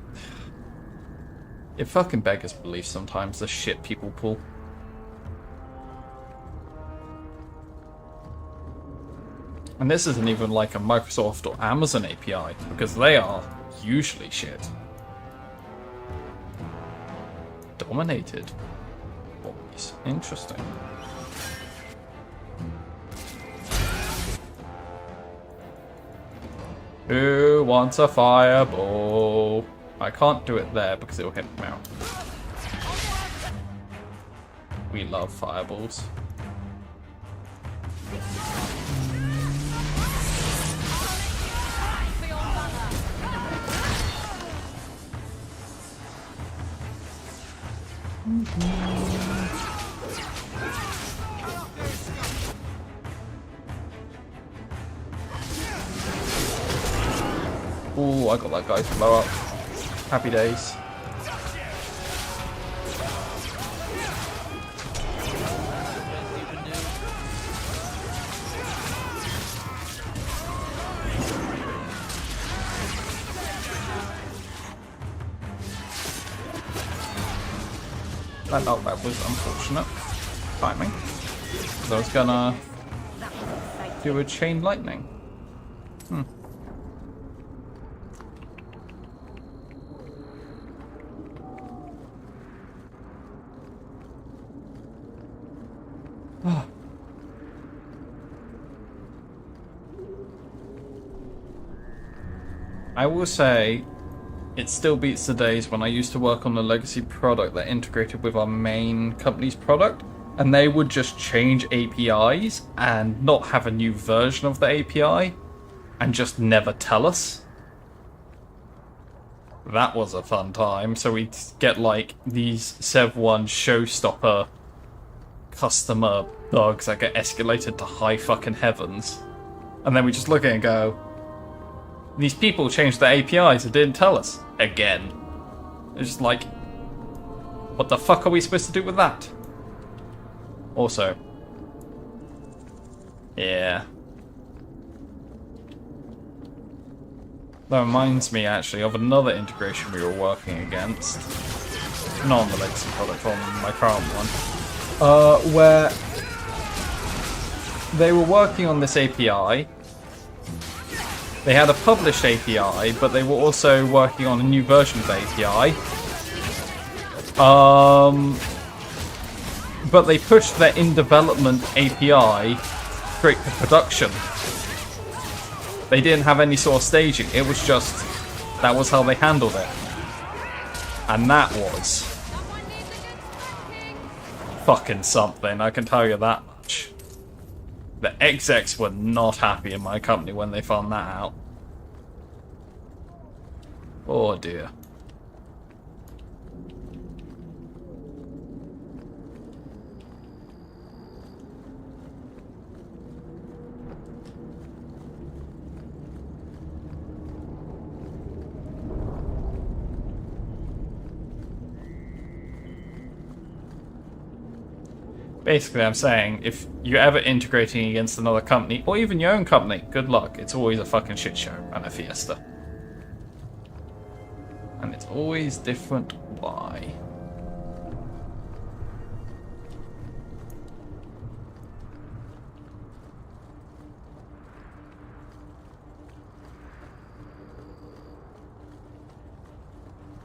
It fucking beggars belief sometimes, the shit people pull. And this isn't even like a Microsoft or Amazon API, because they are usually shit. Dominated. Boys. Interesting. Who wants a fireball? I can't do it there because it'll hit me out. We love fireballs. Ooh, I got that guy to blow up. Happy days. That was unfortunate timing. I was gonna do a chain lightning. I will say, it still beats the days when I used to work on a legacy product that integrated with our main company's product, and they would just change APIs and not have a new version of the API, and just never tell us. That was a fun time. So we'd get like these Sev1 showstopper customer bugs that get escalated to high fucking heavens, and then we just look at it and go, these people changed their APIs and didn't tell us. Again. It's just like, what the fuck are we supposed to do with that? Also, Yeah. That reminds me, actually, of another integration we were working against. Not on the legacy product, on my current one. Where they were working on this API. They had a published API, but they were also working on a new version of the API. But they pushed their in-development API straight to production. They didn't have any sort of staging. It was just, that was how they handled it. And that was fucking something, I can tell you that much. The execs were not happy in my company when they found that out. Oh dear. Basically, I'm saying, if you're ever integrating against another company, or even your own company, good luck. It's always a fucking shit show and a fiesta. And it's always different why.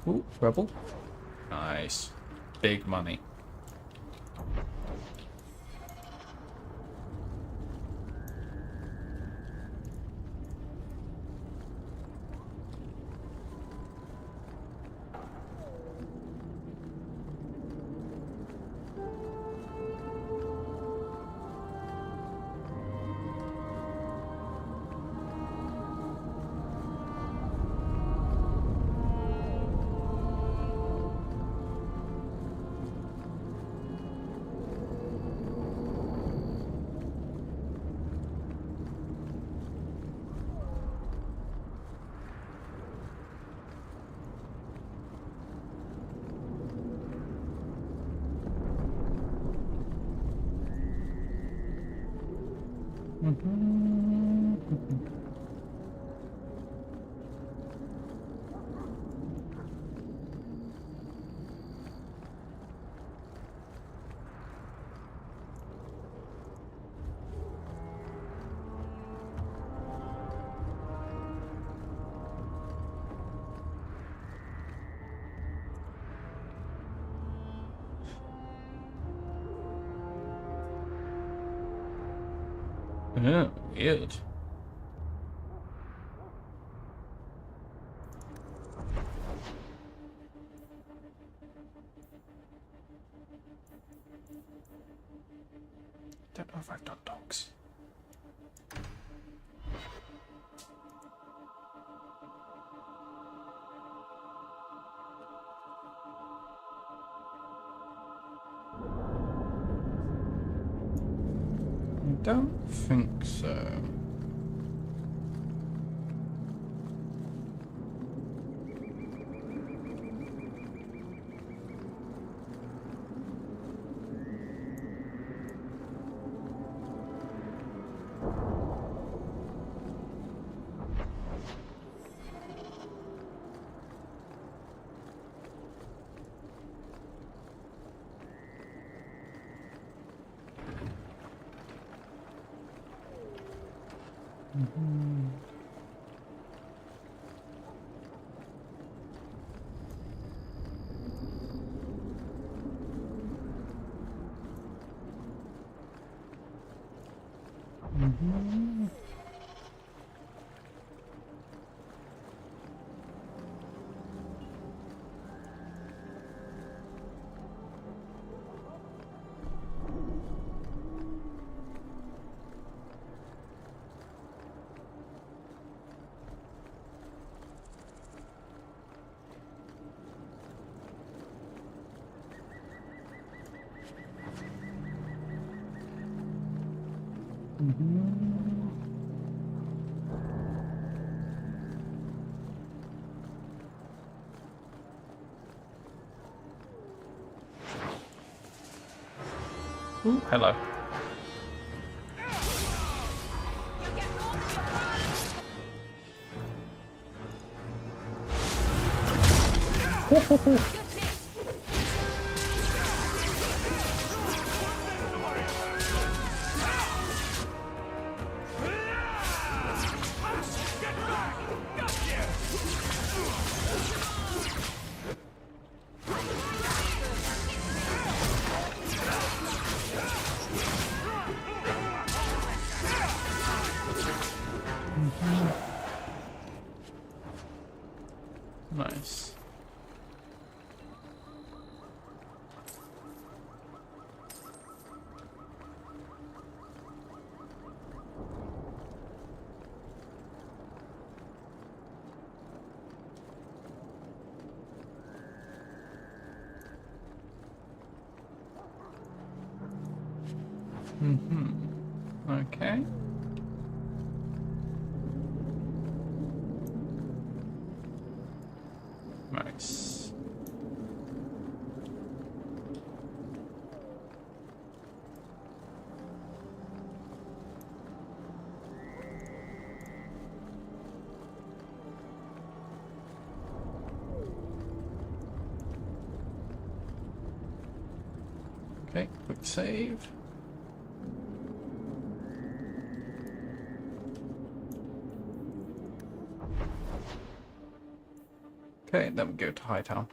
Ooh, rebel. Nice. Big money. Yeah, weird. Don't know if I've done dogs. I don't think so. Ooh, hello. Nice. Okay. Nice. Okay, quick save. Okay, then we go to Hightown.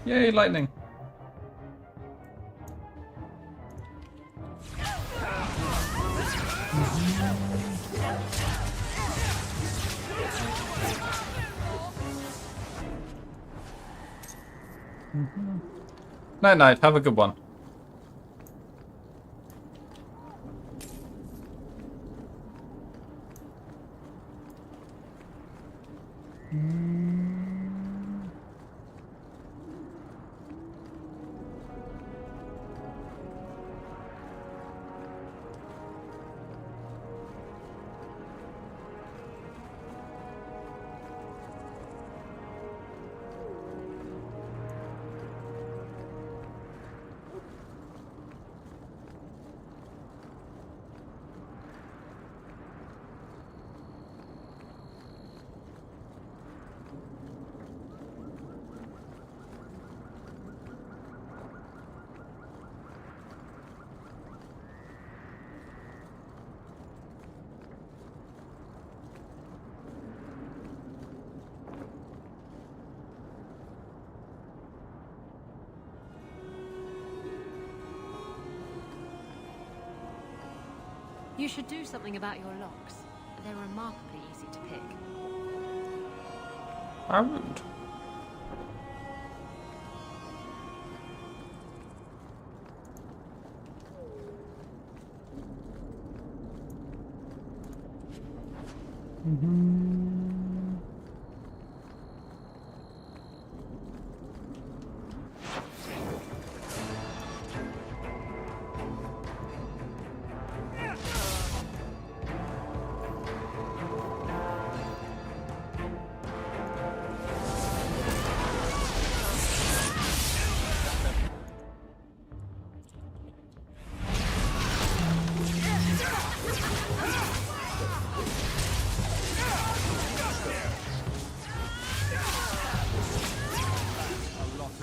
Yay, lightning. Night night, have a good one. You should do something about your locks. They're remarkably easy to pick. I would.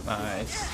Nice.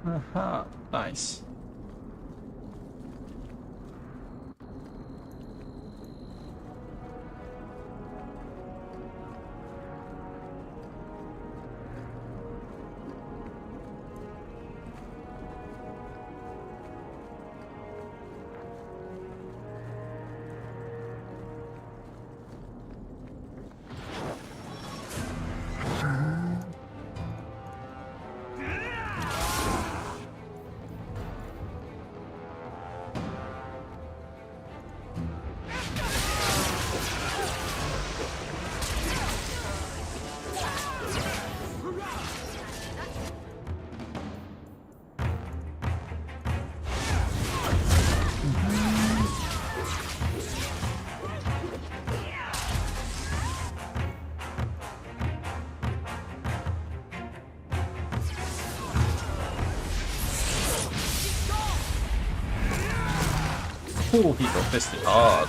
Aha, nice. Oh, he got fisted hard.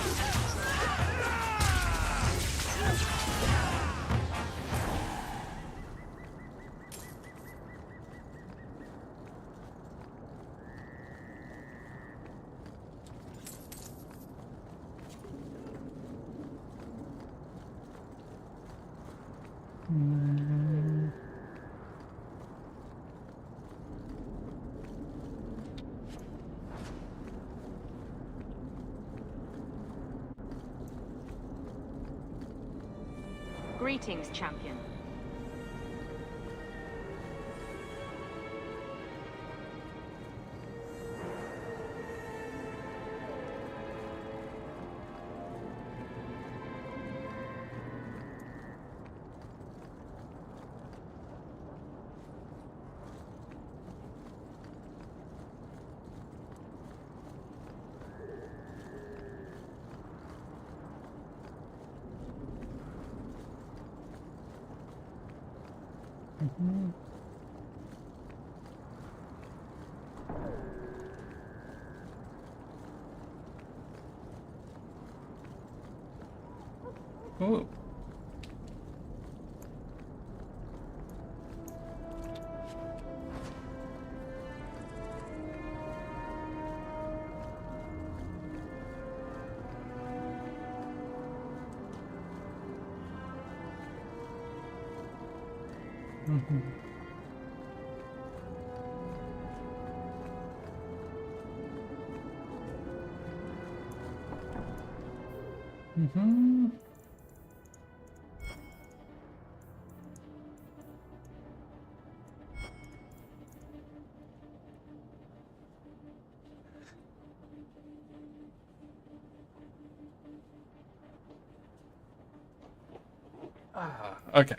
Greetings, champion. Ooh. Okay.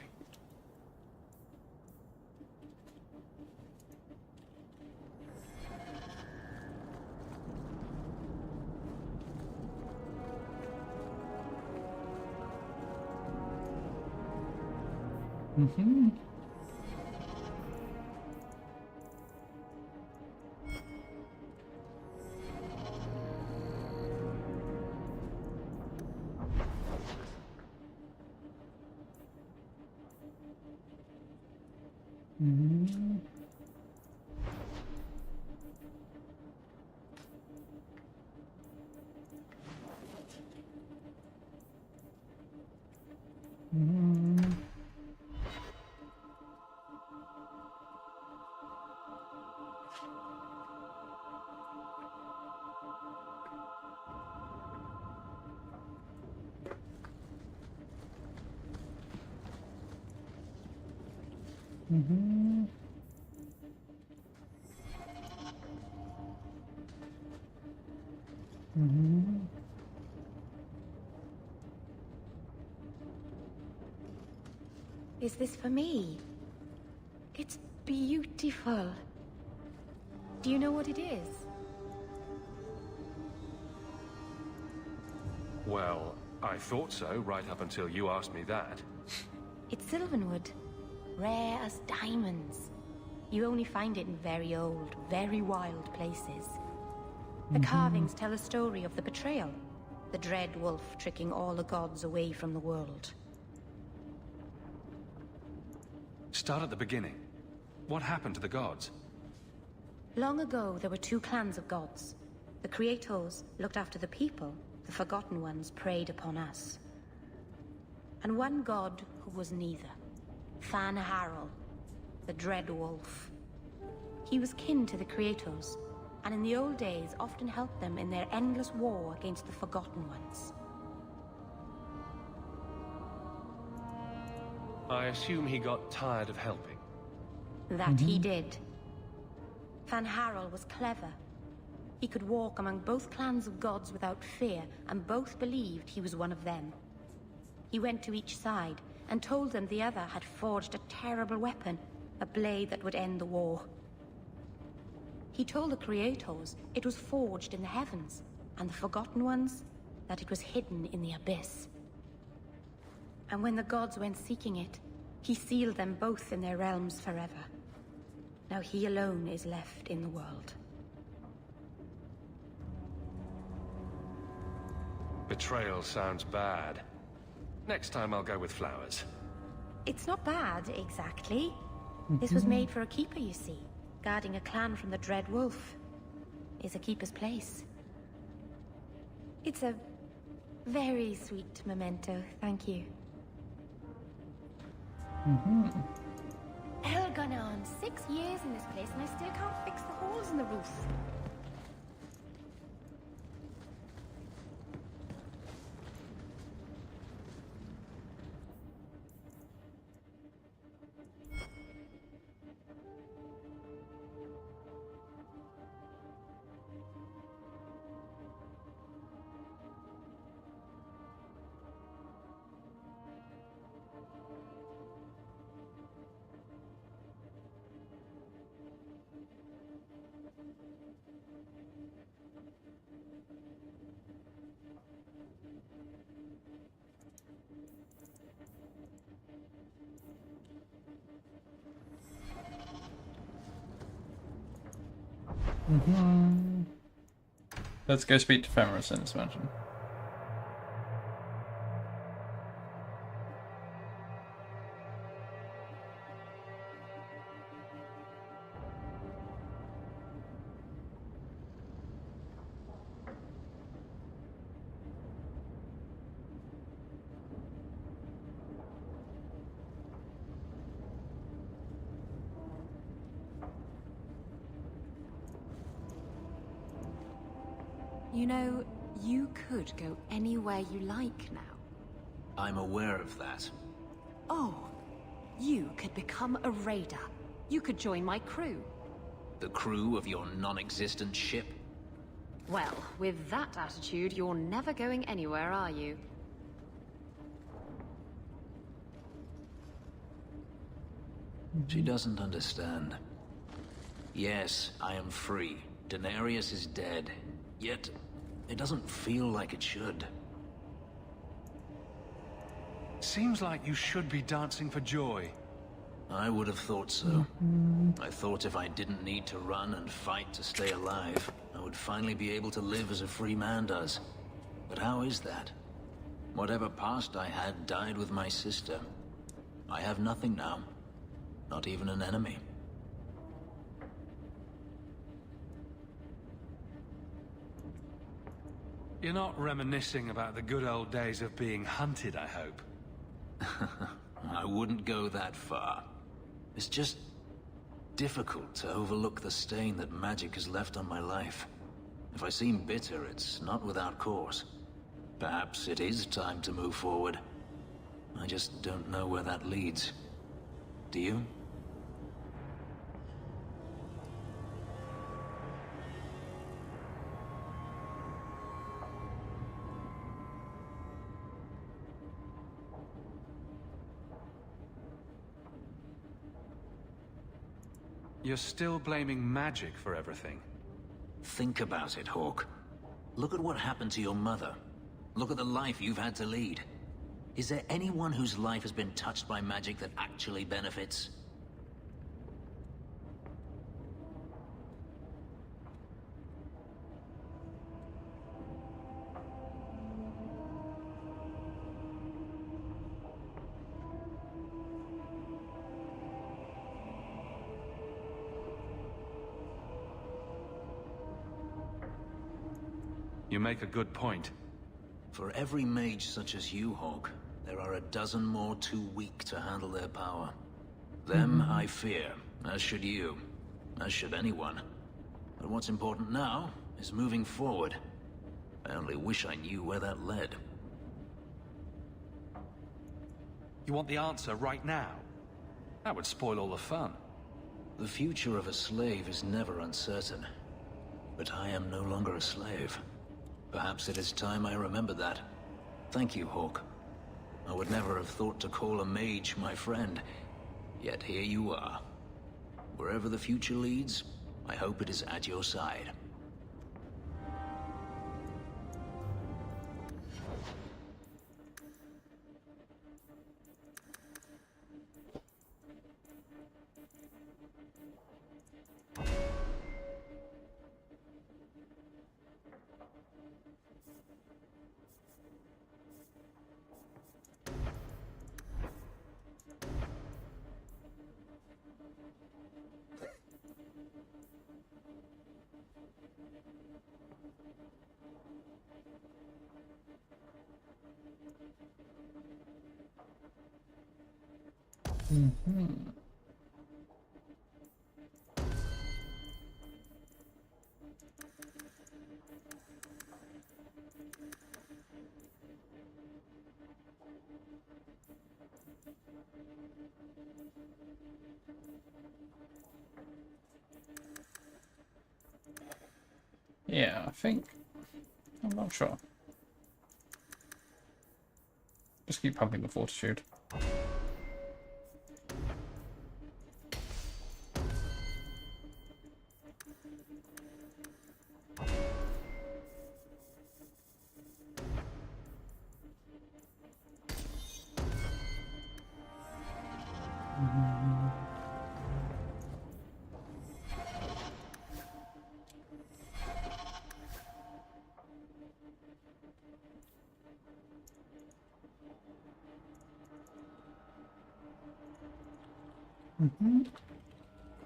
Is this for me? beautiful. Do you know what it is? Well, I thought so, right up until you asked me that. It's Sylvanwood. Rare as diamonds. You only find it in very old, very wild places. The carvings tell a story of the betrayal. The Dread Wolf tricking all the gods away from the world. Start at the beginning. What happened to the gods? Long ago, there were two clans of gods. The Creators looked after the people. The Forgotten Ones preyed upon us. And one god who was neither. Fan Harel, the Dread Wolf. He was kin to the Creators, and in the old days often helped them in their endless war against the Forgotten Ones. I assume he got tired of helping. That he did. Fan Harel was clever. He could walk among both clans of gods without fear, and both believed he was one of them. He went to each side and told them the other had forged a terrible weapon, a blade that would end the war. He told the Creators it was forged in the heavens, and the Forgotten Ones that it was hidden in the abyss. And when the gods went seeking it, he sealed them both in their realms forever. Now he alone is left in the world. Betrayal sounds bad. Next time I'll go with flowers. It's not bad, exactly. This was made for a keeper, you see. Guarding a clan from the Dread Wolf is a keeper's place. It's a very sweet memento, thank you. Hell, gone on 6 years in this place and I still can't fix the holes in the roof. Let's go speak to Fenris in this mansion. You know, you could go anywhere you like now. I'm aware of that. Oh, you could become a raider. You could join my crew. The crew of your non-existent ship? Well, with that attitude, you're never going anywhere, are you? She doesn't understand. Yes, I am free. Denarius is dead. Yet, it doesn't feel like it should. Seems like you should be dancing for joy. I would have thought so. I thought if I didn't need to run and fight to stay alive, I would finally be able to live as a free man does. But how is that? Whatever past I had died with my sister. I have nothing now. Not even an enemy. You're not reminiscing about the good old days of being hunted, I hope. I wouldn't go that far. It's just difficult to overlook the stain that magic has left on my life. If I seem bitter, it's not without cause. Perhaps it is time to move forward. I just don't know where that leads. Do you? You're still blaming magic for everything. Think about it, Hawk. Look at what happened to your mother. Look at the life you've had to lead. Is there anyone whose life has been touched by magic that actually benefits? You make a good point. For every mage such as you, Hawk, there are a dozen more too weak to handle their power. Them I fear, as should you, as should anyone. But what's important now is moving forward. I only wish I knew where that led. You want the answer right now? That would spoil all the fun. The future of a slave is never uncertain. But I am no longer a slave. Perhaps it is time I remember that. Thank you, Hawk. I would never have thought to call a mage my friend. Yet here you are. Wherever the future leads, I hope it is at your side. Yeah, I think. I'm not sure. Just keep pumping the fortitude.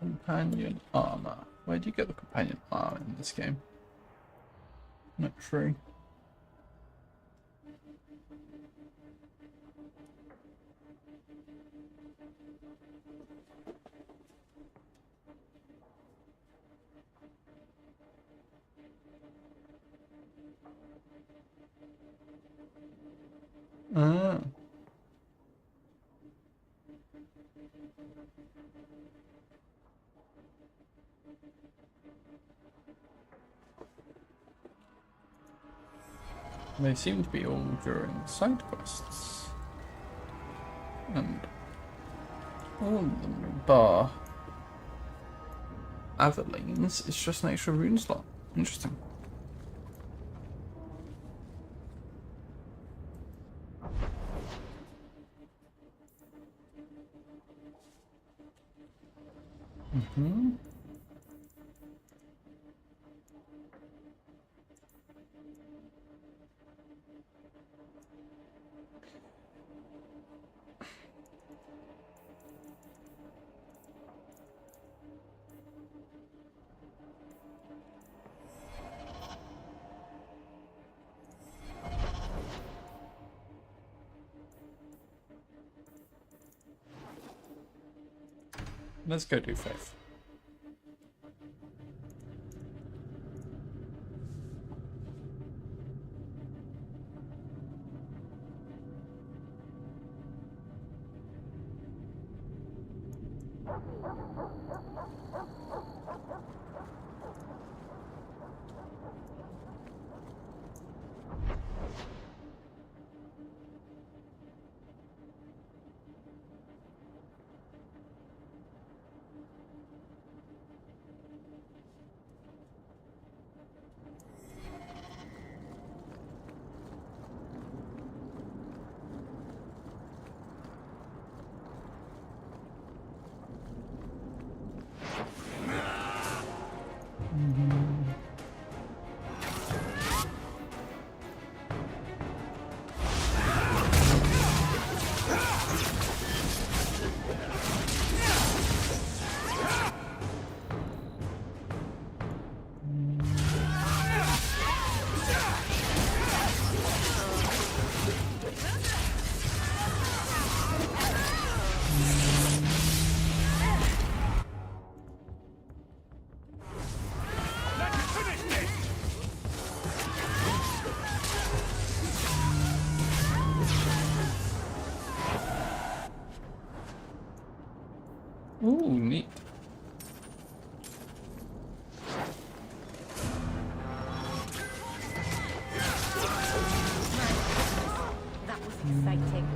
Companion armor. Where do you get the companion armor in this game? Not free. Ah. They seem to be all during side quests. And all of them bar Aveline's is just an extra rune slot. Interesting. Let's go do Faith. Ooh, neat. That was exciting.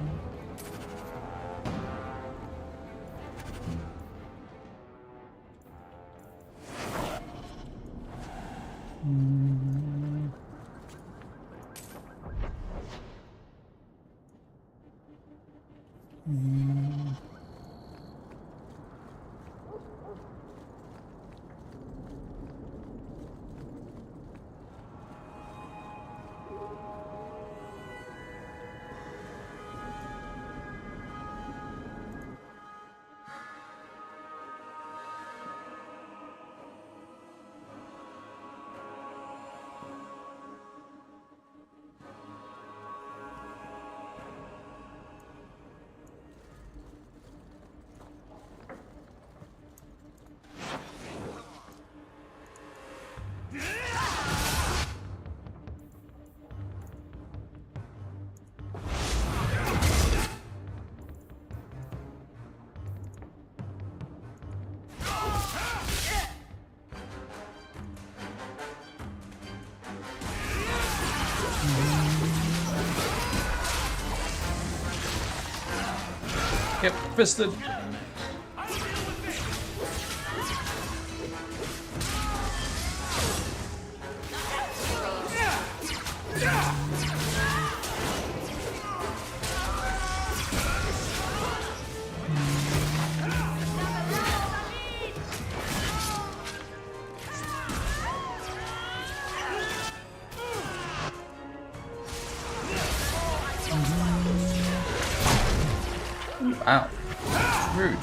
Yep, fisted. Ow. Rude.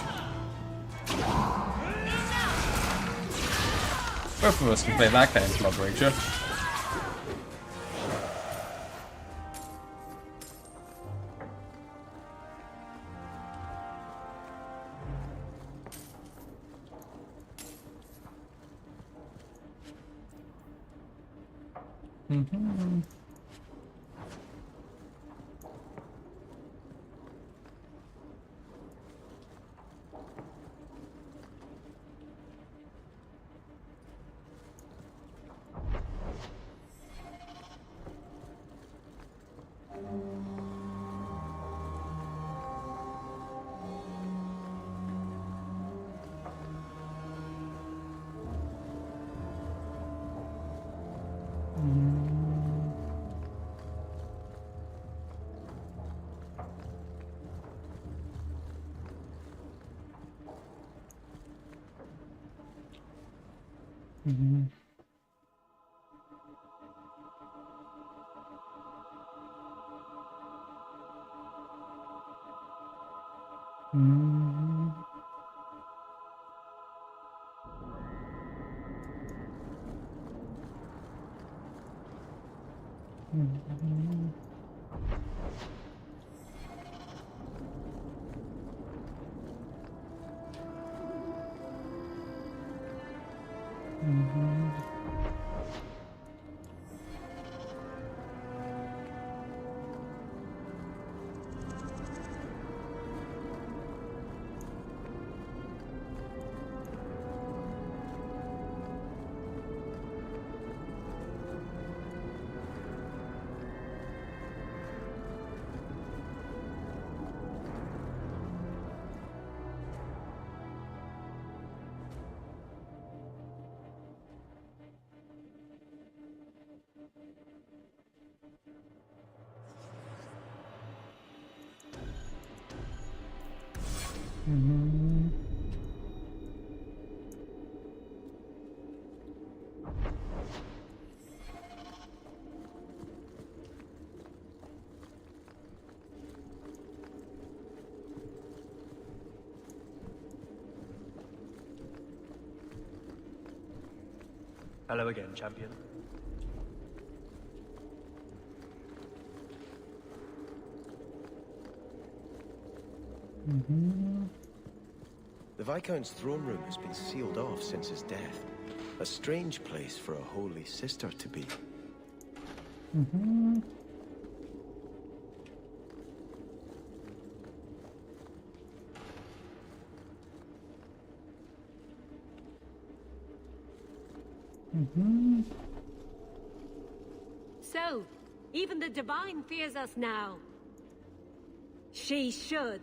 Both of us can play that game, Blood Ranger. Mm-hmm. Mm-hmm. Mm-hmm. Mm-hmm. Mm-hmm. Mm-hmm. Hello again, champion. Mm-hmm. The Viscount's throne room has been sealed off since his death. A strange place for a holy sister to be. Mm-hmm. So, even the Divine fears us now. She should.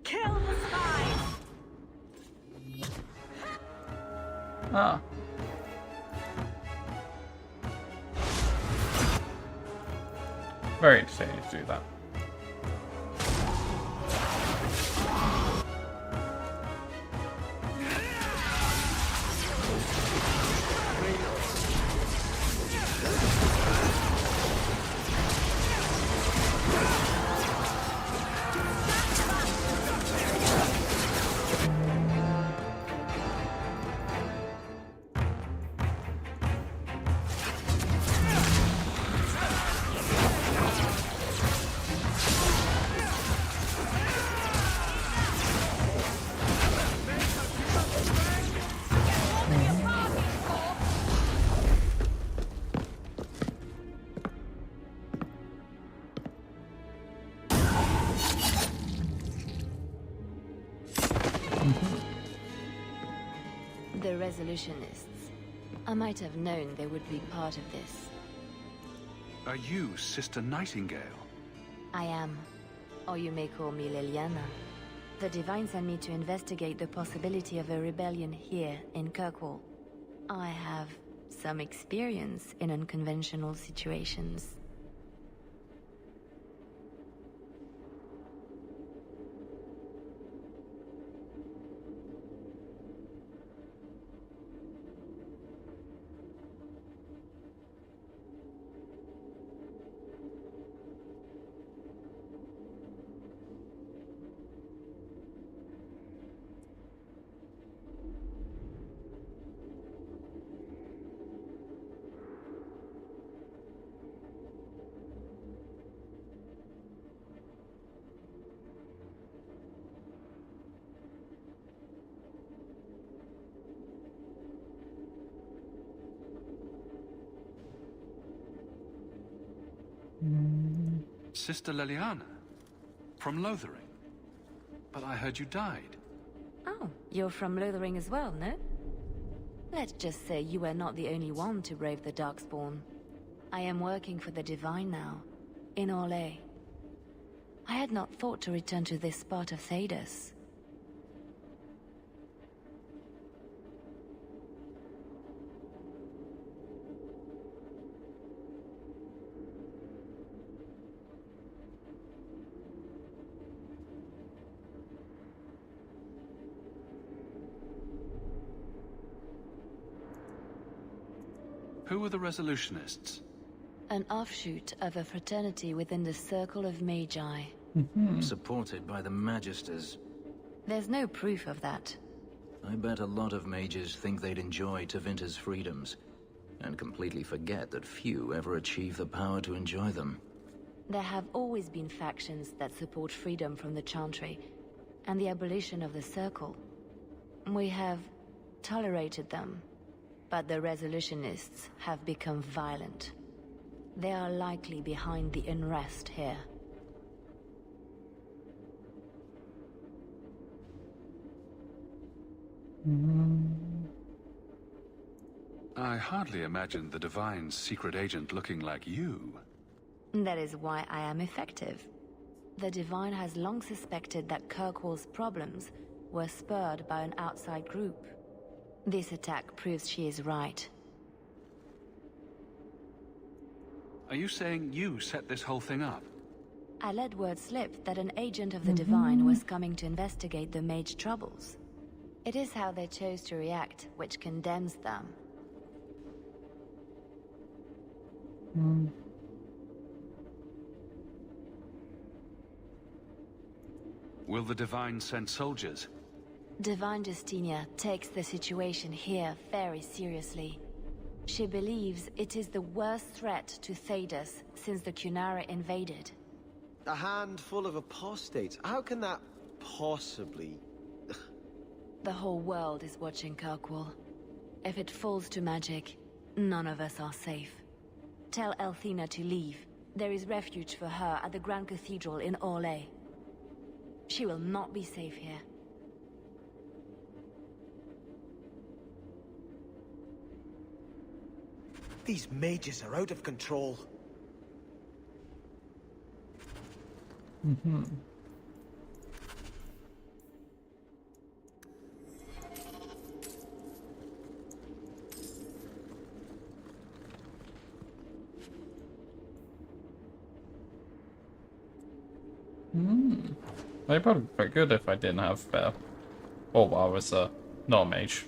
Kill the spies! Ah. Very entertaining to do that. The Resolutionists. I might have known they would be part of this. Are you Sister Nightingale? I am. Or you may call me Liliana. The Divine sent me to investigate the possibility of a rebellion here in Kirkwall. I have some experience in unconventional situations. Sister Liliana? From Lothering? But I heard you died. Oh, you're from Lothering as well, no? Let's just say you were not the only one to brave the Darkspawn. I am working for the Divine now, in Orlais. I had not thought to return to this part of Thedas. Who are the Resolutionists? An offshoot of a fraternity within the Circle of Magi. Supported by the Magisters. There's no proof of that. I bet a lot of mages think they'd enjoy Tevinter's freedoms, and completely forget that few ever achieve the power to enjoy them. There have always been factions that support freedom from the Chantry, and the abolition of the Circle. We have tolerated them, but the Resolutionists have become violent. They are likely behind the unrest here. I hardly imagined the Divine's secret agent looking like you. That is why I am effective. The Divine has long suspected that Kirkwall's problems were spurred by an outside group. This attack proves she is right. Are you saying you set this whole thing up? I let word slip that an agent of the Divine was coming to investigate the Mage troubles. It is how they chose to react which condemns them. Will the Divine send soldiers? Divine Justinia takes the situation here very seriously. She believes it is the worst threat to Thedas since the Qunari invaded. A handful of apostates? How can that possibly... The whole world is watching Kirkwall. If it falls to magic, none of us are safe. Tell Elthina to leave. There is refuge for her at the Grand Cathedral in Orlais. She will not be safe here. These mages are out of control. They'd probably be quite good if I didn't have spell. Or I was not a mage.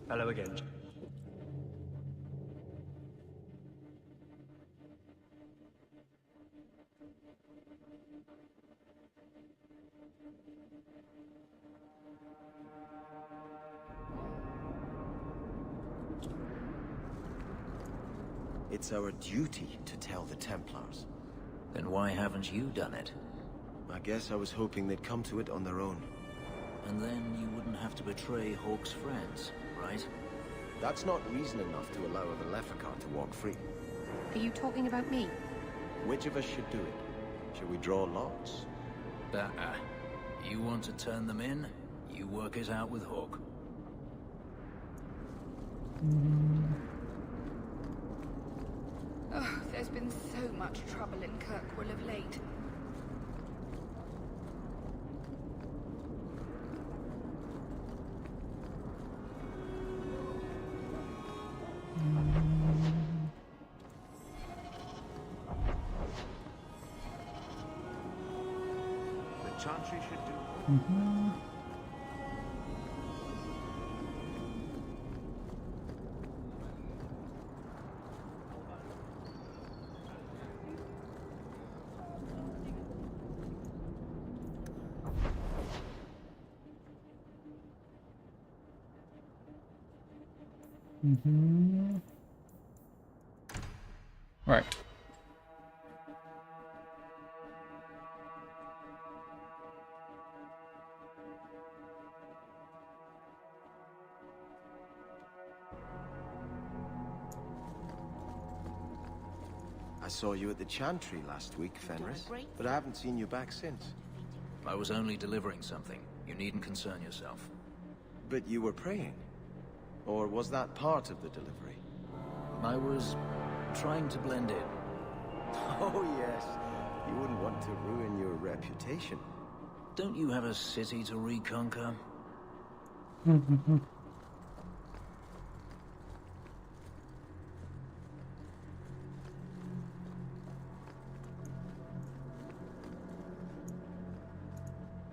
Hello again. It's our duty to tell the Templars. Then why haven't you done it? I guess I was hoping they'd come to it on their own. And then you wouldn't have to betray Hawke's friends, right? That's not reason enough to allow the Lefakar to walk free. Are you talking about me? Which of us should do it? Should we draw lots? You want to turn them in? You work it out with Hawke. Oh, there's been so much trouble in Kirkwall of late. The Chantry should do. Right. I saw you at the Chantry last week, Fenris, but I haven't seen you back since. I was only delivering something. You needn't concern yourself. But you were praying? Or was that part of the delivery? I was trying to blend in. Oh yes, you wouldn't want to ruin your reputation. Don't you have a city to reconquer?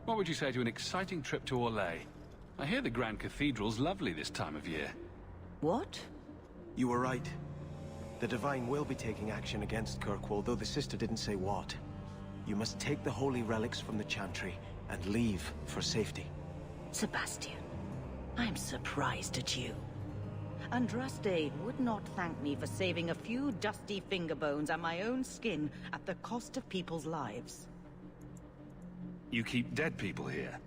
What would you say to an exciting trip to Orlais? I hear the Grand Cathedral's lovely this time of year. What? You were right. The Divine will be taking action against Kirkwall, though the sister didn't say what. You must take the holy relics from the Chantry and leave for safety. Sebastian, I'm surprised at you. Andraste would not thank me for saving a few dusty finger bones and my own skin at the cost of people's lives. You keep dead people here?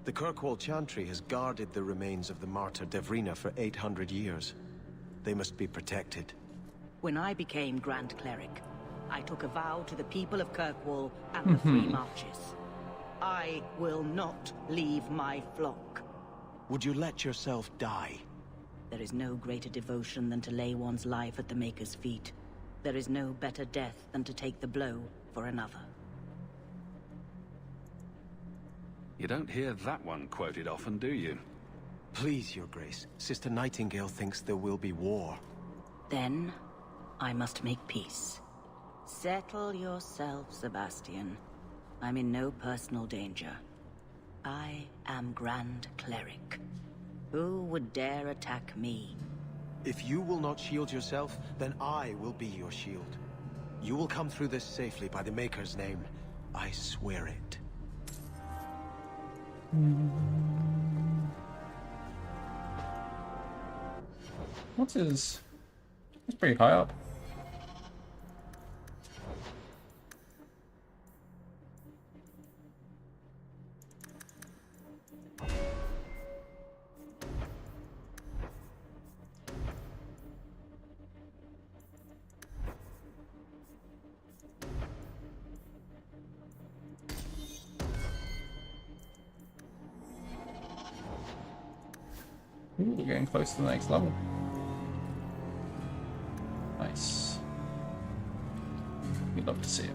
The Kirkwall Chantry has guarded the remains of the martyr Devrina for 800 years. They must be protected. When I became Grand Cleric, I took a vow to the people of Kirkwall and the Free Marches. I will not leave my flock. Would you let yourself die? There is no greater devotion than to lay one's life at the Maker's feet. There is no better death than to take the blow for another. You don't hear that one quoted often, do you? Please, Your Grace. Sister Nightingale thinks there will be war. Then, I must make peace. Settle yourself, Sebastian. I'm in no personal danger. I am Grand Cleric. Who would dare attack me? If you will not shield yourself, then I will be your shield. You will come through this safely by the Maker's name. I swear it. What's his... He's pretty high up. Ooh, we're getting close to the next level. Nice. We'd love to see it.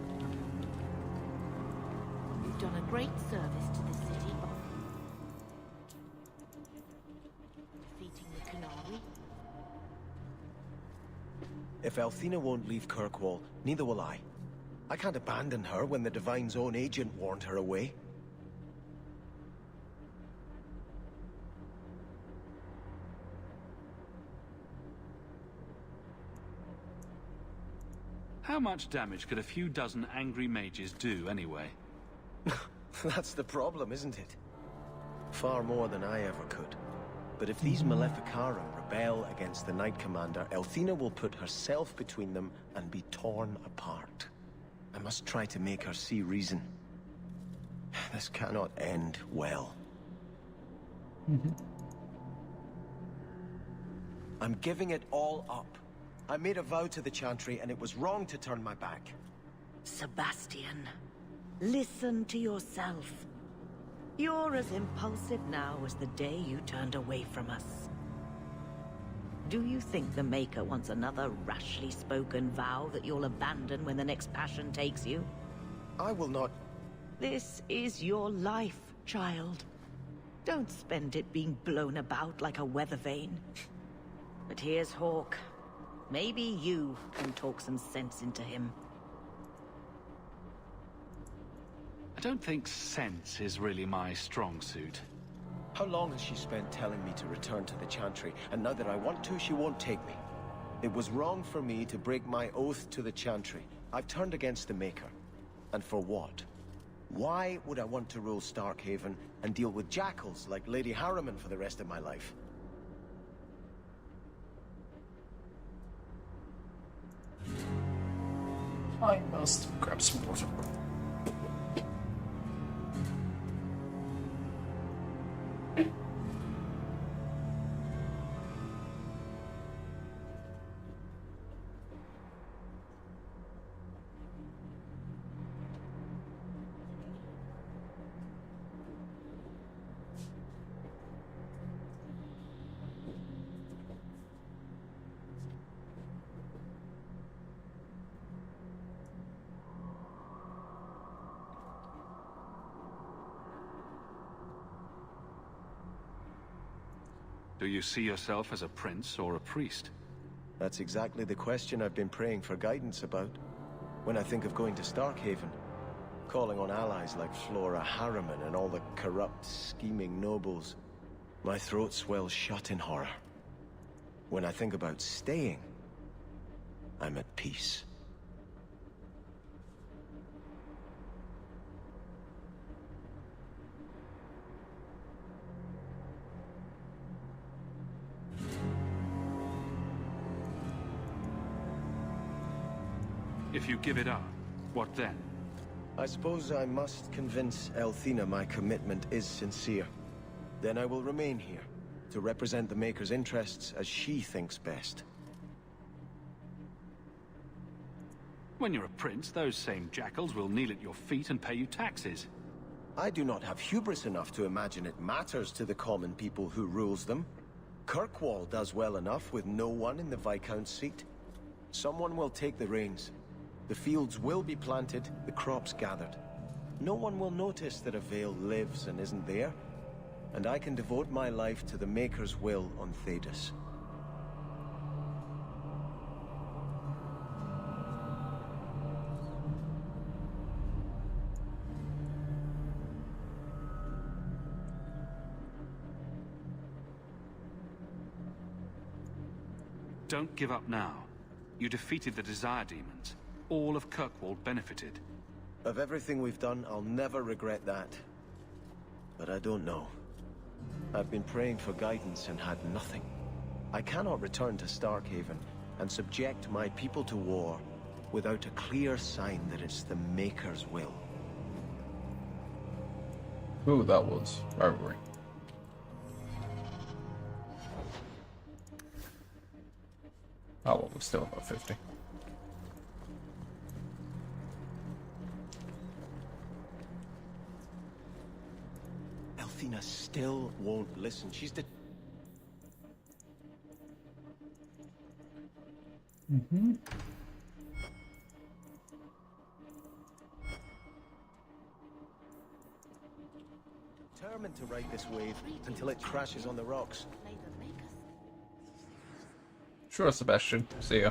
You've done a great service to the city by defeating the Qunari. If Althena won't leave Kirkwall, neither will I. I can't abandon her when the Divine's own agent warned her away. How much damage could a few dozen angry mages do, anyway? That's the problem, isn't it? Far more than I ever could. But if these Maleficarum rebel against the Knight Commander, Althena will put herself between them and be torn apart. I must try to make her see reason. This cannot end well. I'm giving it all up. I made a vow to the Chantry, and it was wrong to turn my back. Sebastian, listen to yourself. You're as impulsive now as the day you turned away from us. Do you think the Maker wants another rashly spoken vow that you'll abandon when the next passion takes you? I will not... This is your life, child. Don't spend it being blown about like a weather vane. But here's Hawke. Maybe you can talk some sense into him. I don't think sense is really my strong suit. How long has she spent telling me to return to the Chantry, and now that I want to, she won't take me? It was wrong for me to break my oath to the Chantry. I've turned against the Maker. And for what? Why would I want to rule Starkhaven and deal with jackals like Lady Harriman for the rest of my life? I must grab some water. Do you see yourself as a prince or a priest? That's exactly the question I've been praying for guidance about. When I think of going to Starkhaven, calling on allies like Flora Harriman and all the corrupt, scheming nobles, my throat swells shut in horror. When I think about staying, I'm at peace. If you give it up, what then? I suppose I must convince Althena my commitment is sincere. Then I will remain here, to represent the Maker's interests as she thinks best. When you're a prince, those same jackals will kneel at your feet and pay you taxes. I do not have hubris enough to imagine it matters to the common people who rules them. Kirkwall does well enough with no one in the Viscount's seat. Someone will take the reins. The fields will be planted, the crops gathered. No one will notice that a Vale lives and isn't there. And I can devote my life to the Maker's will on Thedas. Don't give up now. You defeated the Desire Demons. all of Kirkwall benefited. Of everything we've done, I'll never regret that. But I don't know. I've been praying for guidance and had nothing. I cannot return to Starkhaven and subject my people to war without a clear sign that it's the Maker's will. Ooh, that was rivalry. Oh, well, we're still above 50. Elfina still won't listen. She's determined to ride this wave until it crashes on the rocks. Sure, Sebastian. See ya.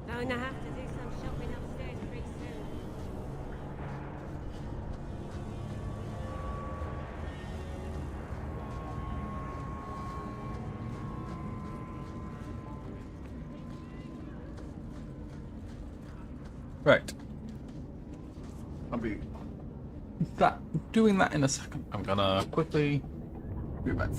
Going to have to do some shopping upstairs pretty soon. Right. I'll be doing that in a second. I'm gonna quickly be back.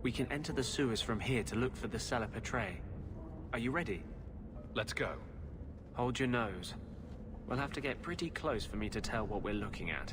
We can enter the sewers from here to look for the Sala Petrae. Are you ready? Let's go. Hold your nose. We'll have to get pretty close for me to tell what we're looking at.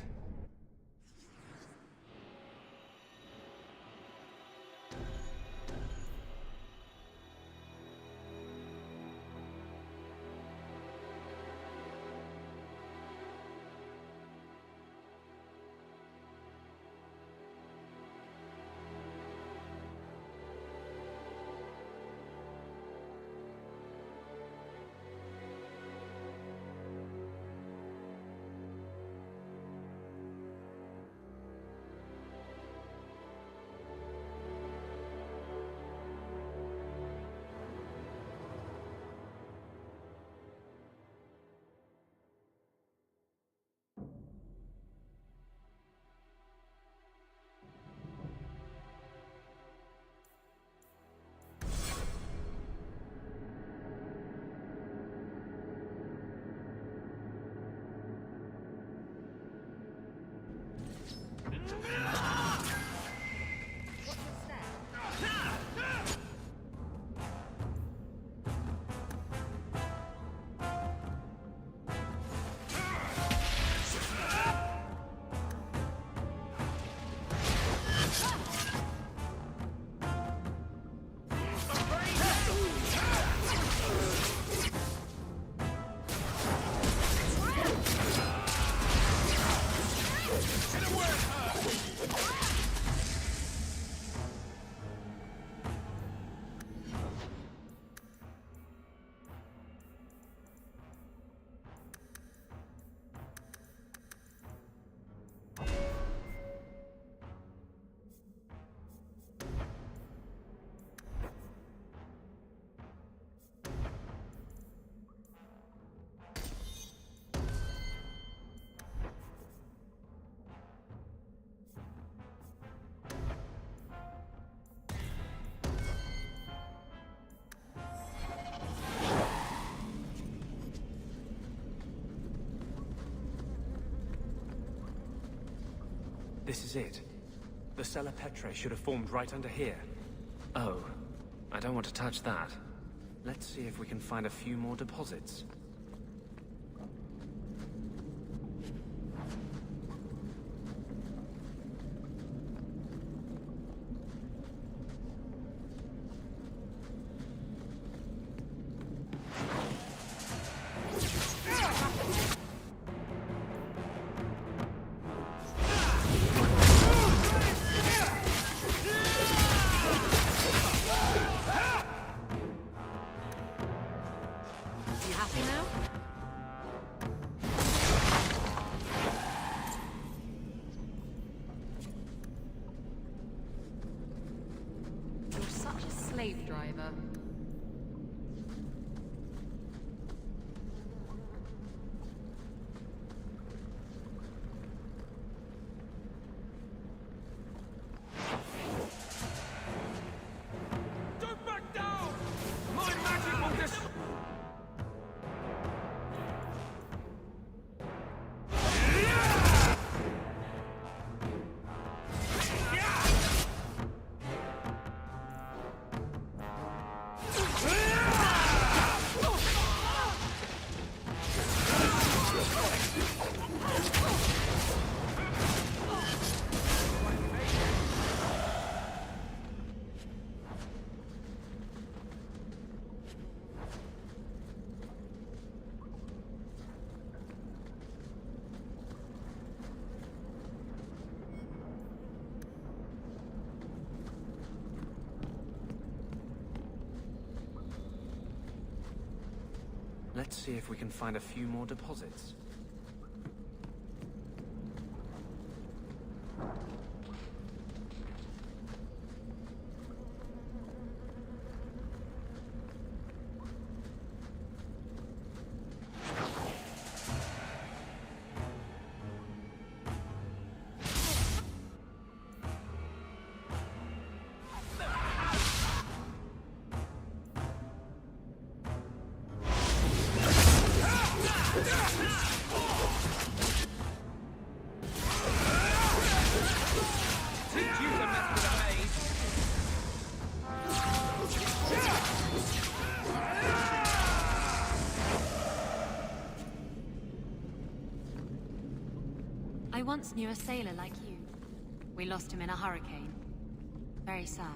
This is it. The Sala Petrae should have formed right under here. Oh, I don't want to touch that. Let's see if we can find a few more deposits. Slave driver. Don't back down! My magic will dis- Let's see if we can find a few more deposits. I once knew a sailor like you. We lost him in a hurricane. Very sad.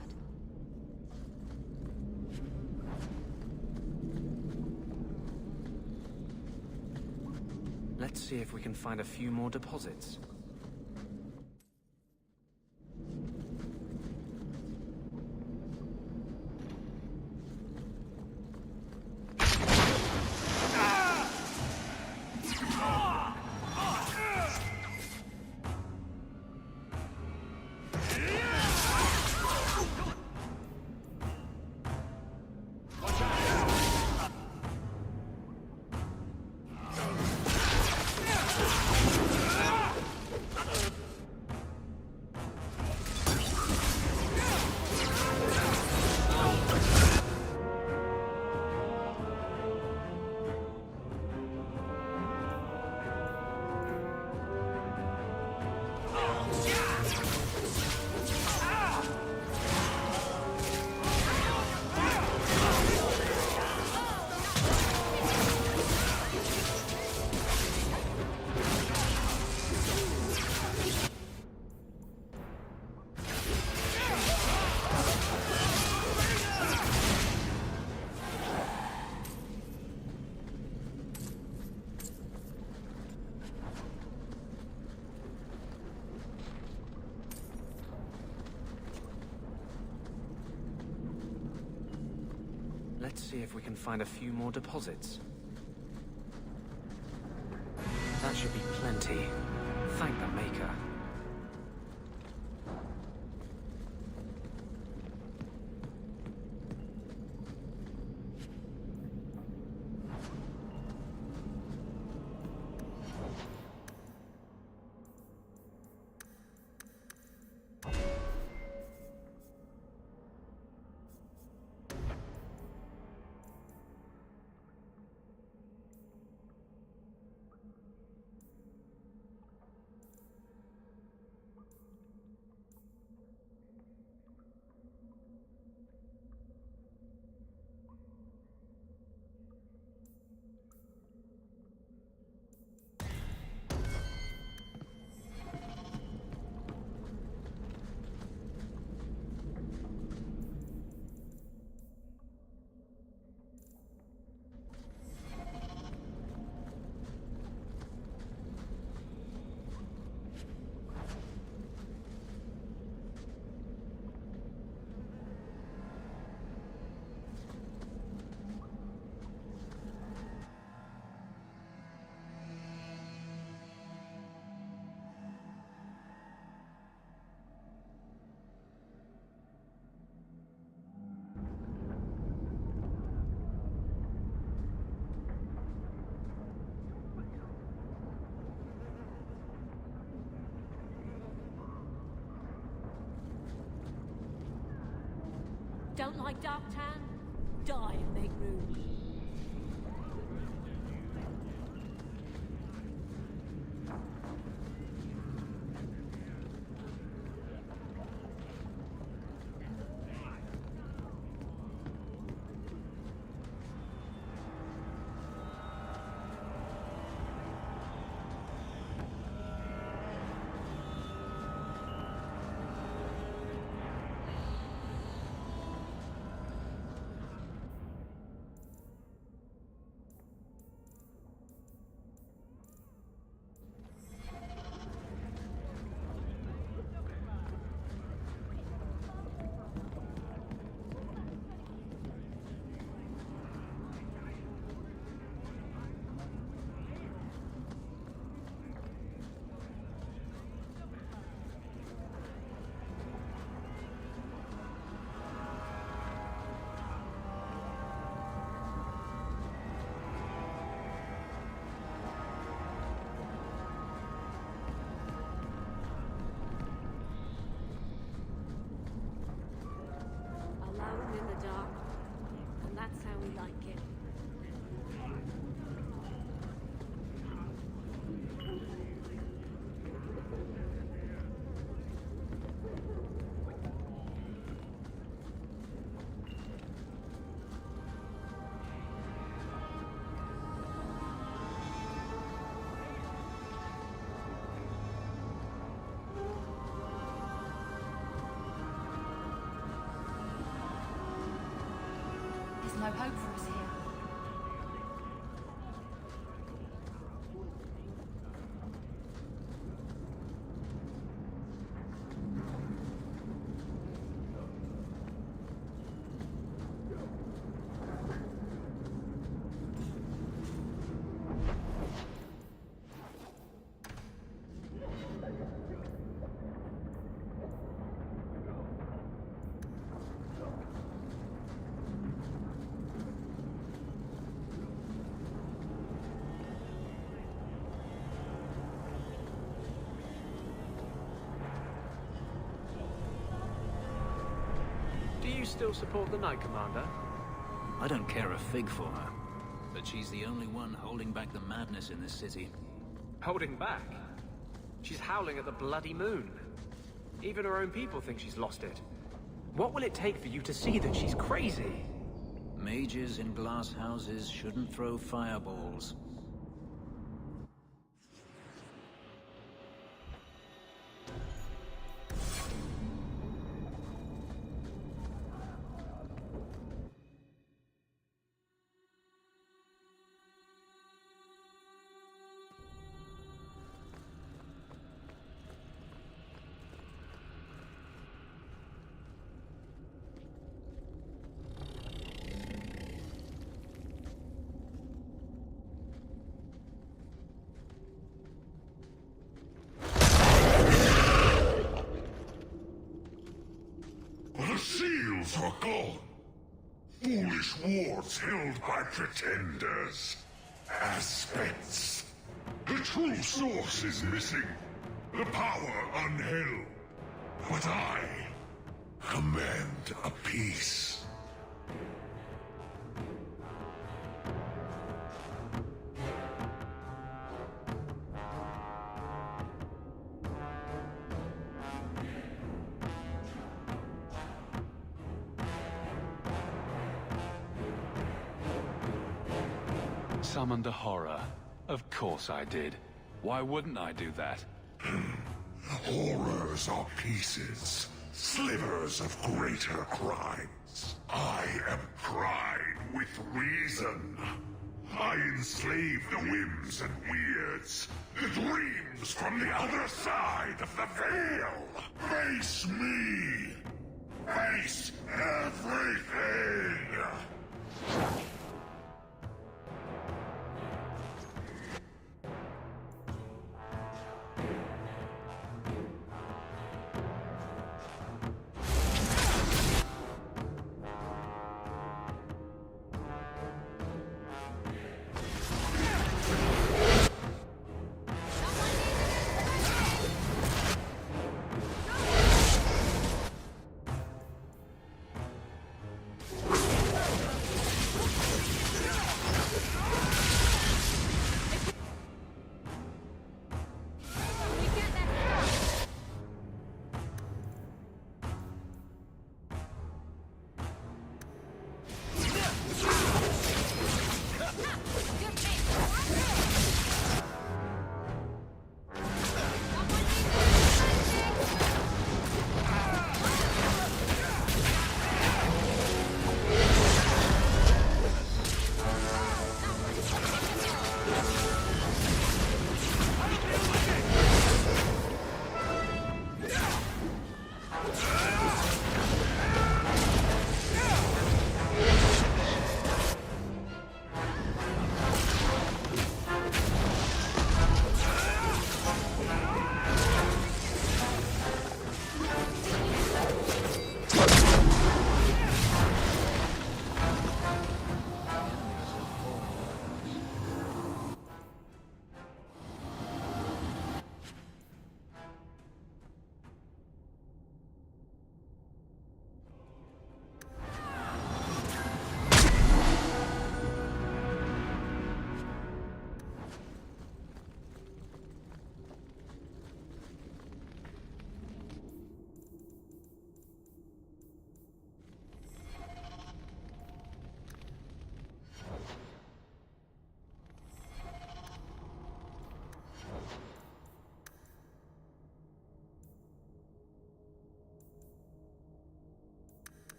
Let's see if we can find a few more deposits. Let's see if we can find a few more deposits. That should be plenty. Thank the Maker. Don't like Darktan? Die and make room. no hope for us here. Do you still support the Knight Commander? I don't care a fig for her, but she's the only one holding back the madness in this city. Holding back? She's howling at the bloody moon. Even her own people think she's lost it. What will it take for you to see that she's crazy? Mages in glass houses shouldn't throw fireballs. The seals are gone. Foolish wards held by pretenders. Aspects. The true source is missing. The power unheld. But I command a peace. Summoned a horror. Of course I did. Why wouldn't I do that? Horrors are pieces, slivers of greater crimes. I am pride with reason. I enslave the whims and weirds, the dreams from the other side of the veil. Face me. Face everything.